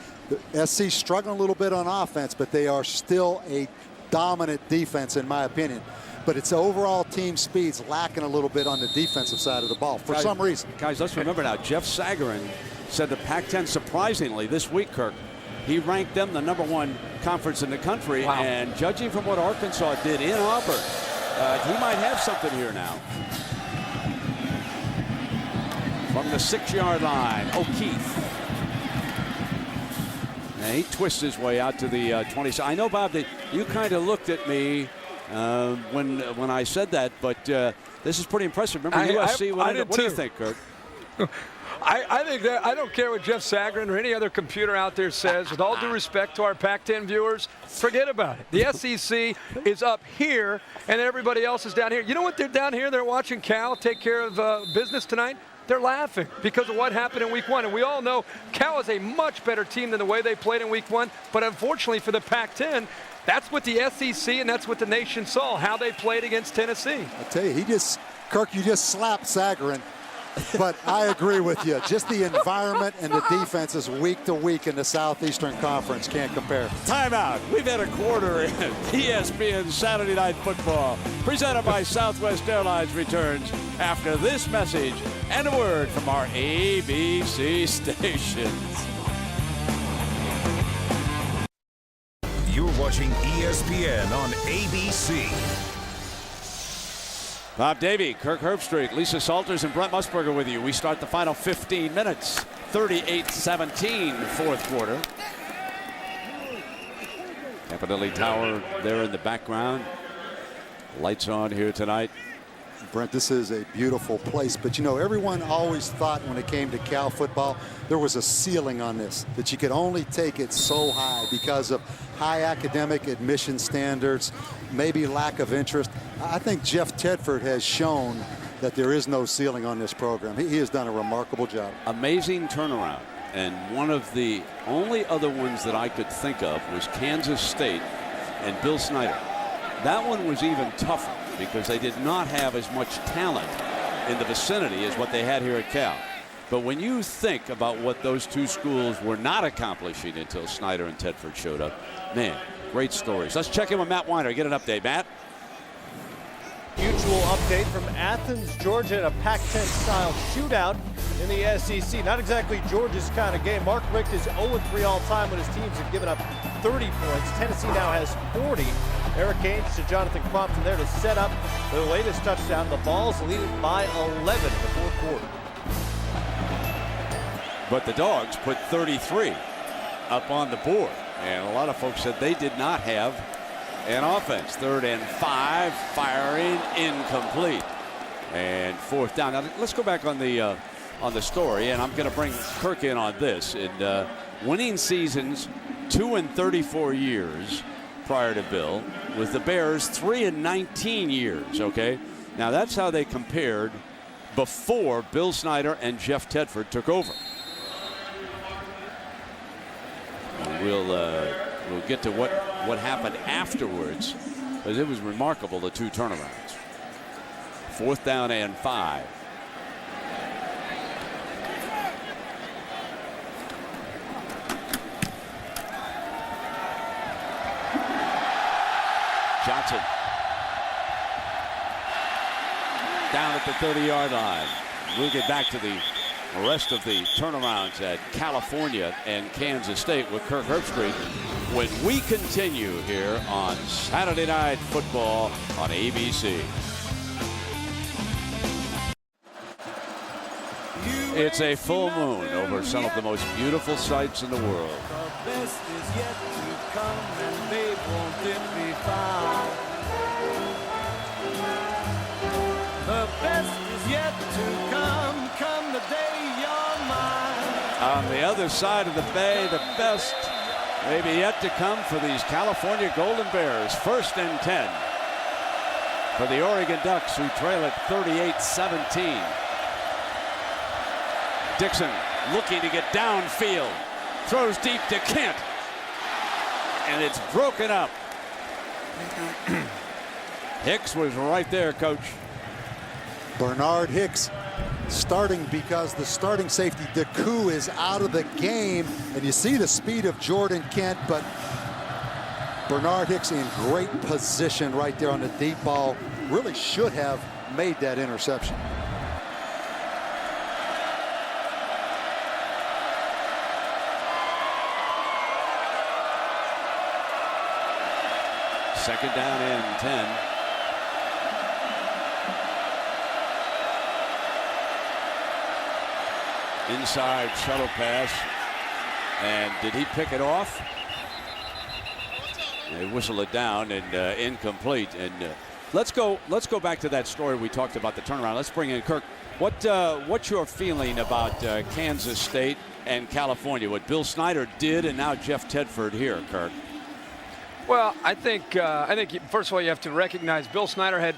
the SC's struggling a little bit on offense, but they are still a dominant defense in my opinion. But its overall team speed's lacking a little bit on the defensive side of the ball for some reason. Guys, let's remember now, Jeff Sagarin said the Pac-10, surprisingly, this week, Kirk, he ranked them the #1 conference in the country. Wow. And judging from what Arkansas did in Auburn, he might have something here now. From the 6-yard line, O'Keefe. And he twists his way out to the 20. I know, Bob, that you kind of looked at me when I said that, but this is pretty impressive. Remember USC? What do you think, Kirk? I think that I don't care what Jeff Sagarin or any other computer out there says. With all due respect to our Pac-10 viewers, forget about it. The SEC is up here, and everybody else is down here. You know what? They're down here. They're watching Cal take care of business tonight. They're laughing because of what happened in Week 1. And we all know Cal is a much better team than the way they played in Week 1. But unfortunately for the Pac-10, that's what the SEC and that's what the nation saw, how they played against Tennessee. I tell you, Kirk, you just slapped Sagarin. But I agree with you. Just the environment and the defenses week to week in the Southeastern Conference can't compare. Timeout. We've had a quarter in ESPN Saturday Night Football, presented by Southwest Airlines, returns after this message and a word from our ABC stations. You're watching ESPN on ABC. Bob Davie, Kirk Herbstreit, Lisa Salters, and Brent Musburger with you. We start the final 15 minutes. 38-17 fourth quarter. Campanelli Tower there in the background. Lights on here tonight. Brent, this is a beautiful place, but you know, everyone always thought when it came to Cal football, there was a ceiling on this, that you could only take it so high because of high academic admission standards, maybe lack of interest. I think Jeff Tedford has shown that there is no ceiling on this program. He has done a remarkable job. Amazing turnaround. And one of the only other ones that I could think of was Kansas State and Bill Snyder. That one was even tougher because they did not have as much talent in the vicinity as what they had here at Cal. But when you think about what those two schools were not accomplishing until Snyder and Tedford showed up, man, great stories. Let's check in with Matt Weiner. Get an update, Matt. Mutual update from Athens, Georgia, in a Pac-10 style shootout in the SEC. Not exactly Georgia's kind of game. Mark Richt is 0-3 all time when his teams have given up 30 points. Tennessee now has 40. Eric Ainge to Jonathan Crompton there to set up the latest touchdown. The Vols lead it by 11 in the fourth quarter. But the Dogs put 33 up on the board. And a lot of folks said they did not have an offense. 3rd and 5, firing incomplete. And 4th down. Now let's go back on the story, and I'm going to bring Kirk in on this. In winning seasons, 2 in 34 years prior to Bill, with the Bears 3 in 19 years. Okay, now that's how they compared before Bill Snyder and Jeff Tedford took over. We'll get to what happened afterwards, because it was remarkable, the two turnarounds. 4th down and 5. Johnson down at the 30-yard line. We'll get back to the rest of the turnarounds at California and Kansas State with Kirk Herbstreit when we continue here on Saturday Night Football on ABC. It's a full moon over some of the most beautiful sights in the world. The best is yet to come, and babe, won't it be found? The best is yet to come, come the day you're mine. On the other side of the bay, the best maybe yet to come for these California Golden Bears. 1st and 10 for the Oregon Ducks, who trail at 38-17. Dixon looking to get downfield. Throws deep to Kent. And it's broken up. Hicks was right there, Coach. Bernard Hicks starting because the starting safety, Deku, is out of the game. And you see the speed of Jordan Kent, but Bernard Hicks in great position right there on the deep ball. Really should have made that interception. Second down and 10. Inside shuttle pass. And did he pick it off? They whistle it down and incomplete. And let's go back to that story we talked about, the turnaround. Let's bring in Kirk. What's your feeling about Kansas State and California? What Bill Snyder did, and now Jeff Tedford here, Kirk. Well, I think first of all you have to recognize Bill Snyder had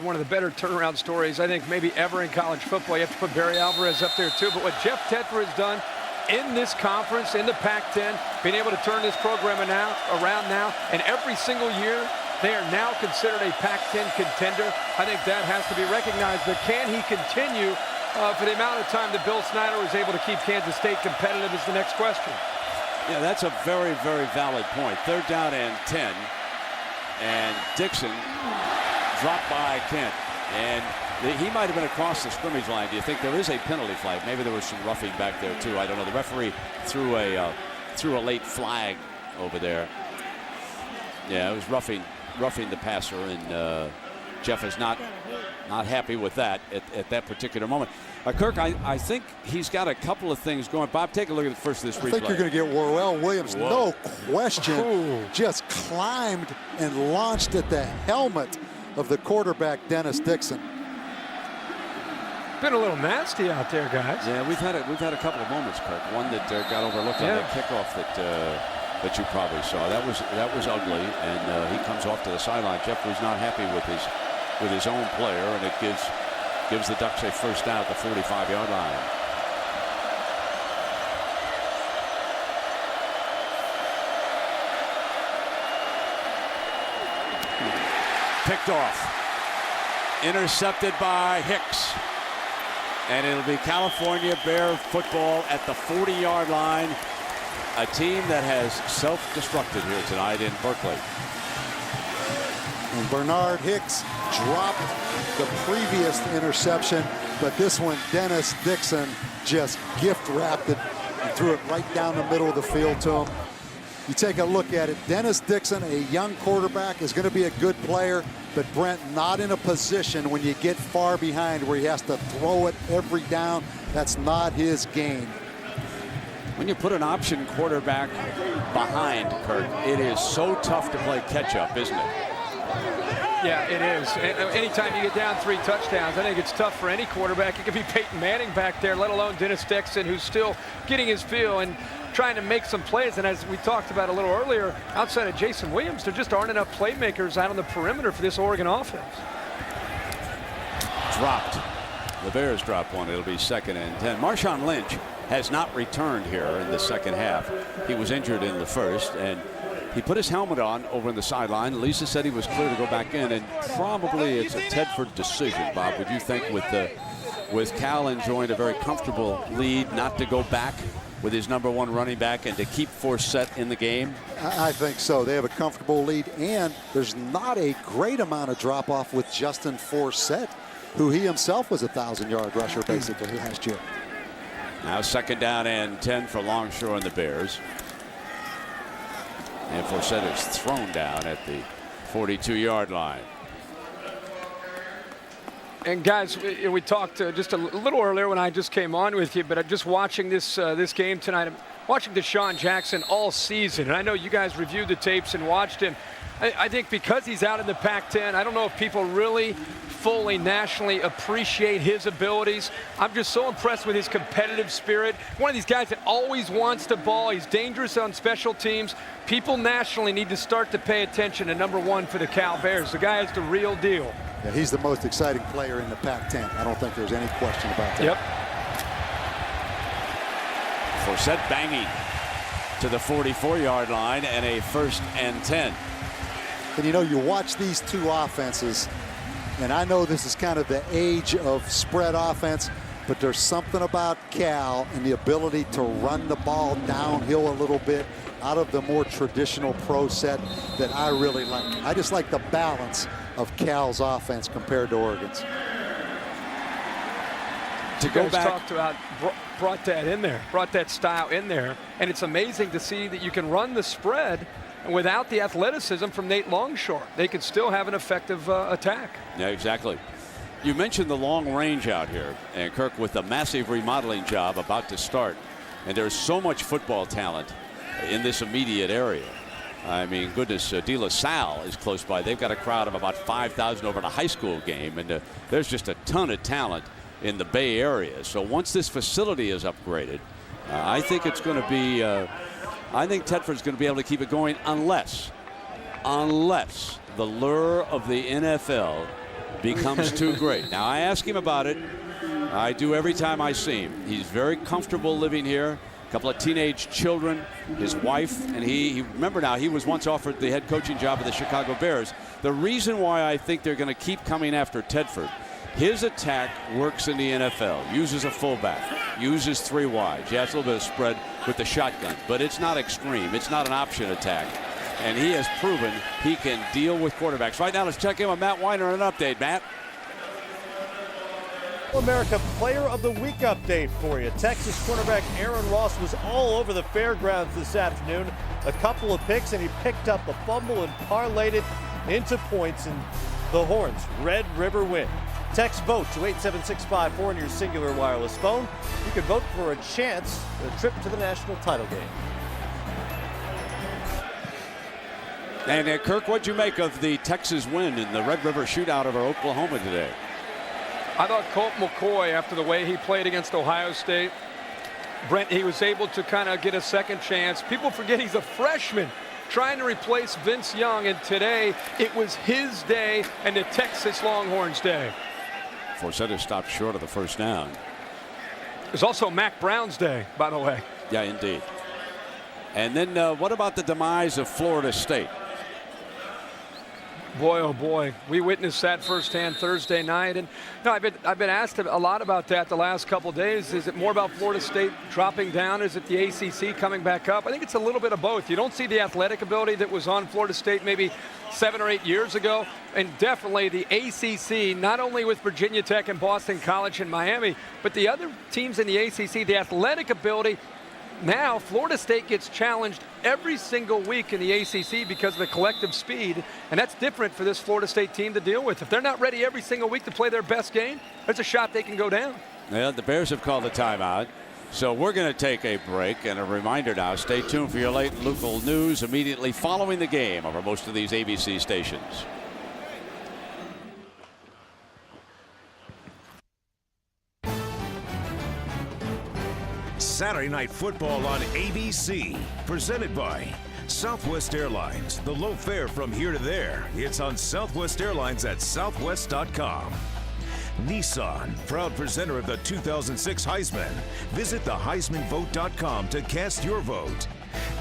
one of the better turnaround stories I think maybe ever in college football. You have to put Barry Alvarez up there too. But what Jeff Tedford has done in this conference, in the Pac-10, being able to turn this program around now, and every single year they are now considered a Pac-10 contender. I think that has to be recognized. But can he continue for the amount of time that Bill Snyder was able to keep Kansas State competitive is the next question. Yeah, that's a very, very valid point. Third down and 10. And Dixon dropped by Kent. And he might have been across the scrimmage line. Do you think there is a penalty flag? Maybe there was some roughing back there, too. I don't know. The referee threw a late flag over there. Yeah, it was roughing the passer. And Jeff is not happy with that at that particular moment. Kirk, I think he's got a couple of things going. Bob, take a look at the first of this replay. I think you're going to get Warwell Williams, no question, just climbed and launched at the helmet of the quarterback, Dennis Dixon. Been a little nasty out there, guys. Yeah, we've had a couple of moments, Kirk. One that got overlooked on that kickoff that you probably saw. That was ugly, and he comes off to the sideline. Jeff was not happy with his own player, and it gives the Ducks a first down at the 45-yard line. Picked off. Intercepted by Hicks. And it'll be California Bear football at the 40-yard line. A team that has self-destructed here tonight in Berkeley. And Bernard Hicks dropped the previous interception, but this one, Dennis Dixon just gift wrapped it and threw it right down the middle of the field to him. You take a look at it, Dennis Dixon, a young quarterback, is going to be a good player, but Brent, not in a position when you get far behind where he has to throw it every down. That's not his game. When you put an option quarterback behind, Kirk, it is so tough to play catch-up, isn't it? Yeah, it is. Anytime you get down 3 touchdowns, I think it's tough for any quarterback. It could be Peyton Manning back there, let alone Dennis Dixon, who's still getting his feel and trying to make some plays. And as we talked about a little earlier, outside of Jason Williams, there just aren't enough playmakers out on the perimeter for this Oregon offense. Dropped. The Bears drop one. It'll be second and 10. Marshawn Lynch has not returned here in the second half. He was injured in the first, and he put his helmet on over in the sideline. Lisa said he was clear to go back in, and probably it's a Tedford decision, Bob. Would you think with Cal enjoying a very comfortable lead, not to go back with his #1 running back and to keep Forsett in the game? I think so. They have a comfortable lead, and there's not a great amount of drop-off with Justin Forsett, who he himself was a 1,000-yard rusher basically last year. Now second down and 10 for Longshore and the Bears. And Forsett is thrown down at the 42-yard line. And guys, we talked just a little earlier when I just came on with you, but I'm just watching this game tonight. I'm watching Deshaun Jackson all season, and I know you guys reviewed the tapes and watched him. I think because he's out in the Pac-10, I don't know if people really fully nationally appreciate his abilities. I'm just so impressed with his competitive spirit. One of these guys that always wants the ball. He's dangerous on special teams. People nationally need to start to pay attention to #1 for the Cal Bears. The guy is the real deal. Yeah, he's the most exciting player in the Pac-10. I don't think there's any question about that. Yep. Forsett banging to the 44-yard line, and a first and 10. And you know, you watch these two offenses, and I know this is kind of the age of spread offense, but there's something about Cal and the ability to run the ball downhill a little bit out of the more traditional pro set that I really like. I just like the balance of Cal's offense compared to Oregon's. To go back, talked about brought that in there, brought that style in there, and it's amazing to see that you can run the spread And without the athleticism from Nate Longshore, they could still have an effective attack. Yeah, exactly. You mentioned the long range out here, and Kirk, with the massive remodeling job about to start, and there's so much football talent in this immediate area. I mean, goodness, De La Salle is close by. They've got a crowd of about 5,000 over in a high school game, and there's just a ton of talent in the Bay Area. So once this facility is upgraded, I think it's going to be, I think Tedford's going to be able to keep it going unless the lure of the NFL becomes too great. Now, I ask him about it. I do every time I see him. He's very comfortable living here. Couple of teenage children, his wife, and he remember now, he was once offered the head coaching job of the Chicago Bears. The reason why I think they're going to keep coming after Tedford, his attack works in the NFL, uses a fullback, uses three wides. Yeah, it's a little bit of spread with the shotgun, but it's not extreme. It's not an option attack. And he has proven he can deal with quarterbacks. Right now, let's check in with Matt Weiner on an update. Matt? America Player of the Week update for you. Texas cornerback Aaron Ross was all over the fairgrounds this afternoon. A couple of picks, and he picked up a fumble and parlayed it into points, and the Horns Red River win. Text VOTE to 87654 on your singular wireless phone. You can vote for a chance at a trip to the national title game. And Kirk, what'd you make of the Texas win in the Red River shootout over Oklahoma today? I thought Colt McCoy, after the way he played against Ohio State, Brent, he was able to kind of get a second chance. People forget he's a freshman trying to replace Vince Young, and today it was his day and the Texas Longhorns' day. Forsett stopped short of the first down. It was also Mac Brown's day, by the way. Yeah, indeed. And then what about the demise of Florida State? Boy, oh boy, we witnessed that firsthand Thursday night, and I've been asked a lot about that the last couple of days. Is it more about Florida State dropping down? Is it the ACC coming back up? I think it's a little bit of both. You don't see the athletic ability that was on Florida State maybe 7 or 8 years ago, and definitely the ACC, not only with Virginia Tech and Boston College and Miami, but the other teams in the ACC, the athletic ability. Now, Florida State gets challenged every single week in the ACC because of the collective speed, and that's different for this Florida State team to deal with. If they're not ready every single week to play their best game, there's a shot they can go down. Yeah, the Bears have called a timeout, so we're going to take a break. And a reminder now, stay tuned for your late local news immediately following the game over most of these ABC stations. Saturday Night Football on ABC, presented by Southwest Airlines. The low fare from here to there. It's on Southwest Airlines at southwest.com. Nissan, proud presenter of the 2006 Heisman. Visit theheismanvote.com to cast your vote.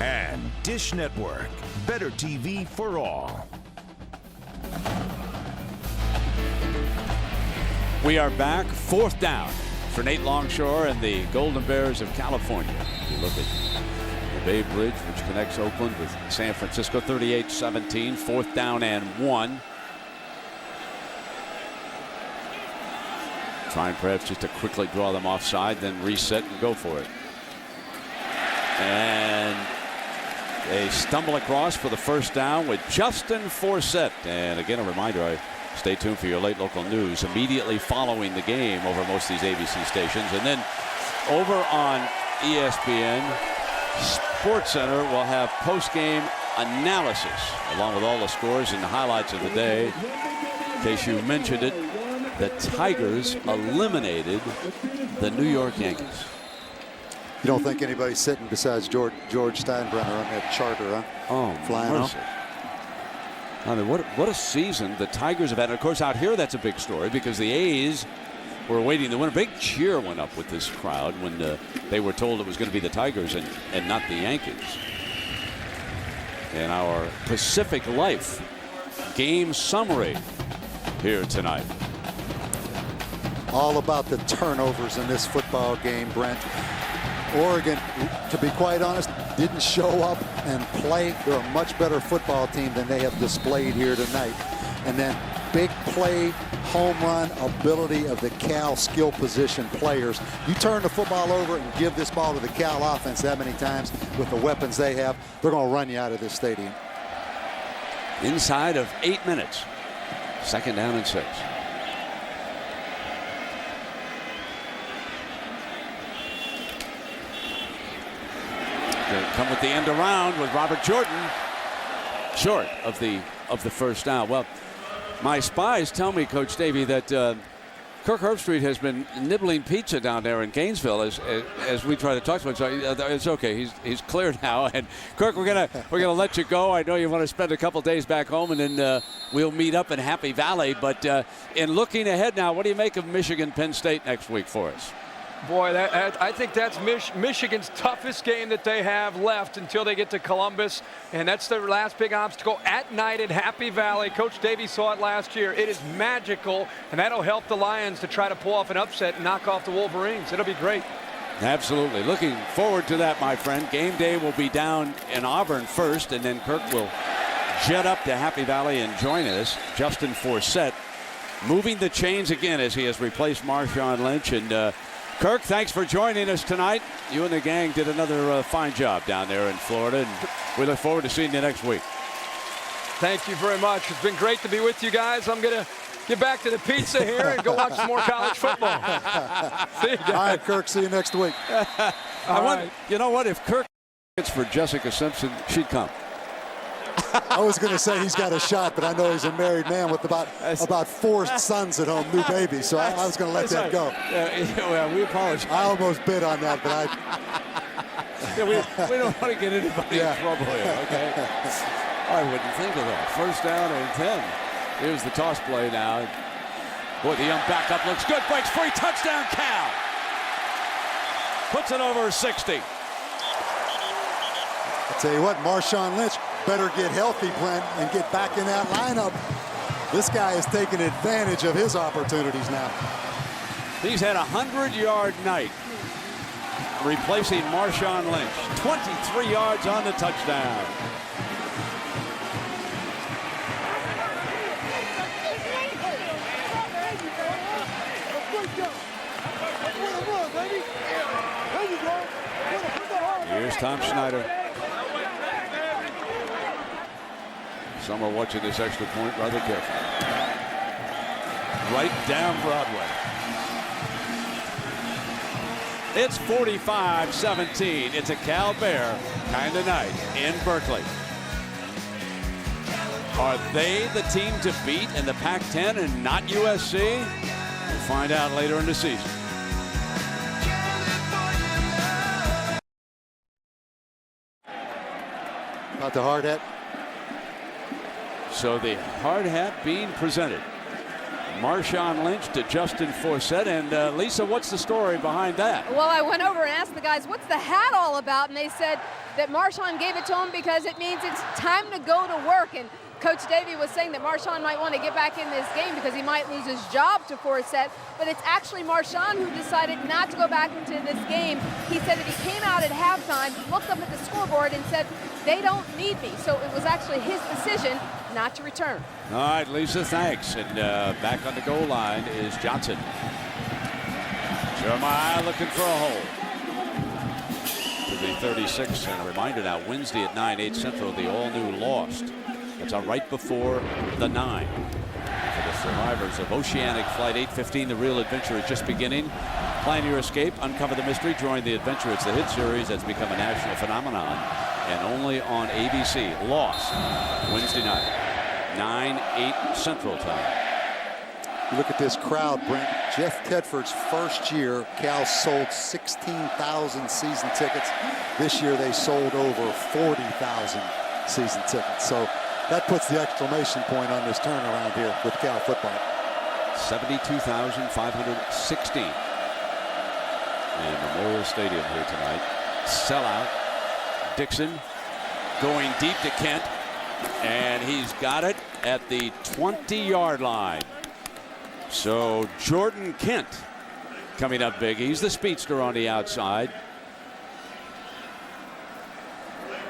And Dish Network, better TV for all. We are back, fourth down for Nate Longshore and the Golden Bears of California. You look at the Bay Bridge, which connects Oakland with San Francisco, 38-17, fourth down and 1. Trying perhaps just to quickly draw them offside, then reset and go for it. And they stumble across for the first down with Justin Forsett. And again, a reminder, stay tuned for your late local news immediately following the game over most of these ABC stations. And then over on ESPN, SportsCenter will have post-game analysis along with all the scores and the highlights of the day. In case you mentioned it, the Tigers eliminated the New York Yankees. You don't think anybody's sitting besides George Steinbrenner on that charter, huh? Oh, flying off. I mean, what a season the Tigers have had. And of course, out here, that's a big story because the A's were waiting to win. A big cheer went up with this crowd when they were told it was going to be the Tigers and not the Yankees. In our Pacific Life game summary here tonight. All about the turnovers in this football game, Brent. Oregon, to be quite honest, didn't show up and play. They're a much better football team than they have displayed here tonight. And then big play, home run ability of the Cal skill position players. You turn the football over and give this ball to the Cal offense that many times with the weapons they have, they're going to run you out of this stadium. inside of 8 minutes. 2nd down and 6. They come with the end around with Robert Jordan, short of the first down. Well, my spies tell me, Coach Davey, that Kirk Herbstreit has been nibbling pizza down there in Gainesville as we try to talk to him. So it's okay. He's clear now. And Kirk, we're gonna let you go. I know you want to spend a couple days back home, and then we'll meet up in Happy Valley. But in looking ahead now, what do you make of Michigan Penn State next week for us? Boy, I think that's Michigan's toughest game that they have left until they get to Columbus, and that's their last big obstacle at night at Happy Valley. Coach Davey saw it last year. It is magical, and that'll help the Lions to try to pull off an upset and knock off the Wolverines. It'll be great. Absolutely. Looking forward to that, my friend. Game day will be down in Auburn first, and then Kirk will jet up to Happy Valley and join us. Justin Forsett moving the chains again as he has replaced Marshawn Lynch. And Kirk, thanks for joining us tonight. You and the gang did another fine job down there in Florida, and we look forward to seeing you next week. Thank you very much. It's been great to be with you guys. I'm going to get back to the pizza here and go watch some more college football. See you guys. All right, Kirk, see you next week. You know what? If Kirk gets for Jessica Simpson, she'd come. I was going to say he's got a shot, but I know he's a married man with about 4 sons at home, new babies, so I was going to let that go. Well, we apologize. I almost bid on that, but we don't want to get anybody in trouble here, okay? I wouldn't think of that. 1st down and 10. Here's the toss play now. Boy, the young backup looks good. Breaks free. Touchdown, Cal. Puts it over 60. I'll tell you what, Marshawn Lynch better get healthy, Brent, and get back in that lineup. This guy is taking advantage of his opportunities now. He's had a 100-yard night, replacing Marshawn Lynch. 23 yards on the touchdown. Here's Tom Schneider. Some are watching this extra point rather carefully. Right down Broadway. It's 45-17. It's a Cal Bear kind of night in Berkeley. Are they the team to beat in the Pac-10 and not USC? We'll find out later in the season. About the hard hat. So the hard hat being presented. Marshawn Lynch to Justin Forsett. And Lisa, what's the story behind that? Well, I went over and asked the guys, what's the hat all about? And they said that Marshawn gave it to him because it means it's time to go to work. And Coach Davey was saying that Marshawn might want to get back in this game because he might lose his job to Forsett, but it's actually Marshawn who decided not to go back into this game. He said that he came out at halftime, looked up at the scoreboard and said, they don't need me. So it was actually his decision not to return. All right, Lisa, thanks. And back on the goal line is Johnson. Jeremiah looking for a hole. To the 36, and a reminder now, Wednesday at 9, 8 Central, the all-new Lost. That's right before the 9. For the survivors of Oceanic Flight 815, the real adventure is just beginning. Plan your escape, uncover the mystery, join the adventure. It's the hit series that's become a national phenomenon, and only on ABC. Lost, Wednesday night, 9, 8 Central time. Look at this crowd, Brent. Jeff Tedford's first year, Cal sold 16,000 season tickets. This year they sold over 40,000 season tickets. So that puts the exclamation point on this turnaround here with Cal football. 72,516 in Memorial Stadium here tonight. Sellout. Dixon going deep to Kent, and he's got it at the 20-yard line. So Jordan Kent coming up big. He's the speedster on the outside.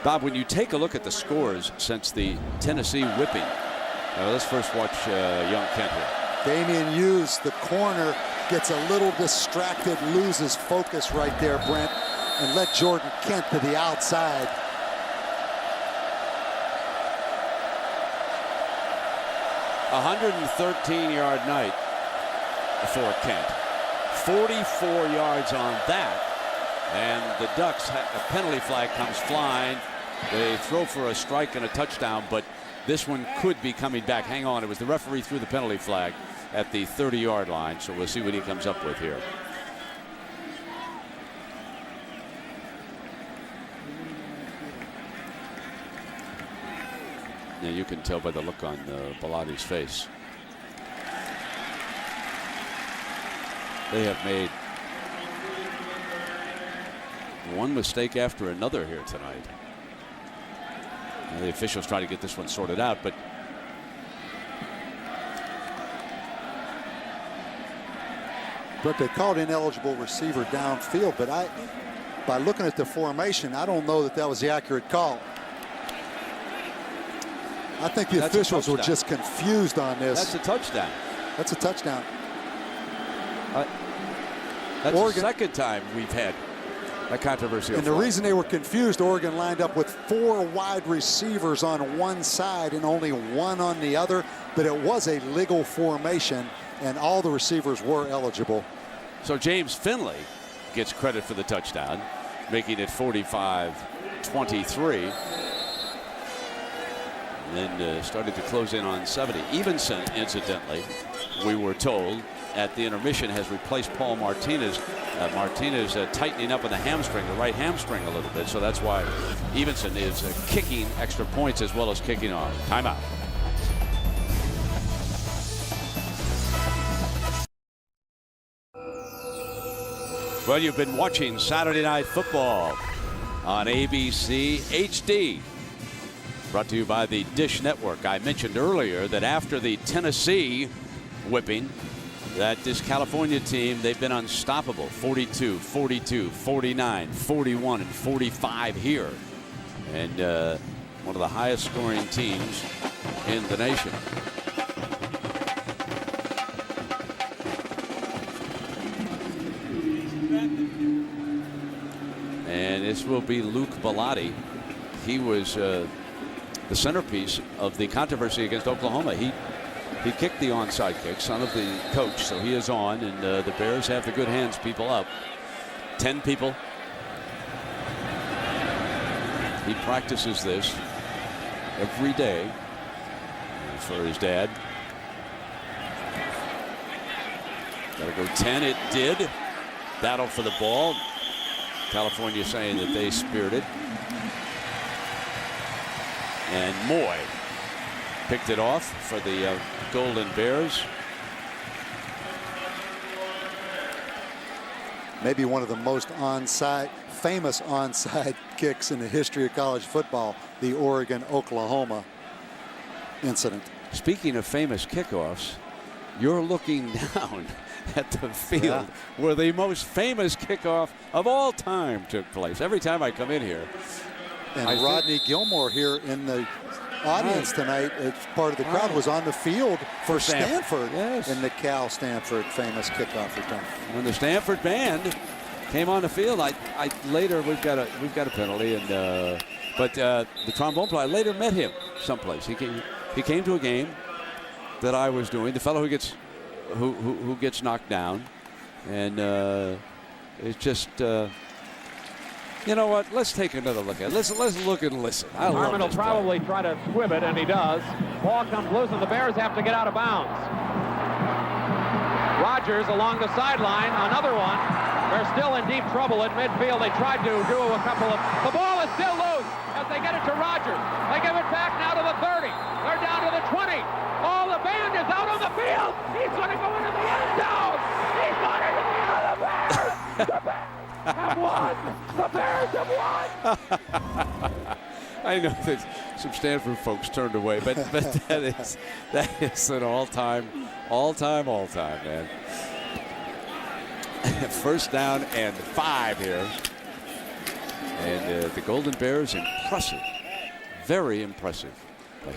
Bob, when you take a look at the scores since the Tennessee whipping, let's first watch young Kent here. Damian Hughes, the corner, gets a little distracted, loses focus right there, Brent, and let Jordan Kent to the outside. 113-yard night for Kent. 44 yards on that. And the Ducks, a penalty flag comes flying. They throw for a strike and a touchdown, but this one could be coming back. Hang on, it was the referee threw the penalty flag at the 30-yard line, so we'll see what he comes up with here. Now you can tell by the look on Bellatti's face. They have made one mistake after another here tonight. The officials try to get this one sorted out, but they called ineligible receiver downfield, but by looking at the formation, I don't know that was the accurate call. I think the officials were just confused on this. That's a touchdown. That's a touchdown. That's the second time we've had a controversial And the reason they were confused, Oregon lined up with 4 wide receivers on one side and only 1 on the other, but it was a legal formation, and all the receivers were eligible. So James Finley gets credit for the touchdown, making it 45-23. And then started to close in on 70. Evenson, incidentally, we were told at the intermission, has replaced Paul Martinez. Martinez tightening up in the hamstring, the right hamstring a little bit. So that's why Evenson is kicking extra points as well as kicking off. Timeout. Well, you've been watching Saturday Night Football on ABC HD. Brought to you by the Dish Network. I mentioned earlier that after the Tennessee whipping, that this California team, they've been unstoppable. 42, 42, 49, 41, and 45 here. And one of the highest scoring teams in the nation. And this will be Luke Bellotti. He was the centerpiece of the controversy against Oklahoma. He kicked the onside kick, son of the coach, so he is on, and the Bears have the good hands people up. 10 people. He practices this every day for his dad. Gotta go 10, it did. Battle for the ball. California saying that they speared it. And Moy picked it off for the Golden Bears. Maybe one of the most famous onside kicks in the history of college football, the Oregon-Oklahoma incident. Speaking of famous kickoffs, you're looking down at the field where the most famous kickoff of all time took place. Every time I come in here. And Rodney Gilmore here in the audience tonight, as part of the crowd, was on the field for Stanford in the Cal Stanford famous kickoff return. When the Stanford band came on the field, later we've got a penalty, and but the trombone player later met him someplace. He came to a game that I was doing. The fellow who gets knocked down, and it's just. You know what? Let's take another look at it. Let's look and listen. Harmon will probably try to swim it, and he does. Ball comes loose, and the Bears have to get out of bounds. Rogers along the sideline, another one. They're still in deep trouble at midfield. They tried to do a couple of... The ball is still loose as they get it to Rogers. They give it back now to the 30. They're down to the 20. Oh, the band is out on the field. He's going to go into the end zone. He's going into the end of the Bears. Have won. The Bears have won. I know that some Stanford folks turned away, but that is an all-time, man. First down and 5 here, and the Golden Bears impressive, very impressive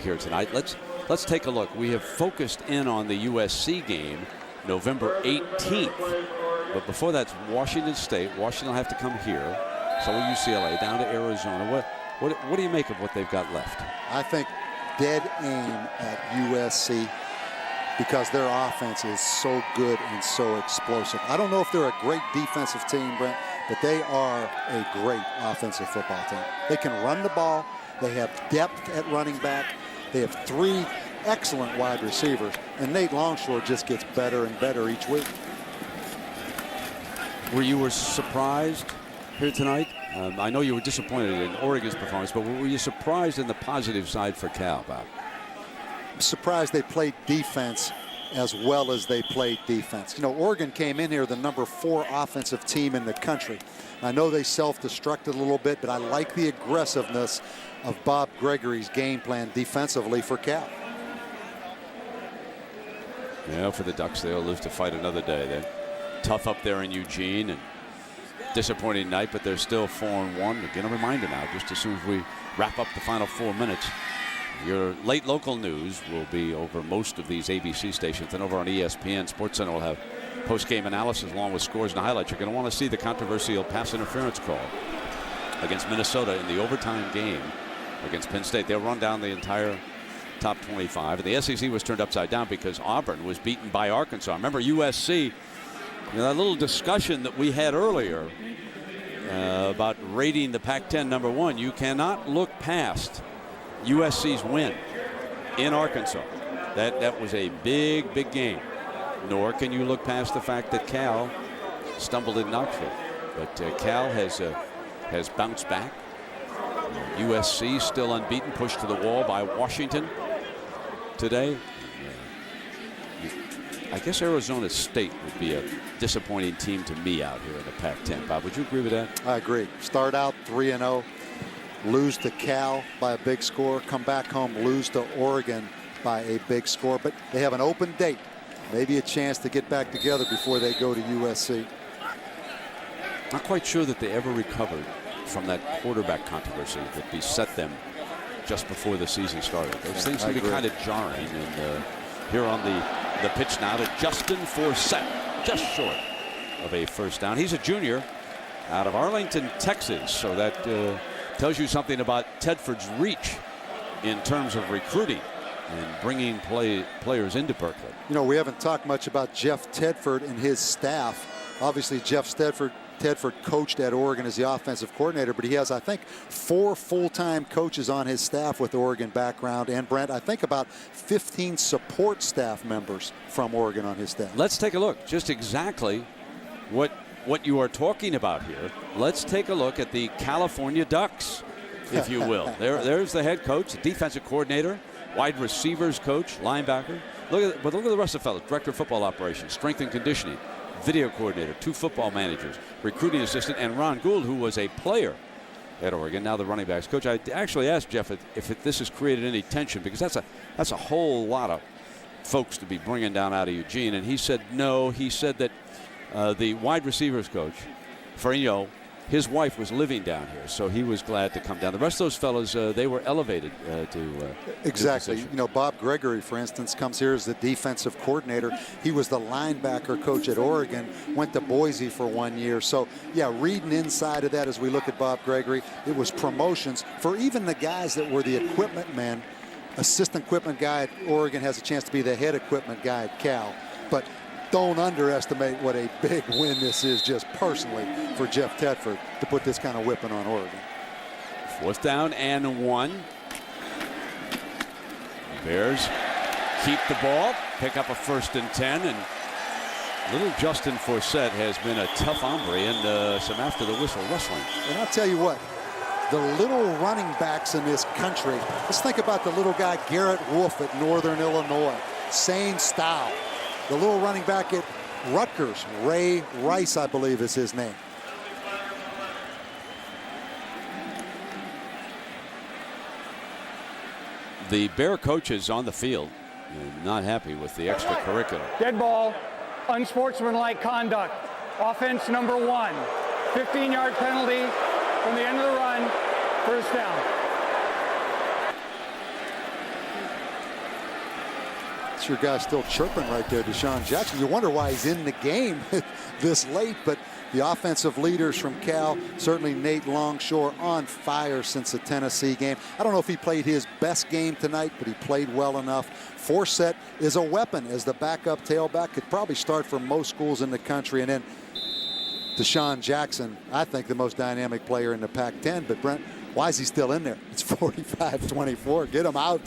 here tonight. Let's take a look. We have focused in on the USC game, November 18th. But before that's Washington State. Washington will have to come here. So will UCLA down to Arizona. What do you make of what they've got left? I think dead aim at USC. because their offense is so good and so explosive. I don't know if they're a great defensive team, Brent, but they are a great offensive football team. They can run the ball. They have depth at running back. They have 3 excellent wide receivers, and Nate Longshore just gets better and better each week. You were surprised here tonight? I know you were disappointed in Oregon's performance, but were you surprised in the positive side for Cal, Bob? I'm surprised they played defense as well as they played defense. You know, Oregon came in here the number 4 offensive team in the country. I know they self-destructed a little bit, but I like the aggressiveness of Bob Gregory's game plan defensively for Cal. Yeah, for the Ducks, they'll live to fight another day. They're tough up there in Eugene, and disappointing night, but they're still 4-1. We're going to remind you now, just as soon as we wrap up the final 4 minutes, your late local news will be over most of these ABC stations, and over on ESPN. SportsCenter will have post-game analysis along with scores and highlights. You're going to want to see the controversial pass interference call against Minnesota in the overtime game against Penn State. They'll run down the entire top 25. And the SEC was turned upside down because Auburn was beaten by Arkansas. Remember USC, that little discussion that we had earlier about rating the Pac-10 number 1. You cannot look past USC's win in Arkansas. That was a big, big game. Nor can you look past the fact that Cal stumbled in Knoxville. But Cal has bounced back. USC still unbeaten, pushed to the wall by Washington today. I guess Arizona State would be a disappointing team to me out here in the Pac-10. Bob, would you agree with that? I agree. Start out 3-0, lose to Cal by a big score, come back home, lose to Oregon by a big score. But they have an open date, maybe a chance to get back together before they go to USC. Not quite sure that they ever recovered from that quarterback controversy that beset them just before the season started. Those things can be kind of jarring. And here on the pitch now to Justin Forsett, just short of a first down. He's a junior out of Arlington, Texas, so that tells you something about Tedford's reach in terms of recruiting and bringing players into Berkeley. You know, we haven't talked much about Jeff Tedford and his staff. Obviously, Jeff Tedford coached at Oregon as the offensive coordinator, but he has, I think, 4 full-time coaches on his staff with Oregon background. And Brent, I think about 15 support staff members from Oregon on his staff. Let's take a look. Just exactly what you are talking about here. Let's take a look at the California Ducks, if you will. There's the head coach, the defensive coordinator, wide receivers coach, linebacker. Look at the rest of the fellows. Director of football operations, strength and conditioning, video coordinator, 2 football managers, recruiting assistant, and Ron Gould, who was a player at Oregon, now the running backs coach. I actually asked Jeff if this has created any tension, because that's a whole lot of folks to be bringing down out of Eugene. And he said no. He said that the wide receivers coach, Ferrino, his wife was living down here, so he was glad to come down. The rest of those fellows, they were elevated to exactly. You know, Bob Gregory, for instance, comes here as the defensive coordinator. He was the linebacker coach at Oregon, went to Boise for 1 year. So, yeah, reading inside of that as we look at Bob Gregory, it was promotions for even the guys that were the equipment men. Assistant equipment guy at Oregon has a chance to be the head equipment guy at Cal. But don't underestimate what a big win this is just personally for Jeff Tedford to put this kind of whipping on Oregon. 4th down and 1. Bears keep the ball, pick up a 1st and 10, and little Justin Forsett has been a tough hombre and some after the whistle wrestling. And I'll tell you what, the little running backs in this country, let's think about the little guy Garrett Wolf at Northern Illinois, same style. The little running back at Rutgers, Ray Rice, I believe is his name. The Bear coaches on the field not happy with the extracurricular. Dead ball, unsportsmanlike conduct. Offense number 1. 15-yard penalty from the end of the run, first down. That's your guy still chirping right there, Deshaun Jackson. You wonder why he's in the game this late, but the offensive leaders from Cal, certainly Nate Longshore, on fire since the Tennessee game. I don't know if he played his best game tonight, but he played well enough. Forsett is a weapon as the backup tailback. Could probably start for most schools in the country. And then Deshaun Jackson, I think the most dynamic player in the Pac-10. But Brent, why is he still in there? It's 45-24. Get him out.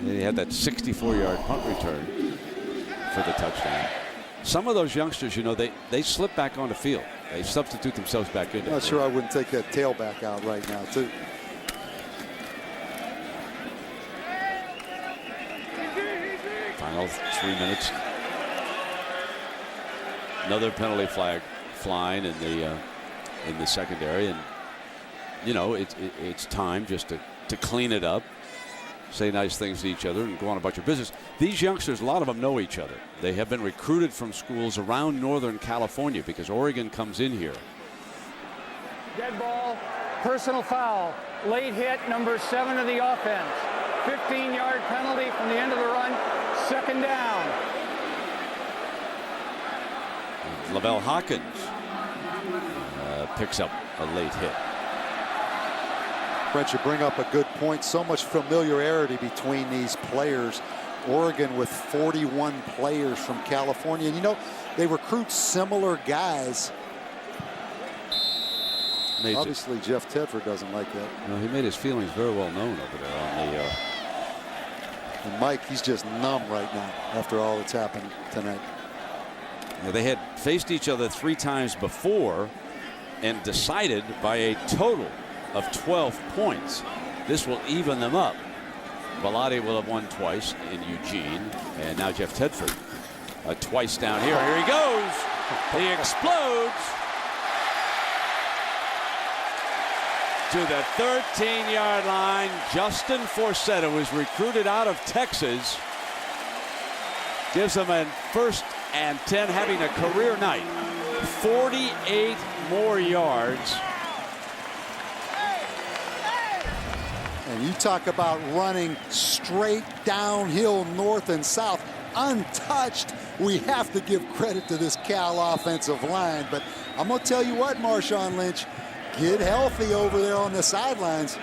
He had that 64-yard punt return for the touchdown. Some of those youngsters, you know, they slip back on the field. They substitute themselves back in. I'm not sure I wouldn't take that tailback out right now, too. Final 3 minutes. Another penalty flag flying in the secondary, and you know it's time just to clean it up, say nice things to each other, and go on about your business. These youngsters, a lot of them know each other. They have been recruited from schools around Northern California because Oregon comes in here. Dead ball, personal foul, late hit, number 7 of the offense. 15-yard penalty from the end of the run, second down. Lavelle Hawkins picks up a late hit. Brent, you bring up a good point. So much familiarity between these players. Oregon with 41 players from California. And you know, they recruit similar guys. Obviously, Jeff Tedford doesn't like that. Well, he made his feelings very well known over there on the. And Mike, he's just numb right now after all that's happened tonight. Yeah, they had faced each other 3 times before and decided by a total of 12 points. This will even them up. Bellotti will have won twice in Eugene, and now Jeff Tedford twice down here. Here he goes. He explodes to the 13-yard line. Justin Forsett, who was recruited out of Texas, gives them a 1st and 10, having a career night. 48 more yards. And you talk about running straight downhill north and south, untouched. We have to give credit to this Cal offensive line. But I'm going to tell you what, Marshawn Lynch, get healthy over there on the sidelines.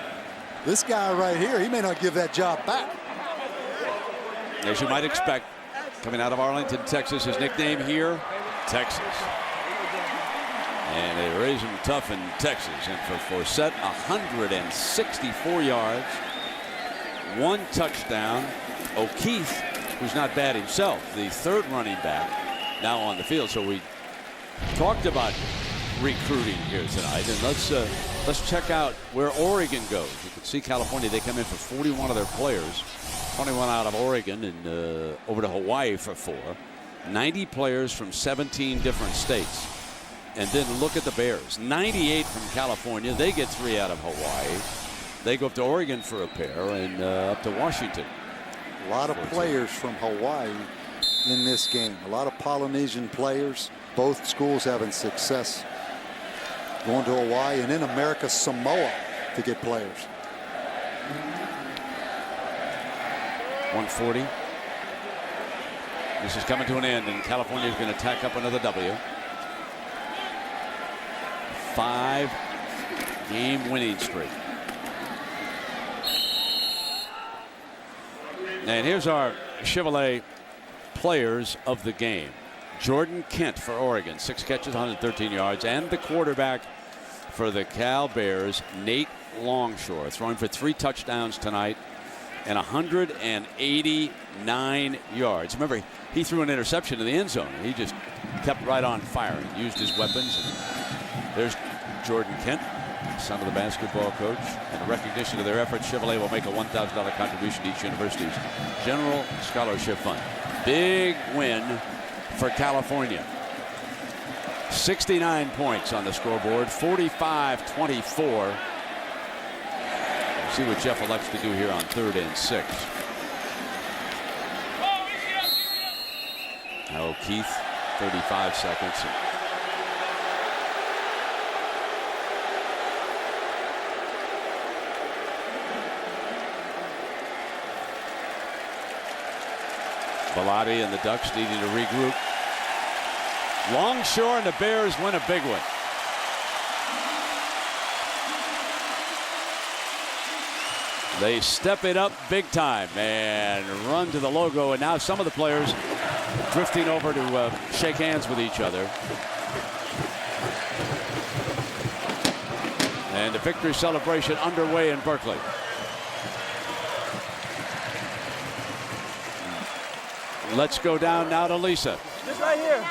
This guy right here, he may not give that job back. As you might expect, coming out of Arlington, Texas, his nickname here, Texas. And they raise him tough in Texas. And for Forsett, 164 yards, 1 touchdown. O'Keefe, who's not bad himself, the 3rd running back, now on the field. So we talked about recruiting here tonight, and let's check out where Oregon goes. You can see California, they come in for 41 of their players, 21 out of Oregon, and over to Hawaii for 4. 90 players from 17 different states. And then look at the Bears. 98 from California. They get 3 out of Hawaii. They go up to Oregon for a pair, and up to Washington. A lot of players from Hawaii in this game. A lot of Polynesian players. Both schools having success going to Hawaii, and in America, Samoa, to get players. 140. This is coming to an end, and California is going to tack up another W. 5-game winning streak. And here's our Chevrolet players of the game. Jordan Kent for Oregon, 6 catches, 113 yards, and the quarterback for the Cal Bears, Nate Longshore, throwing for 3 touchdowns tonight and 189 yards. Remember, he threw an interception in the end zone. He just kept right on firing, used his weapons. And there's Jordan Kent, son of the basketball coach. And in recognition of their efforts, Chevrolet will make a $1,000 contribution to each university's general scholarship fund. Big win for California. 69 points on the scoreboard, 45-24. See what Jeff elects to do here on 3rd and 6. Now O'Keefe, 35 seconds. Bellotti and the Ducks needing to regroup. Longshore and the Bears win a big one. They step it up big time and run to the logo, and now some of the players drifting over to shake hands with each other. And the victory celebration underway in Berkeley. Let's go down now to Lisa. Just right here.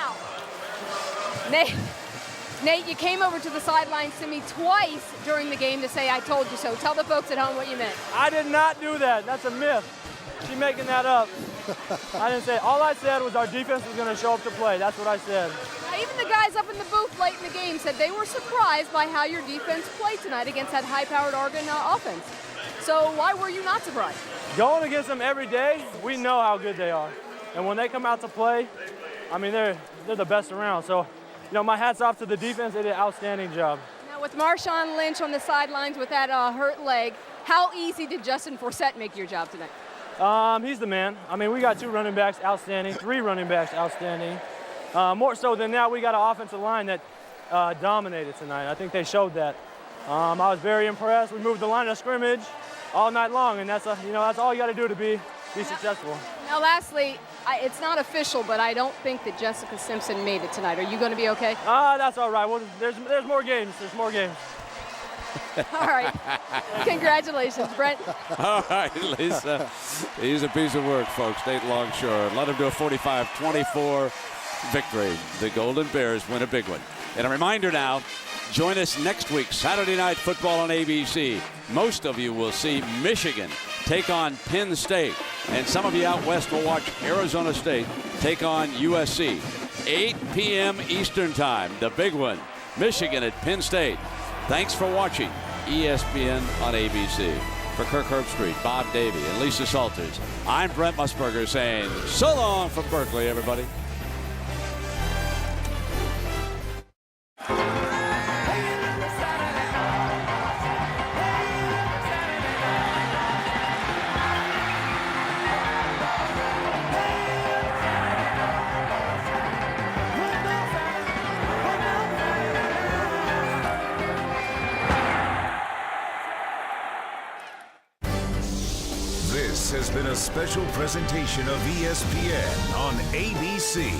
Nate, you came over to the sidelines to me twice during the game to say I told you so. Tell the folks at home what you meant. I did not do that. That's a myth. She's making that up. I didn't say it. All I said was our defense was going to show up to play. That's what I said. Now, even the guys up in the booth late in the game said they were surprised by how your defense played tonight against that high-powered Oregon offense. So why were you not surprised? Going against them every day, we know how good they are. And when they come out to play, I mean, they're the best around. So, you know, my hat's off to the defense. They did an outstanding job. Now, with Marshawn Lynch on the sidelines with that hurt leg, how easy did Justin Forsett make your job tonight? He's the man. I mean, we got 2 running backs outstanding, 3 running backs outstanding. More so than that, we got an offensive line that dominated tonight. I think they showed that. I was very impressed. We moved the line of scrimmage all night long, and that's all you got to do to be successful. Now, lastly, it's not official, but I don't think that Jessica Simpson made it tonight. Are you going to be okay? That's all right. Well, there's more games. There's more games. All right. Congratulations, Brent. All right, Lisa. He's a piece of work, folks. Nate Longshore. Let him do a 45-24 victory. The Golden Bears win a big one. And a reminder now, join us next week, Saturday Night Football on ABC. Most of you will see Michigan take on Penn State. And some of you out west will watch Arizona State take on USC. 8 p.m. Eastern Time, the big one. Michigan at Penn State. Thanks for watching ESPN on ABC. For Kirk Herbstreit, Bob Davie, and Lisa Salters, I'm Brent Musburger saying so long from Berkeley, everybody. This has been a special presentation of ESPN on ABC.